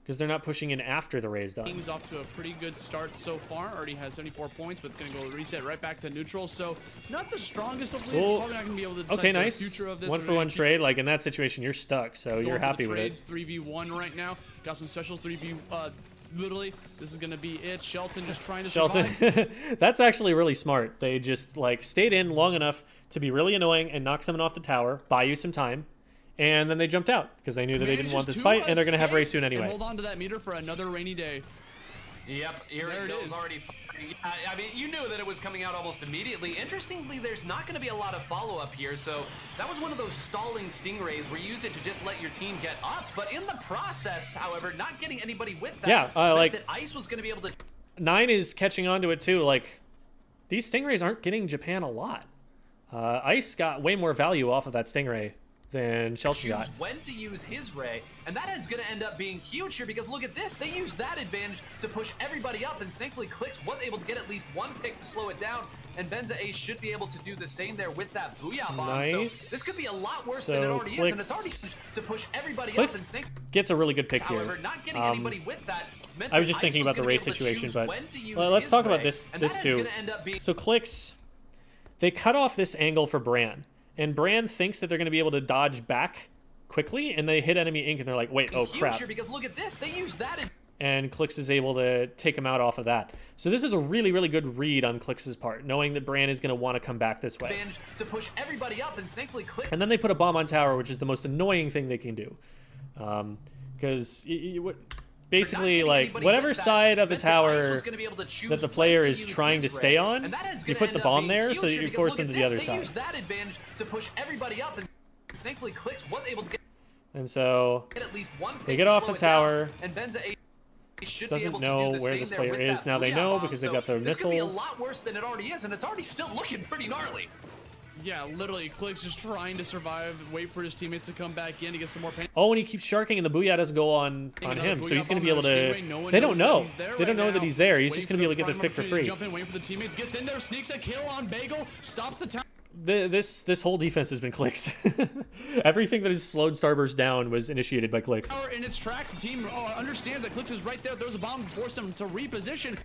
Because they're not pushing in after the Ray's done. Team's off to a pretty good start so far. Already has 74 points, but it's going to go reset right back to neutral. So not the strongest of leads. Probably not going to be able to decide the future of this. One for one trade. Like in that situation, you're stuck. So you're happy with it. 3v1 right now. Got some specials. 3v. Literally, this is going to be it. Shelton just trying to survive. That's actually really smart. They just like stayed in long enough to be really annoying and knock someone off the tower, buy you some time. And then they jumped out because they knew that they didn't want this fight, and they're going to have Ray soon anyway. And hold on to that meter for another rainy day. Yep, here it goes already. I mean, you knew that it was coming out almost immediately. Interestingly, there's not going to be a lot of follow-up here, so that was one of those stalling stingrays where you use it to just let your team get up. But in the process, however, not getting anybody with that. Yeah, like that Ice was going to be able to. 9 is catching on to it too. Like these stingrays aren't getting Japan a lot. Ice got way more value off of that stingray than Shelton got. When to use his Ray, and that is going to end up being huge here because look at this. They used that advantage to push everybody up, and thankfully Clix was able to get at least one pick to slow it down, and Benza Ace should be able to do the same there with that Booyah Bomb. Nice. So this could be a lot worse than it already is, and it's already to push everybody Clix up. And gets a really good pick however, here. Not getting anybody with that. I was just thinking about the Ray situation, but let's talk about this too. So Clix, they cut off this angle for Bran, and Bran thinks that they're going to be able to dodge back quickly, and they hit enemy ink, and they're like, wait, oh crap. Because look at this, they use that. And Clix is able to take him out off of that. So this is a really, really good read on Clix's part, knowing that Bran is going to want to come back this way. To push everybody up, and thankfully Clix. And then they put a bomb on tower, which is the most annoying thing they can do. Because basically, like, whatever side of the tower that the player is trying to stay on, you put the bomb there so that you force them to the other side. They use that advantage to push everybody up, and thankfully Clix was able to get. And so at least one they get off the tower. And Benza should doesn't know where this player is. Now they know because they've got their missiles. This could be a lot worse than it already is, and it's already still looking pretty gnarly. Yeah, literally, Clix just trying to survive, wait for his teammates to come back in to get some more pain. Oh, and he keeps sharking, and the Booyah doesn't go on him, so he's going to be able to. They don't know. They don't know that he's there. He's just going to be able to get this pick for free. Jump in, waiting for the teammates, gets in there, sneaks a kill on Bagel, stops the tower. This whole defense has been Clix. Everything that has slowed Starburst down was initiated by Clix. In its tracks, the team understands that Clix is right there, throws a bomb, force them to reposition.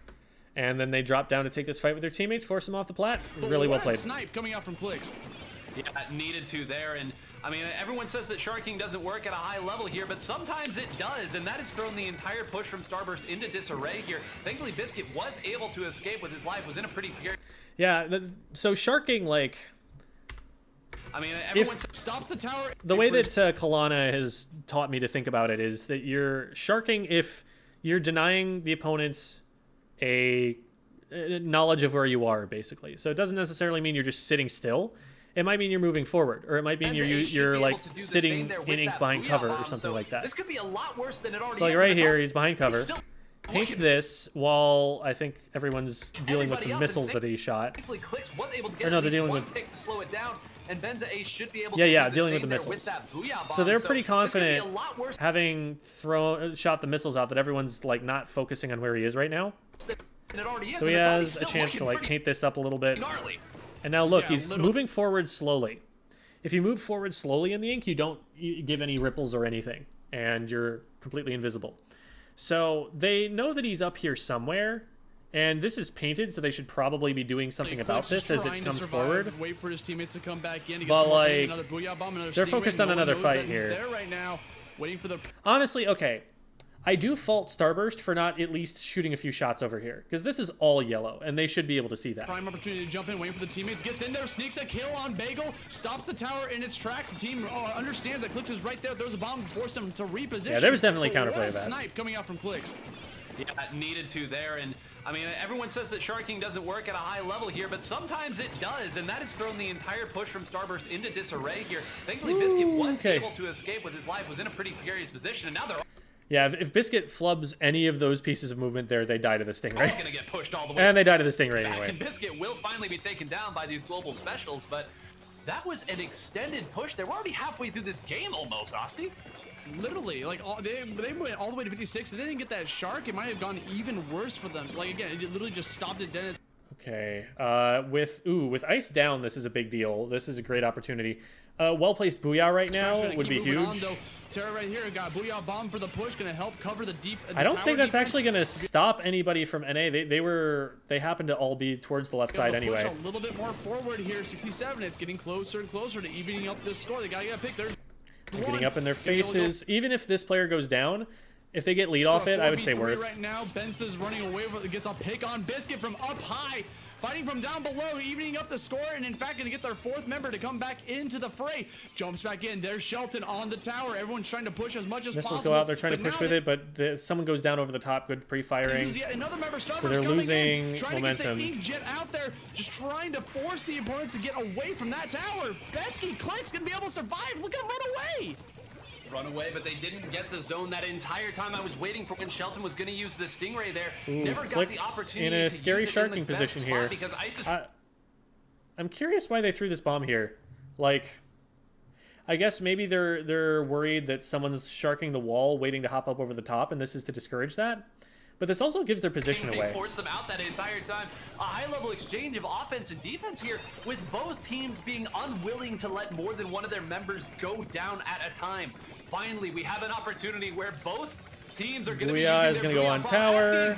And then they drop down to take this fight with their teammates, force them off the plat. Really well played. Snipe coming out from Clix. Yeah, needed to there, and I mean, everyone says that sharking doesn't work at a high level here, but sometimes it does, and that has thrown the entire push from Starburst into disarray here. Thankfully, Biscuit was able to escape with his life, was in a pretty precarious. Yeah, so sharking, like, I mean, everyone stops the tower. The way that Kalana has taught me to think about it is that you're sharking if you're denying the opponents a knowledge of where you are, basically. So it doesn't necessarily mean you're just sitting still. It might mean you're moving forward, or it might mean you're like sitting in ink behind cover or something like that. This could be a lot worse than it already is. So like right here, he's behind cover. Paints this while I think everyone's dealing with the missiles that he shot. Or no, they're dealing with. Yeah, dealing with the missiles. So they're pretty confident, having shot the missiles out, that everyone's like not focusing on where he is right now. So he has a chance to like paint this up a little bit. And now look, he's moving forward slowly. If you move forward slowly in the ink, you don't give any ripples or anything, and you're completely invisible. So they know that he's up here somewhere, and this is painted, so they should probably be doing something about this as it comes forward. Wait for his teammates to come back in. But like, they're focused on another fight here. Right now, waiting for the... Honestly, okay. I do fault Starburst for not at least shooting a few shots over here, because this is all yellow, and they should be able to see that. Prime opportunity to jump in, waiting for the teammates, gets in there, sneaks a kill on Bagel, stops the tower in its tracks. The team understands that Clix is right there, throws a bomb to force him to reposition. Yeah, there was definitely counterplay of that. Snipe coming out from Clix. Yeah, needed to there, and I mean, everyone says that sharking doesn't work at a high level here, but sometimes it does, and that has thrown the entire push from Starburst into disarray here. Thankfully, Biscuit was able to escape with his life, was in a pretty precarious position, and now they're... Yeah, if Biscuit flubs any of those pieces of movement there, they die to the Stingray. Gonna get pushed all the way and they die to the Stingray anyway. And Biscuit will finally be taken down by these global specials, but that was an extended push. They were already halfway through this game almost, Asti. Literally, like they went all the way to 56. If they didn't get that shark, it might have gone even worse for them. So like again, it literally just stopped it dead. Okay, with ice down, this is a big deal. This is a great opportunity. Well-placed Booyah right now would be huge. Terra right here got Booyah bomb for the push, gonna help cover the deep. I don't think that's actually gonna stop anybody from NA. They happen to all be towards the left side anyway. A little bit more forward here, 67. It's getting closer and closer to evening up this score. They gotta get a pick. There's getting up in their faces. Even if this player goes down, if they get lead off it, I would say worth. Right now, Bensa's running away, gets a pick on Biscuit from up high. Fighting from down below, evening up the score, and in fact, gonna get their fourth member to come back into the fray. Jumps back in. There's Shelton on the tower. Everyone's trying to push as much as possible. Missiles go out. They're trying to push with it, but someone goes down over the top. Good pre-firing. So they're losing momentum. To get the Inkjet out there, just trying to force the opponents to get away from that tower. Besky Click's gonna be able to survive. Look at him run away. Run away, but they didn't get the zone that entire time. I was waiting for when Shelton was going to use the Stingray there. Never got the opportunity in a scary sharking position here. Because Isis... I'm curious why they threw this bomb here. Like, I guess maybe they're worried that someone's sharking the wall, waiting to hop up over the top, and this is to discourage that. But this also gives their position away. Force them out that entire time. A high-level exchange of offense and defense here, with both teams being unwilling to let more than one of their members go down at a time. Finally, we have an opportunity where both teams are going to be using is going to go on tower,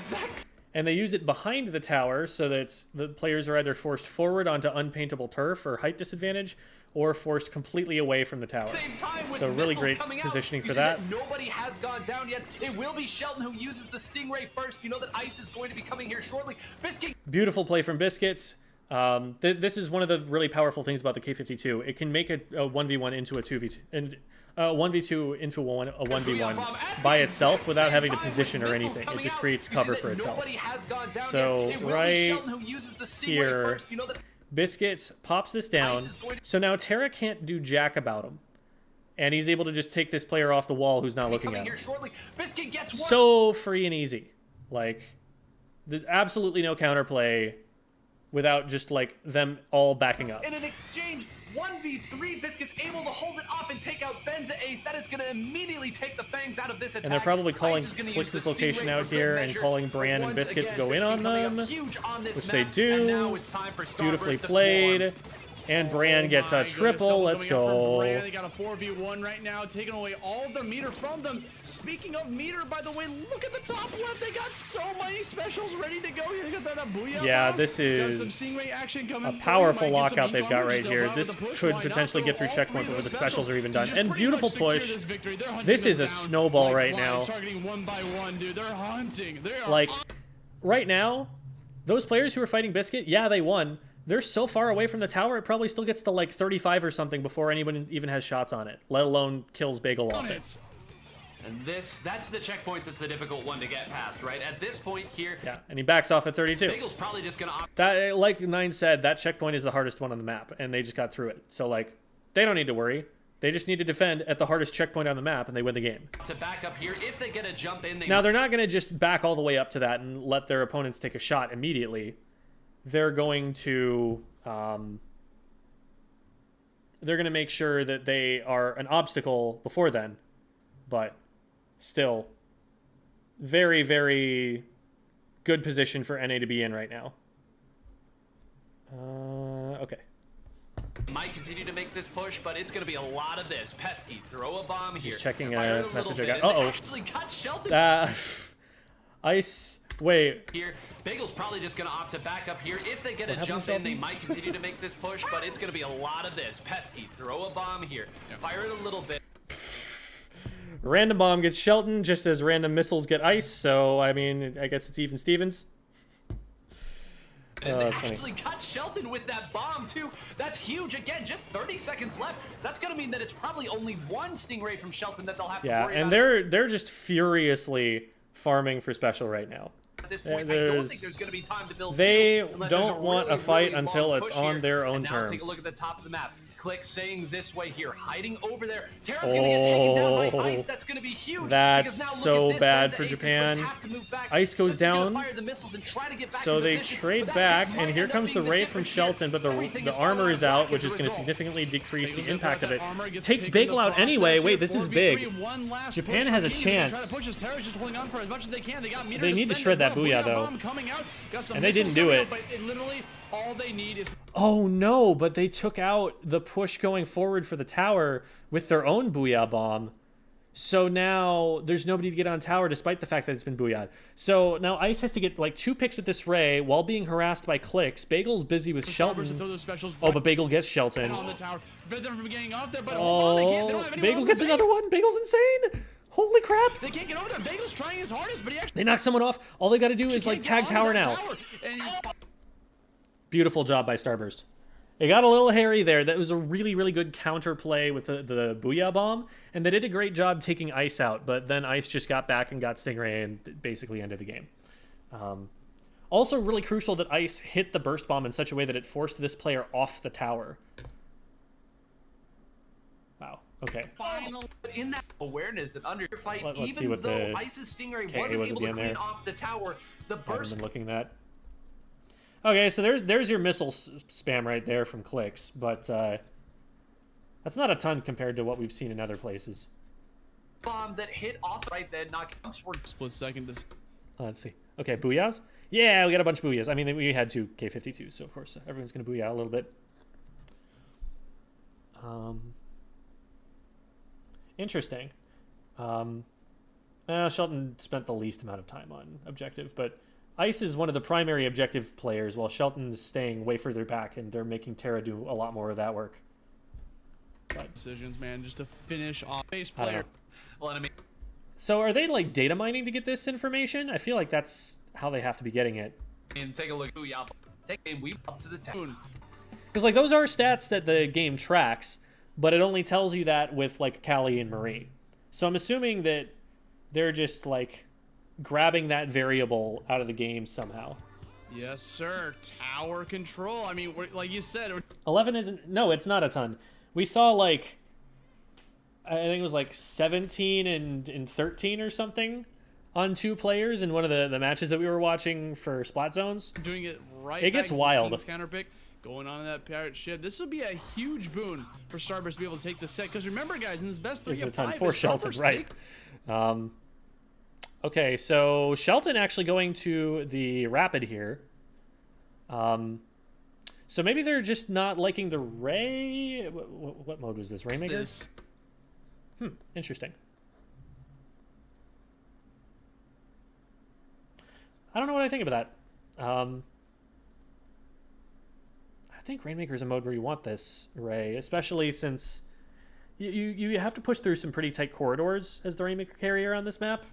and they use it behind the tower so that the players are either forced forward onto unpaintable turf or height disadvantage, or forced completely away from the tower. So really great positioning for that. Nobody has gone down yet. It will be Shelton who uses the Stingray first. You know that Ice is going to be coming here shortly. Biscuit. Beautiful play from Biscuits. This is one of the really powerful things about the K52. It can make a 1v1 into a 2v2, and 1v2 into a 1v1 by itself without having to position or anything. It just creates cover for itself. So right here, Biscuits pops this down. So now Terra can't do jack about him. And he's able to just take this player off the wall who's not looking at him. So free and easy. Like, absolutely no counterplay without just, like, them all backing up. In an exchange, 1v3, Biscuit's able to hold it off and take out Benza Ace. That is going to immediately take the Fangs out of this attack. And they're probably calling Clix's location out here and calling Bran and Biscuit to go in on them, which they do. Beautifully played. And Bran gets a triple. Let's go. They got a 4v1 right now, taking away all of their meter from them. Speaking of meter, by the way, look at the top left. They got so many specials ready to go. They got that Booyah. Yeah, this is a powerful lockout they've got right here. This could potentially get through checkpoint before the specials are even done. And beautiful push. This is a snowball right now. Like, right now, those players who are fighting Biscuit, yeah, they won. They're so far away from the tower, it probably still gets to like 35 or something before anyone even has shots on it, let alone kills Bagel off it. And that's the checkpoint that's the difficult one to get past, right? At this point here, yeah, and he backs off at 32. Bagel's probably just gonna that, like Nine said, that checkpoint is the hardest one on the map, and they just got through it. So like, they don't need to worry. They just need to defend at the hardest checkpoint on the map, and they win the game. To back up here, if they get a jump in, now they're not going to just back all the way up to that and let their opponents take a shot immediately. They're going to make sure that they are an obstacle before then, but still, very, very good position for NA to be in right now. Okay. Might continue to make this push, but it's going to be a lot of this. Pesky, throw a bomb here. Just checking a message I got. Uh-oh. Actually got Shelton. Ice. Wait. Here, Bagel's probably just going to opt to back up here. If they get a jump in, they might continue to make this push, but it's going to be a lot of this. Pesky, throw a bomb here. Fire it a little bit. Random bomb gets Shelton, just as random missiles get Ice, so, I mean, I guess it's even Stevens. And they actually got Shelton with that bomb, too. That's huge. Again, just 30 seconds left. That's going to mean that it's probably only one Stingray from Shelton that they'll have to worry about. Yeah, and they're just furiously farming for special right now. At this point, I don't think there's going to be time to build They don't want a fight until it's on their own terms. Now take a look at the top of the map. Click staying this way here, hiding over there. Terra's going to get taken down by Ice. That's going to be huge. That's so bad for Japan. Ice goes down, so they trade back, and here comes the Ray from Shelton, but the armor is out, which is going to significantly decrease the impact of it. Takes Bagel out anyway. Wait, this is big. Japan has a chance. They need to shred that Booyah, though. And they didn't do it. All they need is... Oh no, but they took out the push going forward for the tower with their own Booyah bomb. So now there's nobody to get on tower despite the fact that it's been Booyah'd. So now Ice has to get like 2 picks with this Ray while being harassed by clicks. Bagel's busy with Shelton. Oh, but Bagel gets Shelton. Oh, Bagel gets another one. Bagel's insane. Holy crap! They can't get over there. Bagel's trying his hardest, but he actually... They knock someone off. All they got to do is like tag tower now. Beautiful job by Starburst. It got a little hairy there. That was a really, really good counterplay with the Booyah bomb, and they did a great job taking Ice out, but then Ice just got back and got Stingray and basically ended the game. Also really crucial that Ice hit the burst bomb in such a way that it forced this player off the tower. Wow. Okay. Final in that awareness that under your fight, Let's even see what though Ice's Stingray wasn't able to clean off the tower, the burst... I've been looking at that. Okay, so there's your missile spam right there from clicks, but that's not a ton compared to what we've seen in other places. Bomb that hit off right then, knocked for split second. Let's see. Okay, Booyahs? Yeah, we got a bunch of Booyahs. I mean, we had 2 K-52s, so of course everyone's going to Booyah a little bit. Interesting. Shelton spent the least amount of time on objective, but Ice is one of the primary objective players, while Shelton's staying way further back, and they're making Terra do a lot more of that work. But, decisions, man, just to finish off base player. Well, I mean, so are they like data mining to get this information? I feel like that's how they have to be getting it. And take a look. Take a weep up to the town. Because like those are stats that the game tracks, but it only tells you that with like Callie and Marie. So I'm assuming that they're just like grabbing that variable out of the game somehow. Yes, sir. Tower control. I mean, like you said, 11 isn't... No, it's not a ton. We saw like... I think it was like 17 and 13 or something on 2 players in one of the matches that we were watching for Splat Zones. Doing it right. It gets wild. Counter pick going on in that pirate ship. This will be a huge boon for Starburst to be able to take the set. Because remember, guys, in this best 3 of 5 for Shelton, right? Okay, so Shelton actually going to the Rapid here. So maybe they're just not liking the Ray. What mode was this? Rainmaker? Interesting. I don't know what I think about that. I think Rainmaker is a mode where you want this Ray, especially since you have to push through some pretty tight corridors as the Rainmaker carrier on this map.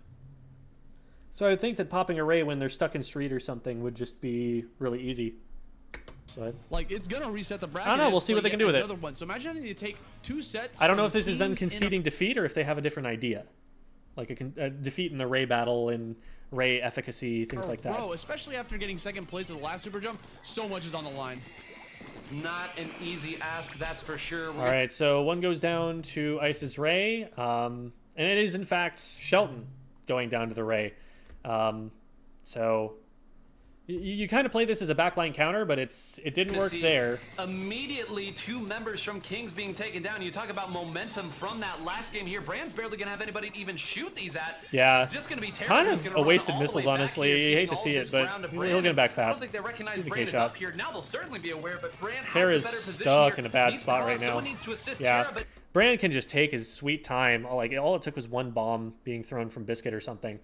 So I would think that popping a Ray when they're stuck in street or something would just be really easy. But like it's gonna reset the bracket. I don't know. We'll see what they can do with it. One. So imagine having to take 2 sets. I don't know if this is them conceding defeat or if they have a different idea. like a defeat in the Ray battle and Ray efficacy, things like that. Bro, especially after getting second place at the last Superjump, so much is on the line. It's not an easy ask, that's for sure. All right, so one goes down to Ice's Ray, and it is in fact Shelton going down to the Ray. So you kind of play this as a backline counter, but it didn't work there. Immediately, 2 members from Kings being taken down. You talk about momentum from that last game here. Brand's barely gonna have anybody to even shoot these at. Yeah, it's just gonna be kind of a wasted missiles, honestly. You hate to see it, but he'll get it back fast. I don't think they recognize Brand is up here. Now they'll certainly be aware, but Brand has Tara's the better position stuck here. in a bad spot right now. Someone needs to assist yeah, Tara, but Brand can just take his sweet time. Like all it took was 1 bomb being thrown from Biscuit or something.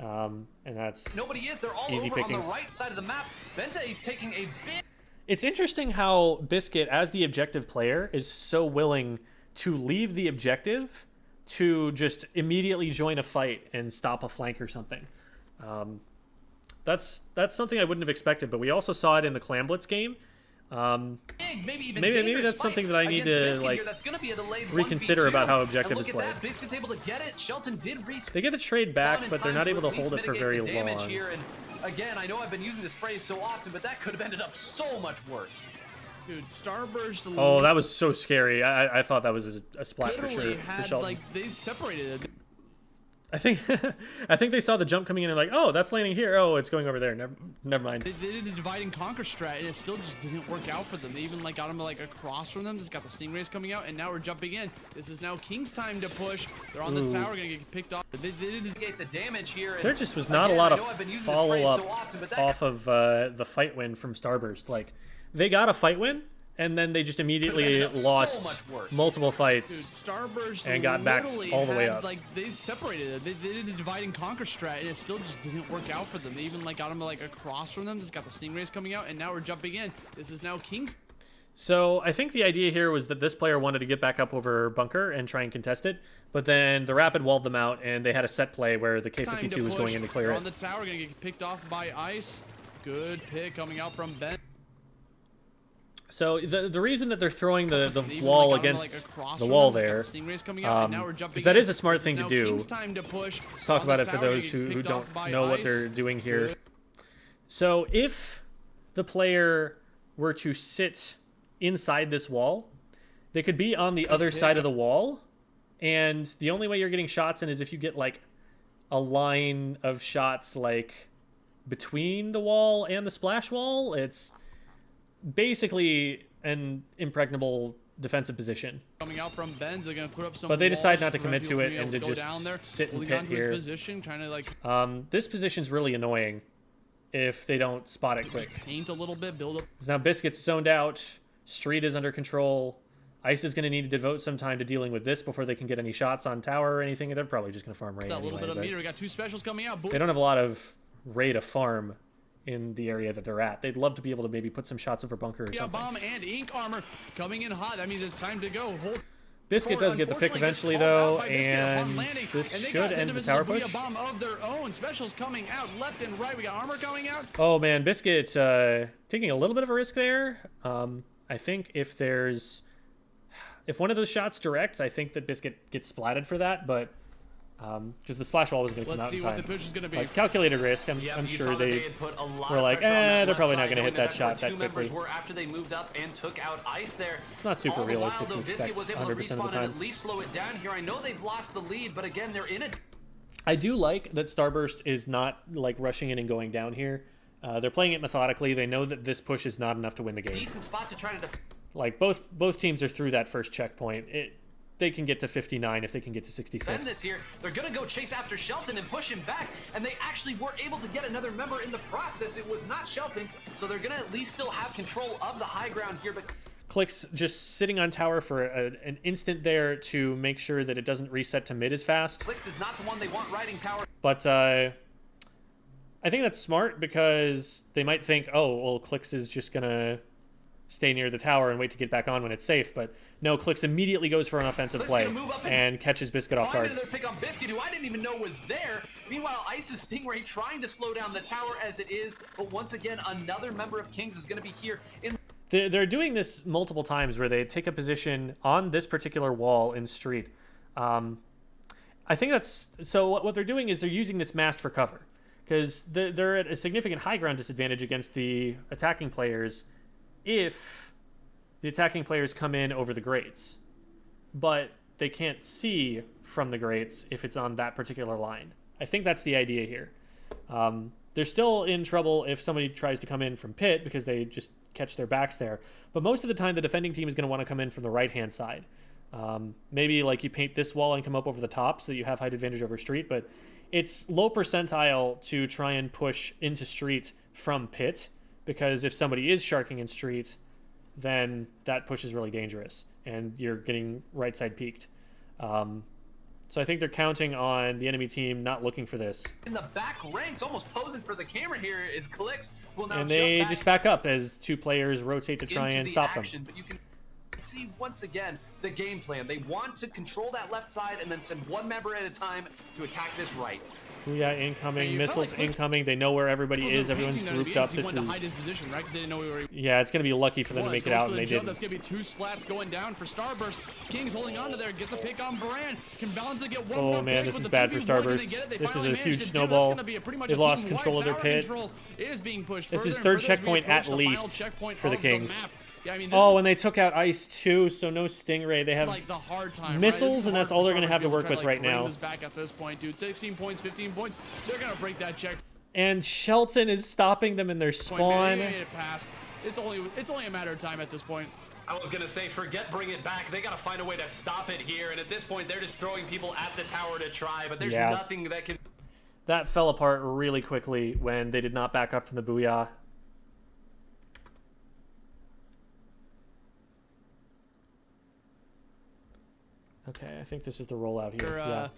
And that's nobody is. They're all easy over pickings. on the right side of the map. Bente is taking a big. It's interesting how Biscuit, as the objective player, is so willing to leave the objective to just immediately join a fight and stop a flank or something. That's something I wouldn't have expected, but we also saw it in the Clam Blitz game. Maybe that's something that I need to like reconsider about how objective is played. They get the trade back, but they're not able to hold it for very long. Again, I know I've been using this phrase so often, but that could have ended up so much worse. Dude, Starburst. Oh, that was so scary. I thought that was a splat for sure. Like they separated it. I think they saw the jump coming in and like, oh, that's landing here. Oh, it's going over there. Never mind. They did the divide and conquer strat, and it still just didn't work out for them. They even like got them like across from them. It's got the Stingrays coming out, and now we're jumping in. This is now King's time to push. They're on the tower, gonna get picked off. They didn't get the damage here. There just was not a lot of follow up off of the fight win from Starburst. Like, they got a fight win, and then they just immediately lost multiple fights. Dude, Starburst and got back all the way up. Like they separated it. They did the divide and conquer strat, and it still just didn't work out for them. They even like got them like across from them. It's got the Stingrays coming out, and now we're jumping in. This is now King's. So I think the idea here was that this player wanted to get back up over bunker and try and contest it, but then the Rapid walled them out, and they had a set play where the K-52 was going in to clear it. On the tower, gonna get picked off by Ice. Good pick coming out from Ben. So the reason that they're throwing the wall against the wall there, because that is a smart thing to do. Let's talk about it for those who don't know what they're doing here. So if the player were to sit inside this wall, they could be on the other side of the wall, and the only way you're getting shots in is if you get like a line of shots like between the wall and the splash wall. It's basically an impregnable defensive position. Coming out from Benz, they're gonna put up some but they walls, decide not to commit to it and to just down there, sit and pit here. Position, trying to like this position's really annoying if they don't spot it quick. Paint a little bit, build up. Now Biscuit's zoned out, Street is under control. Ice is going to need to devote some time to dealing with this before they can get any shots on tower or anything. They're probably just going to farm Ray anyway. Little bit of meter. We got 2 specials coming out. They don't have a lot of Ray to farm in the area that they're at. They'd love to be able to maybe put some shots over bunker or something. Bomb and ink armor coming in hot. That means it's time to go. Biscuit does get the pick eventually though, and this should end the tower push. Bomb of their own. Specials coming out left and right. We got armor coming out. Oh man, Biscuit taking a little bit of a risk there. I think if one of those shots directs, I think that Biscuit gets splatted for that, but because the splash wall was going to come out in time. What the push is going to be. Like, calculated risk. I'm sure they were like, they're probably not going to hit that shot that quickly. After they moved up and took out Ice there. It's not super realistic to expect 100% of the time. At least slow it down here. I know they've lost the lead, but again, they're in it. I do like that Starburst is not like rushing in and going down here. They're playing it methodically. They know that this push is not enough to win the game. Decent spot to try to like both teams are through that first checkpoint. They can get to 59 if they can get to 66. Send this here. They're going to go chase after Shelton and push him back, and they actually were able to get another member in the process. It was not Shelton, so they're going to at least still have control of the high ground here. But Click's just sitting on tower for an instant there to make sure that it doesn't reset to mid as fast. Clicks is not the one they want riding tower. But I think that's smart because they might think, oh, well, Clicks is just going to stay near the tower and wait to get back on when it's safe, but no, Clicks immediately goes for an offensive play and catches Biscuit off guard. Another pick on Biscuit, who I didn't even know was there. Meanwhile, Ice's Stingray trying to slow down the tower as it is, but once again, another member of Kings is going to be here. They're doing this multiple times where they take a position on this particular wall in Street. I I think that's... So what they're doing is they're using this mast for cover. Because they're at a significant high ground disadvantage against the attacking players if the attacking players come in over the grates. But they can't see from the grates if it's on that particular line. I think that's the idea here. They're still in trouble if somebody tries to come in from pit because they just catch their backs there. But most of the time, the defending team is going to want to come in from the right-hand side. Maybe like you paint this wall and come up over the top so that you have height advantage over street, but it's low percentile to try and push into street from pit, because if somebody is sharking in street, then that push is really dangerous and you're getting right side peaked. So I think they're counting on the enemy team not looking for this. In the back ranks, almost posing for the camera here, is Clix will now and they just back up as two players rotate to try and stop them. But you can see once again the game plan. They want to control that left side and then send one member at a time to attack this right. Yeah, incoming, missiles incoming. They know where everybody is. Everyone's grouped up. This is... Position, right? They didn't know we were... Yeah, it's going to be lucky for them to make it out, and they didn't. That's going to be 2 splats going down for Starburst. King's holding on to there, gets a pick on Baran. Can balance and get one more. Oh man, this is bad for Starburst. This is a huge snowball. They've lost control of their pit. This is 3rd checkpoint at least for the Kings. Yeah, I mean, oh, and they took out Ice too, so no Stingray. They have like the hard time, missiles, right? And that's all they're going to have to work with right now. Back at this point, dude. 16 points, 15 points. They're going to break that check. And Shelton is stopping them in their spawn. It's only a matter of time at this point. I was going to say, forget bring it back. They got to find a way to stop it here. And at this point, they're just throwing people at the tower to try, but there's nothing that can... That fell apart really quickly when they did not back up from the Booyah. Okay, I think this is the rollout here.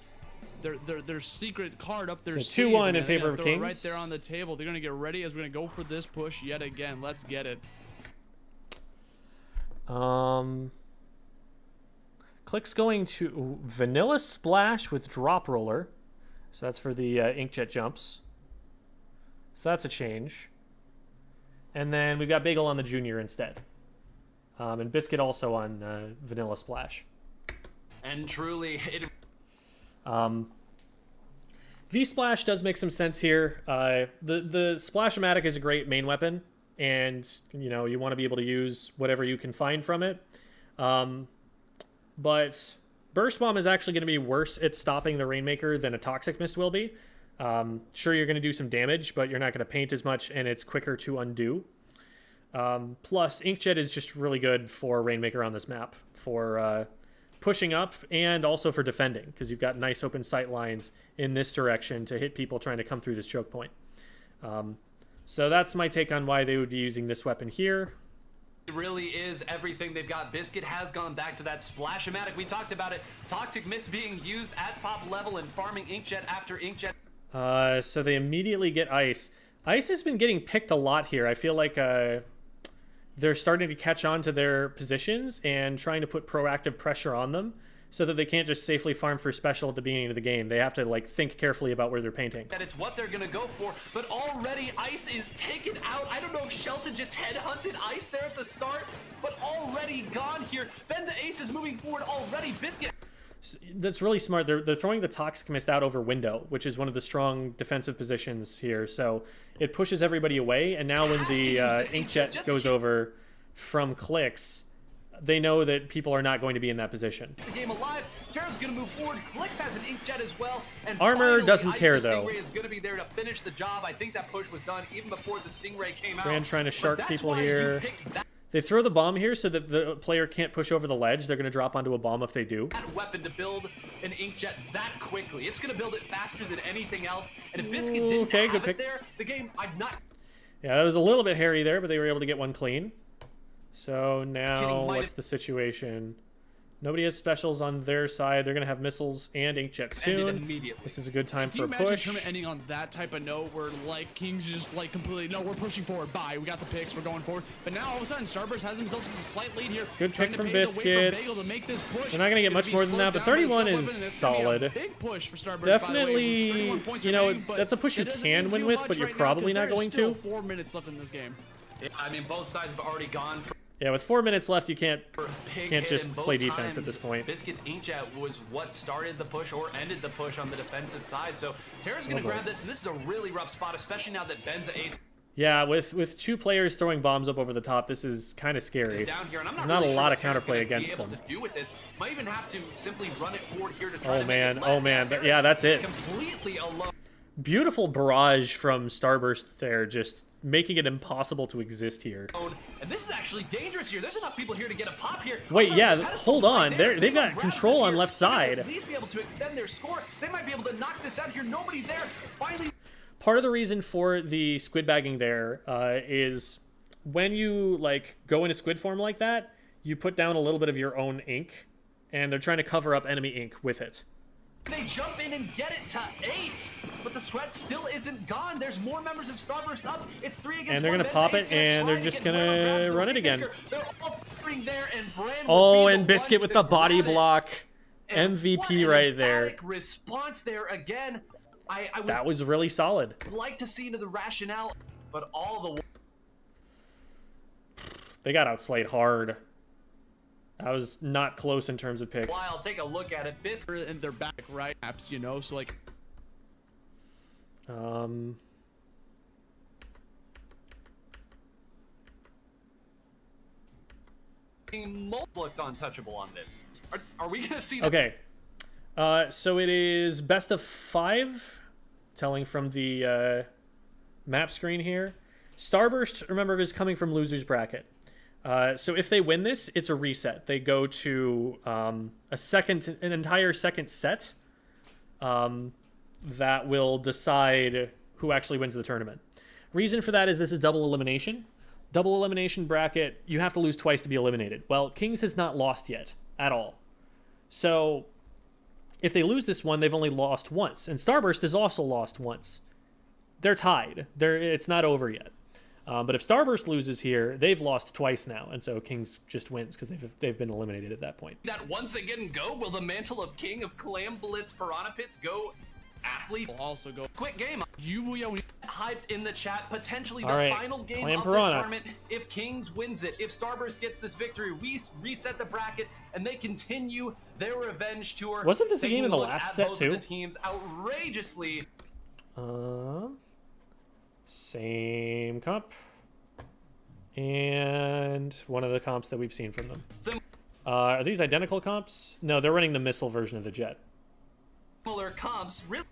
Their secret card up there. So 2-1 in favor of Kings. Right there on the table. They're gonna get ready as we're gonna go for this push yet again. Let's get it. Click's going to Vanilla Splash with Drop Roller. So that's for the Inkjet jumps. So that's a change. And then we've got Bagel on the Junior instead. And Biscuit also on Vanilla Splash. And truly, it... V-Splash does make some sense here. The Splash-O-Matic is a great main weapon, and you know you want to be able to use whatever you can find from it. But Burst Bomb is actually going to be worse at stopping the Rainmaker than a Toxic Mist will be. Sure, you're going to do some damage, but you're not going to paint as much, and it's quicker to undo. Plus, Inkjet is just really good for Rainmaker on this map for pushing up and also for defending, because you've got nice open sight lines in this direction to hit people trying to come through this choke point. So that's my take on why they would be using this weapon here. It really is everything they've got. Biscuit has gone back to that Splash-O-Matic. We talked about it. Toxic Mist being used at top level and farming Inkjet after Inkjet. So they immediately get Ice. Ice has been getting picked a lot here. I feel like they're starting to catch on to their positions and trying to put proactive pressure on them so that they can't just safely farm for special at the beginning of the game. They have to like think carefully about where they're painting. That it's what they're gonna go for, but already Ice is taken out. I don't know if Shelton just headhunted Ice there at the start, but already gone here. Benza Ace is moving forward already. Biscuit. That's really smart. They're throwing the Toxic Mist out over window, which is one of the strong defensive positions here. So it pushes everybody away. And now when the Inkjet goes over from Clicks, they know that people are not going to be in that position. The game alive. Terra's going to move forward. Clicks has an Inkjet as well. And Armor doesn't care though. Stingray is going to be there to finish the job. I think that push was done even before the Stingray came out. Brand trying to shark people here. They throw the bomb here so that the player can't push over the ledge. They're going to drop onto a bomb if they do. That weapon to build an Inkjet that quickly. It's going to build it faster than anything else. And if Biscuit didn't have it there, the game, I'm not... Yeah, that was a little bit hairy there, but they were able to get one clean. So now, what's the situation? Nobody has specials on their side. They're going to have missiles and Inkjet soon. This is a good time for a push. Can you imagine tournament ending on that type of note where, like, Kings just, like, completely, no, we're pushing forward. Bye. We got the picks. We're going forward. But now, all of a sudden, Starburst has himself a slight lead here. Good pick from Biscuit. They're not going to get much more than that, but 31 is solid. Big push for Starburst, definitely, you know, that's a push you can win with, but you're probably not going to. 4 minutes left in this game. Yeah, I mean, both sides have already gone for... Yeah, with 4 minutes left, you can't just play defense at this point. Biscuit's inkjet was what started the push or ended the push on the defensive side. So Terra's going to grab this, and this is a really rough spot, especially now that Ben's ace. Yeah, with 2 players throwing bombs up over the top, this is kind of scary. Down here, and I'm There's not not really a lot sure of counterplay against them. To do with this. Might even have to simply run it forward here to try Oh man, oh man, yeah, that's it. Completely alone. Beautiful barrage from Starburst there, just making it impossible to exist here. And this is actually dangerous here. There's enough people here to get a pop here. Wait, yeah, hold on. They've got control on left side. At least be able to extend their score. They might be able to knock this out here. Nobody there. Finally. Part of the reason for the squid bagging there is when you like go into squid form like that, you put down a little bit of your own ink, and they're trying to cover up enemy ink with it. They jump in and get it to 8, but the threat still isn't gone. There's more members of Starburst up. It's 3 against 1. And they're gonna pop it, and they're just gonna run it again. They're all there, and Brand oh, and Biscuit with the body block. MVP right there. Response there again. That was really solid. I'd like to see into the rationale, but all the they got outslayed hard. I was not close in terms of picks. I'll take a look at it. Biscuit and they're back right apps, you know, so like looked untouchable on this. Are we gonna see okay, so it is best of 5, telling from the map screen here. Starburst, remember, is coming from loser's bracket. So if they win this, it's a reset. They go to an entire second set that will decide who actually wins the tournament. Reason for that is this is double elimination. Double elimination bracket, you have to lose twice to be eliminated. Well, Kings has not lost yet at all. So if they lose this one, they've only lost once. And Starburst has also lost once. They're tied. It's not over yet. But if Starburst loses here, they've lost twice now, and so Kings just wins because they've been eliminated at that point. That once again go? Will the mantle of King of Clam, Blitz, Piranha Pits go? Athlete will also go. Quick game. Hyped in the chat. Potentially the final game Clam of Piranha. this tournament. If Kings wins it, if Starburst gets this victory, we reset the bracket and they continue their revenge tour. Wasn't this a game in the last set too? The teams outrageously. Same comp. And one of the comps that we've seen from them. Are these identical comps? No, they're running the missile version of the jet. Similar comps, really.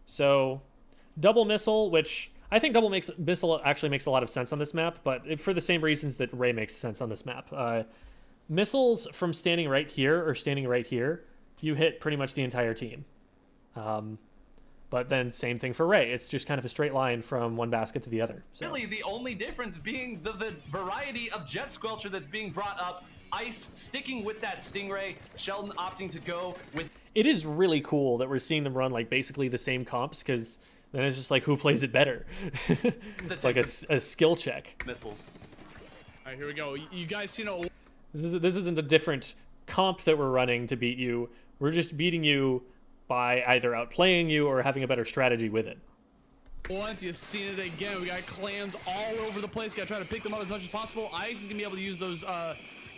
So, double missile, which I think double missile actually makes a lot of sense on this map, but for the same reasons that Ray makes sense on this map. Missiles from standing right here or standing right here, you hit pretty much the entire team. But then same thing for Ray. It's just kind of a straight line from one basket to the other. So. Really, the only difference being the variety of Jet Squelcher that's being brought up. Ice sticking with that Stingray. Sheldon opting to go with... It is really cool that we're seeing them run like basically the same comps, because then it's just like who plays it better. It's like a skill check. Missiles. All right, here we go. You guys see no... This isn't a different comp that we're running to beat you. We're just beating you by either outplaying you or having a better strategy with it. Once you've seen it again, we got clans all over the place. Gotta try to pick them up as much as possible. Ice is gonna be able to use those.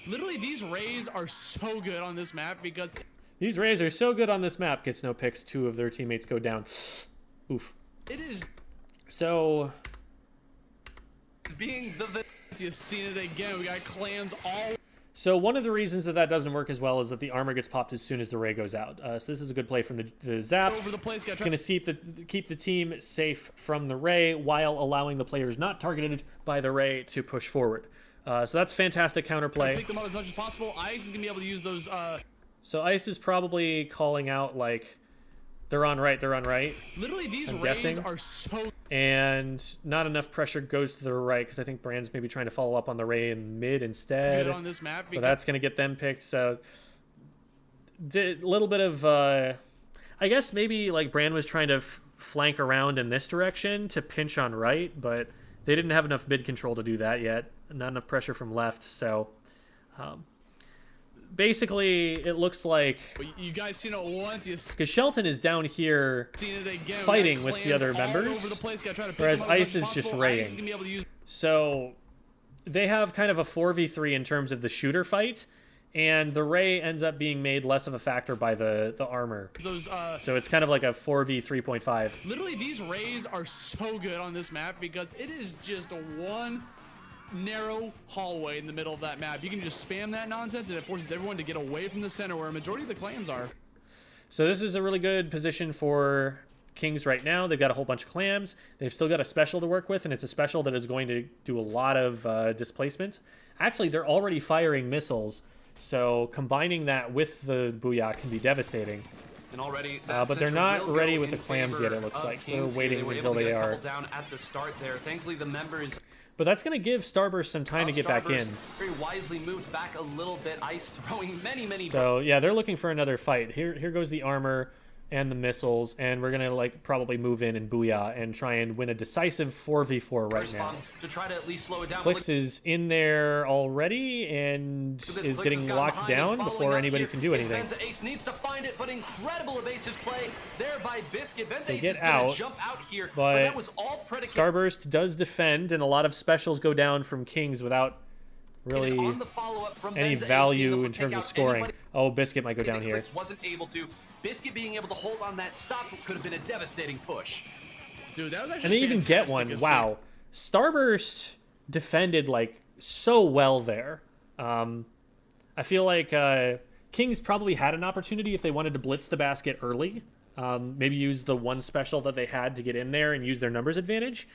Literally, these rays are so good on this map because these rays are so good on this map. Gets no picks. 2 of their teammates go down. Oof. It is. So being the you've seen it again. We got clans all. So one of the reasons that doesn't work as well is that the armor gets popped as soon as the ray goes out. So this is a good play from the zap. Over the place, it's going to keep the team safe from the ray while allowing the players not targeted by the ray to push forward. So that's fantastic counterplay. Pick them up as much as possible. Ice is going to be able to use those. So Ice is probably calling out like, they're on right, they're on right. Literally, these rays are so... And not enough pressure goes to the right, because I think Brand's maybe trying to follow up on the ray in mid instead. Good on this map. So that's going to get them picked. So a little bit of... I guess maybe like Brand was trying to flank around in this direction to pinch on right, but they didn't have enough mid control to do that yet. Not enough pressure from left, so... basically, it looks like you guys seen it once, because Shelton is down here fighting with the other members, whereas Ice is just raying. So they have kind of a 4v3 in terms of the shooter fight, and the Ray ends up being made less of a factor by the armor. So it's kind of like a 4v3.5. Literally, these Rays are so good on this map because it is just one narrow hallway in the middle of that map. You can just spam that nonsense, and it forces everyone to get away from the center where a majority of the clams are. So this is a really good position for Kings right now. They've got a whole bunch of clams. They've still got a special to work with, and it's a special that is going to do a lot of displacement. Actually, they're already firing missiles, so combining that with the Booyah can be devastating. And already, but they're not ready with the clams yet, it looks like. So they're waiting until they are. Down at the start there. Thankfully, the members. But that's going to give Starburst some time to get back in. Very wisely moved back a little bit. Ice throwing many. So yeah, they're looking for another fight. Here goes the armor and the missiles, and we're gonna like probably move in and Booyah and try and win a decisive 4v4 right now. To try to at least slow it down. Clix is in there already and is getting locked down before anybody can do anything. Ace needs to find it, but incredible evasive play there by Biscuit. They get out, jump out here, but that was all predicated. Starburst does defend, and a lot of specials go down from Kings without really any value in terms of scoring. Oh, Biscuit might go down here. Wasn't able to. Biscuit being able to hold on that stop could have been a devastating push. Dude, that was actually and they even get one. Wow. Starburst defended like so well there. I feel like Kings probably had an opportunity if they wanted to blitz the basket early. Maybe use the one special that they had to get in there and use their numbers advantage.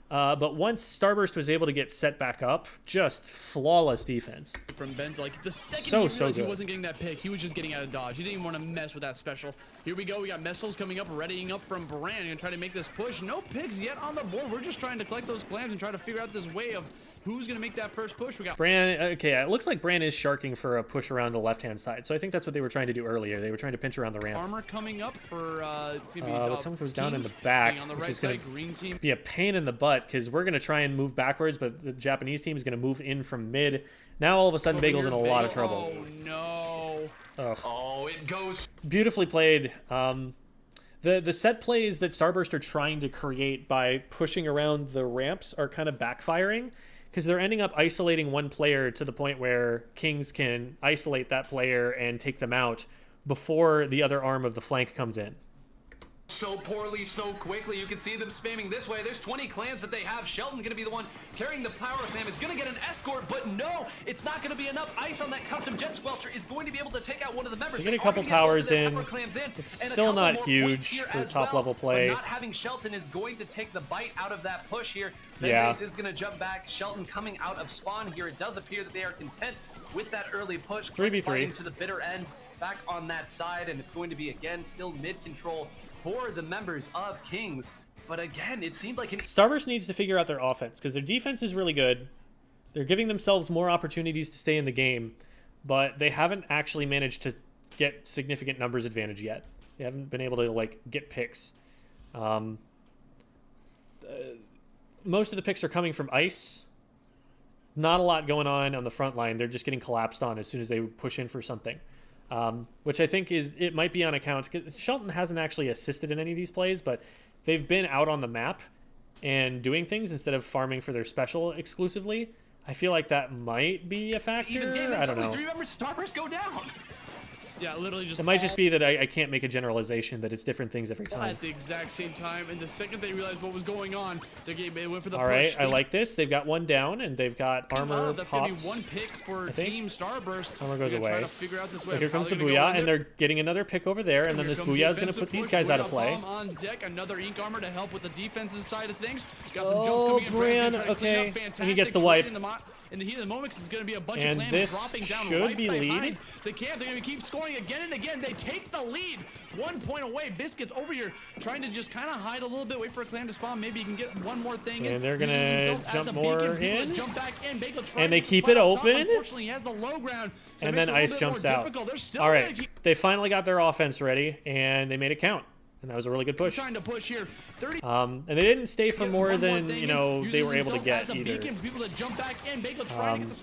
But once Starburst was able to get set back up, just flawless defense. From Ben's, like the second he realized he wasn't getting that pick, he was just getting out of dodge. He didn't even want to mess with that special. Here we go. We got missiles coming up, readying up from Brand. Gonna try to make this push. No picks yet on the board. We're just trying to collect those clams and try to figure out this way of who's going to make that first push. We got Brand. Okay, it looks like Brand is sharking for a push around the left-hand side. So I think that's what they were trying to do earlier. They were trying to pinch around the ramp. Armor coming up for but someone goes down in the back, on the right side. Green team be a pain in the butt because we're going to try and move backwards, but the Japanese team is going to move in from mid. Now all of a sudden, Bagel's in a lot of trouble. Oh no! Ugh. Oh, it goes beautifully played. The set plays that Starburst are trying to create by pushing around the ramps are kind of backfiring because they're ending up isolating one player to the point where Kings can isolate that player and take them out before the other arm of the flank comes in. So poorly, so quickly. You can see them spamming this way. There's 20 clams that they have. Shelton going to be the one carrying the power clam. Is going to get an escort, but no, it's not going to be enough. Ice on that custom jet squelcher is going to be able to take out one of the members. They get a couple powers in. It's still not huge for top level play. But not having Shelton is going to take the bite out of that push here. Ace is going to jump back. Shelton coming out of spawn here. It does appear that they are content with that early push. 3v3 to the bitter end back on that side, and it's going to be again still mid control for the members of Kings. But again, it seemed like Starburst needs to figure out their offense because their defense is really good. They're giving themselves more opportunities to stay in the game, but they haven't actually managed to get significant numbers advantage yet. They haven't been able to like get picks. Most of the picks are coming from Ice. Not a lot going on the front line. They're just getting collapsed on as soon as they push in for something. Which I think it might be on account because Shelton hasn't actually assisted in any of these plays, but they've been out on the map and doing things instead of farming for their special exclusively. I feel like that might be a factor. I don't know. 3 members Starburst go down. Yeah, literally just. It might just be that I can't make a generalization that it's different things every time. At the exact same time, and the second they realized what was going on, they went for the push. All right, I like this. They've got one down, and they've got armor that's popped. Gonna be one pick for Team Starburst. Armor goes away. Try to figure out this way. Here comes the Booyah, and they're getting another pick over there, and then this Booyah is going to put these guys out of play. On deck, another ink armor to help with the defensive side of things. Got some jumps coming in. Brand, okay, and he gets the wipe. In the heat of the moment, it's going to be a bunch of clams dropping down right behind the camp. They're going to keep scoring again and again. They take the lead. 1 point away. Biscuit's over here trying to just kind of hide a little bit, wait for a clam to spawn. Maybe he can get one more thing in. And they're going to jump more in. Jump back in. And they keep it open. Unfortunately, he has the low ground. So and then Ice jumps out. All right. They finally got their offense ready, and they made it count. And that was a really good push. Trying to push here. 30. And they didn't stay for more than they were able to get either.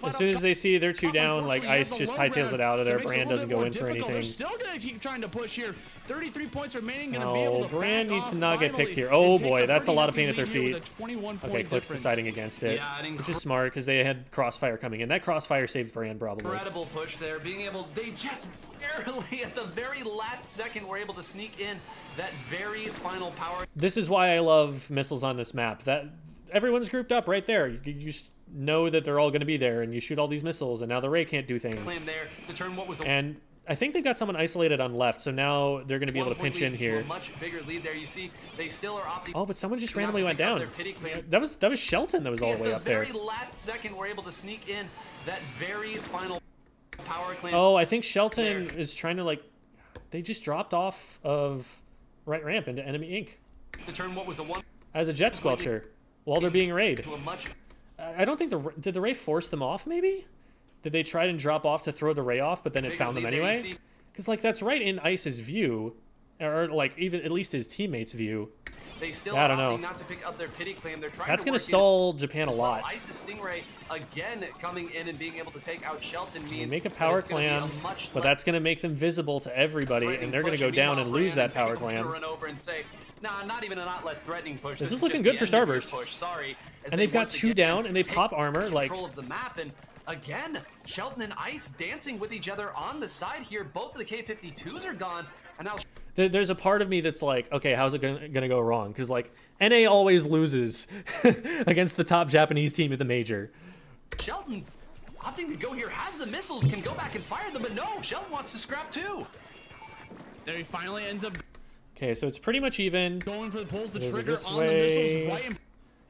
As soon as they see they're two down, like Ice just hightails it out of there. Brand doesn't go in for anything. They're still gonna keep trying to push here. 33 points remaining. Gonna be able to Brand back needs off to not get finally. picked here. Oh It takes boy, that's a pretty lot of pain hefty at their lead here feet. with a 21 Okay, point Click's difference. deciding against it, which is smart because they had Crossfire coming in. That Crossfire saved Brand probably. Incredible push there, being able, they just barely at the very last second were able to sneak in that very final power. This is why I love missiles on this map. That everyone's grouped up right there. You just know that they're all going to be there, and you shoot all these missiles, and now the Ray can't do things. Clam there to turn what was a And I think they've got someone isolated on left, so now they're going to be able to pinch in here. A much bigger lead there. You see, they still are opting. Oh, but someone just randomly went down. That was Shelton that was all the way up there. At the very last second, we're able to sneak in that very final power clamp. Oh, I think Shelton is trying to, like, they just dropped off of right ramp into enemy Inc. To turn what was a one as a jet squelcher while they're being raid. to a much. I don't think did the Ray force them off, maybe? Did they try and drop off to throw the Ray off, but then it found them anyway? Because, like, that's right in Ice's view, or, like, even at least his teammates' view. They still I don't know. not to pick up their pity clam. They're trying That's to going to work stall Japan a lot. Ice's Stingray again coming in and being able to take out Shelton means They make a power clam, but that's going to make them visible to everybody, and they're going to go down and lose that power clam. Run over and say, nah, not even a not less threatening push. This is looking good for Starburst. Sorry, and they've got two down, and they pop armor. Like, control of the map, and again, Shelton and Ice dancing with each other on the side here. Both of the K-52s are gone, and now there's a part of me that's like, okay, how's it gonna go wrong? Because, like, NA always loses against the top Japanese team at the major. Shelton opting to go here, has the missiles, can go back and fire them, but no, Shelton wants to scrap too. There he finally ends up Okay, so it's pretty much even. going for the pulls the There's trigger this on way. the missiles right in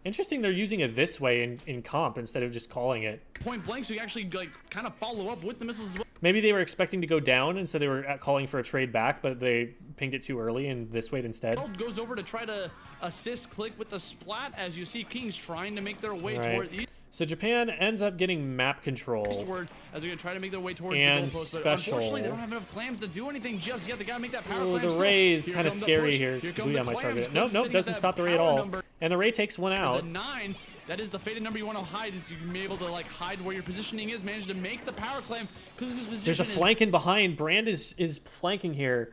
Interesting they're using it this way in comp instead of just calling it. point blank, so you actually like kind of follow up with the missiles as well. Maybe they were expecting to go down, and so they were calling for a trade back, but they pinged it too early and this way instead. Goes over to try to assist Click with the splat, as you see Kings trying to make their way toward the So Japan ends up getting map control. eastward as they're going to try to make their way towards And the goalpost. But special. unfortunately, they don't have enough clams to do anything just yet. They got to make that power Ooh, clam the still. Ray is Here kind of come the scary push. here. Here come Booyah the might target clams. it. Nope, Sitting nope, at doesn't that stop the Ray at power all. number. And the Ray takes one out. The 9, that is the faded number you want to hide, is you can be able to like hide where your positioning is, manage to make the power clam. There's a flank in behind. Brand is flanking here.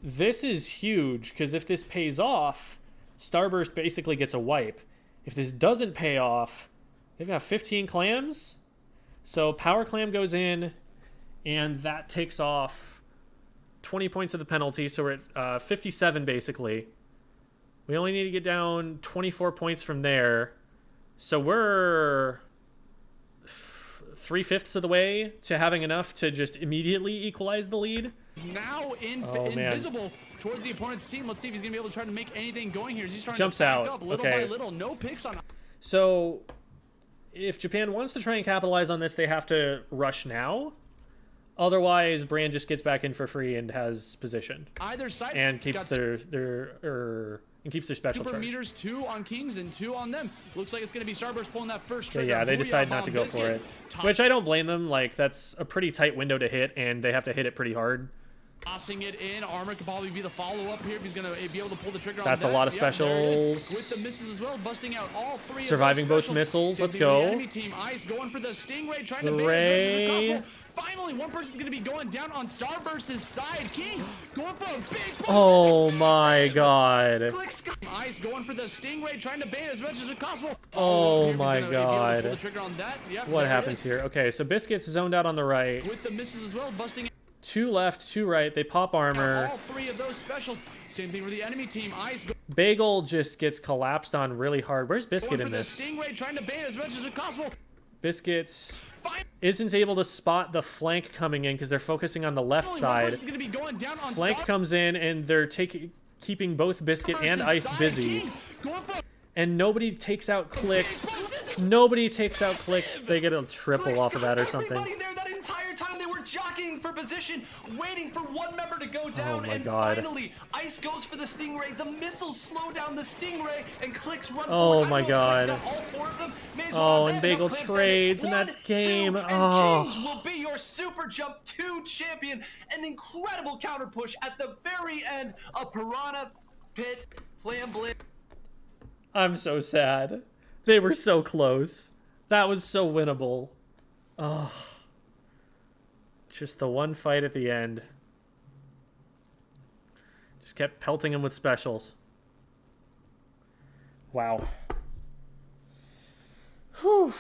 This is huge, because if this pays off, Starburst basically gets a wipe. If this doesn't pay off, they've got 15 clams. So power clam goes in, and that takes off 20 points of the penalty. So we're at 57 basically. We only need to get down 24 points from there. So we're 3/5 of the way to having enough to just immediately equalize the lead. Now invisible towards the opponent's team. Let's see if he's going to be able to try to make anything going here. He's trying Jumps to back out. up little Okay. by little. No picks on. So if Japan wants to try and capitalize on this, they have to rush now. Otherwise, Brand just gets back in for free and has position. Either side And keeps got their special super charge. meters, 2 on Kings and 2 on them. Looks like it's going to be Starburst pulling that first But trigger. yeah, they Booyah decide not bomb to go biscuit. for it. Top Which I don't blame them. Like, that's a pretty tight window to hit, and they have to hit it pretty hard. tossing it in. Armor could probably be the follow-up here if he's going to be able to pull the trigger That's on a that. lot of Yep, there it is. specials. With the misses as well, busting out all 3 Surviving of those both missiles. Same Let's thing with go. the enemy team. Ice going for the Stingray, trying to The bait as Ray. much as possible. Finally, one person's going to be going down on Starburst's side. Kings going for a big push. Oh my god. Ice going for the Stingray, trying to bait as much as possible. Oh Here, he's my gonna be able to god. pull the trigger on that. Yep, What there it happens is. here? Okay, so Biscuit's zoned out on the right. With the misses as well, busting 2 left, 2 right. They pop armor. all 3 of those specials. Same thing with the enemy team. Ice Bagel just gets collapsed on really hard. Where's Biscuit going for in the this? Stingray, trying to bait as much as possible. Biscuits Fine. isn't able to spot the flank coming in because they're focusing on the left Only one side. person's gonna be going down on Flank comes in and they're keeping both Biscuit and Ice busy. And nobody takes out Clicks. Nobody takes out Clicks. They get a triple off of that or something. Everybody there that entire time they were jockeying for position, waiting for one member to go down, my and God. finally, Ice goes for the Stingray. The missiles slow down the Stingray, and Clicks run Oh forward. my I don't know if Clicks God. got all 4 of them. May as Oh, well and have Bagel no Clam's trades, standing. and that's 1, game. 2, and Oh. Kings will be your Superjump 2 champion. An incredible counter push at the very end of Piranha Pit Clam Blitz. I'm so sad. They were so close. That was so winnable. Oh. Just the one fight at the end. Just kept pelting him with specials. Wow. Whew.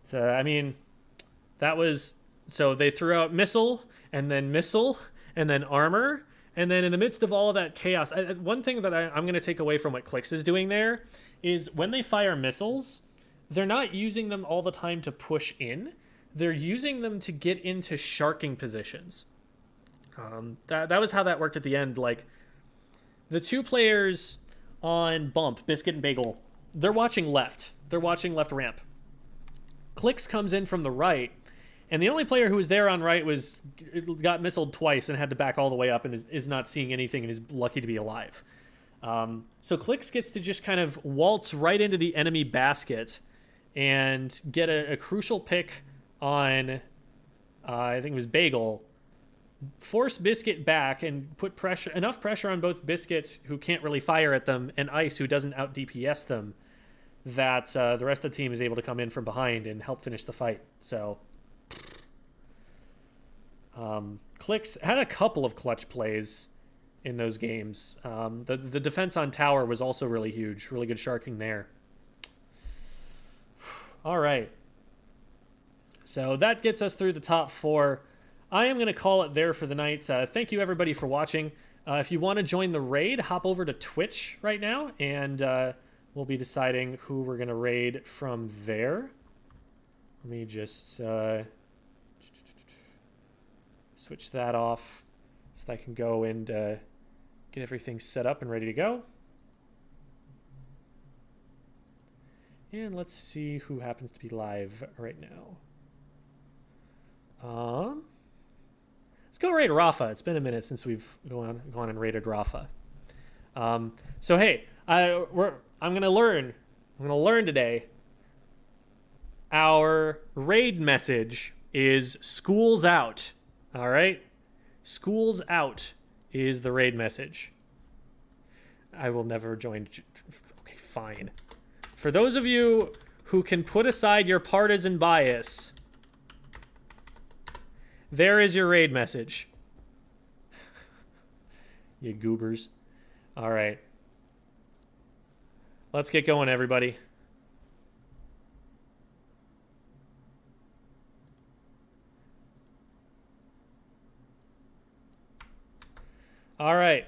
So, I mean, that was... So they threw out missile, and then armor, and then in the midst of all of that chaos... one thing that I'm going to take away from what Clix is doing there is when they fire missiles, they're not using them all the time to push in. They're using them to get into sharking positions. That was how that worked at the end. Like, the two players on Bump, Biscuit and Bagel, they're watching left. They're watching left ramp. Clix comes in from the right, and the only player who was there on right got missiled twice and had to back all the way up and is not seeing anything and is lucky to be alive. So Clix gets to just kind of waltz right into the enemy basket and get a crucial pick on, I think it was Bagel, force Biscuit back and put enough pressure on both Biscuit, who can't really fire at them, and Ice, who doesn't out DPS them, that the rest of the team is able to come in from behind and help finish the fight. So Clix had a couple of clutch plays in those games. The defense on tower was also really huge. Really good sharking there. All right. So that gets us through the top 4. I am going to call it there for the night. Thank you, everybody, for watching. If you want to join the raid, hop over to Twitch right now, and we'll be deciding who we're going to raid from there. Let me just switch that off so that I can go and get everything set up and ready to go. And let's see who happens to be live right now. Let's go raid Rafa. It's been a minute since we've gone and raided Rafa. So hey, I'm gonna learn today. Our raid message is "School's out." All right, "School's out" is the raid message. I will never join. Okay, fine. For those of you who can put aside your partisan bias, there is your raid message. You goobers. All right. Let's get going, everybody. All right.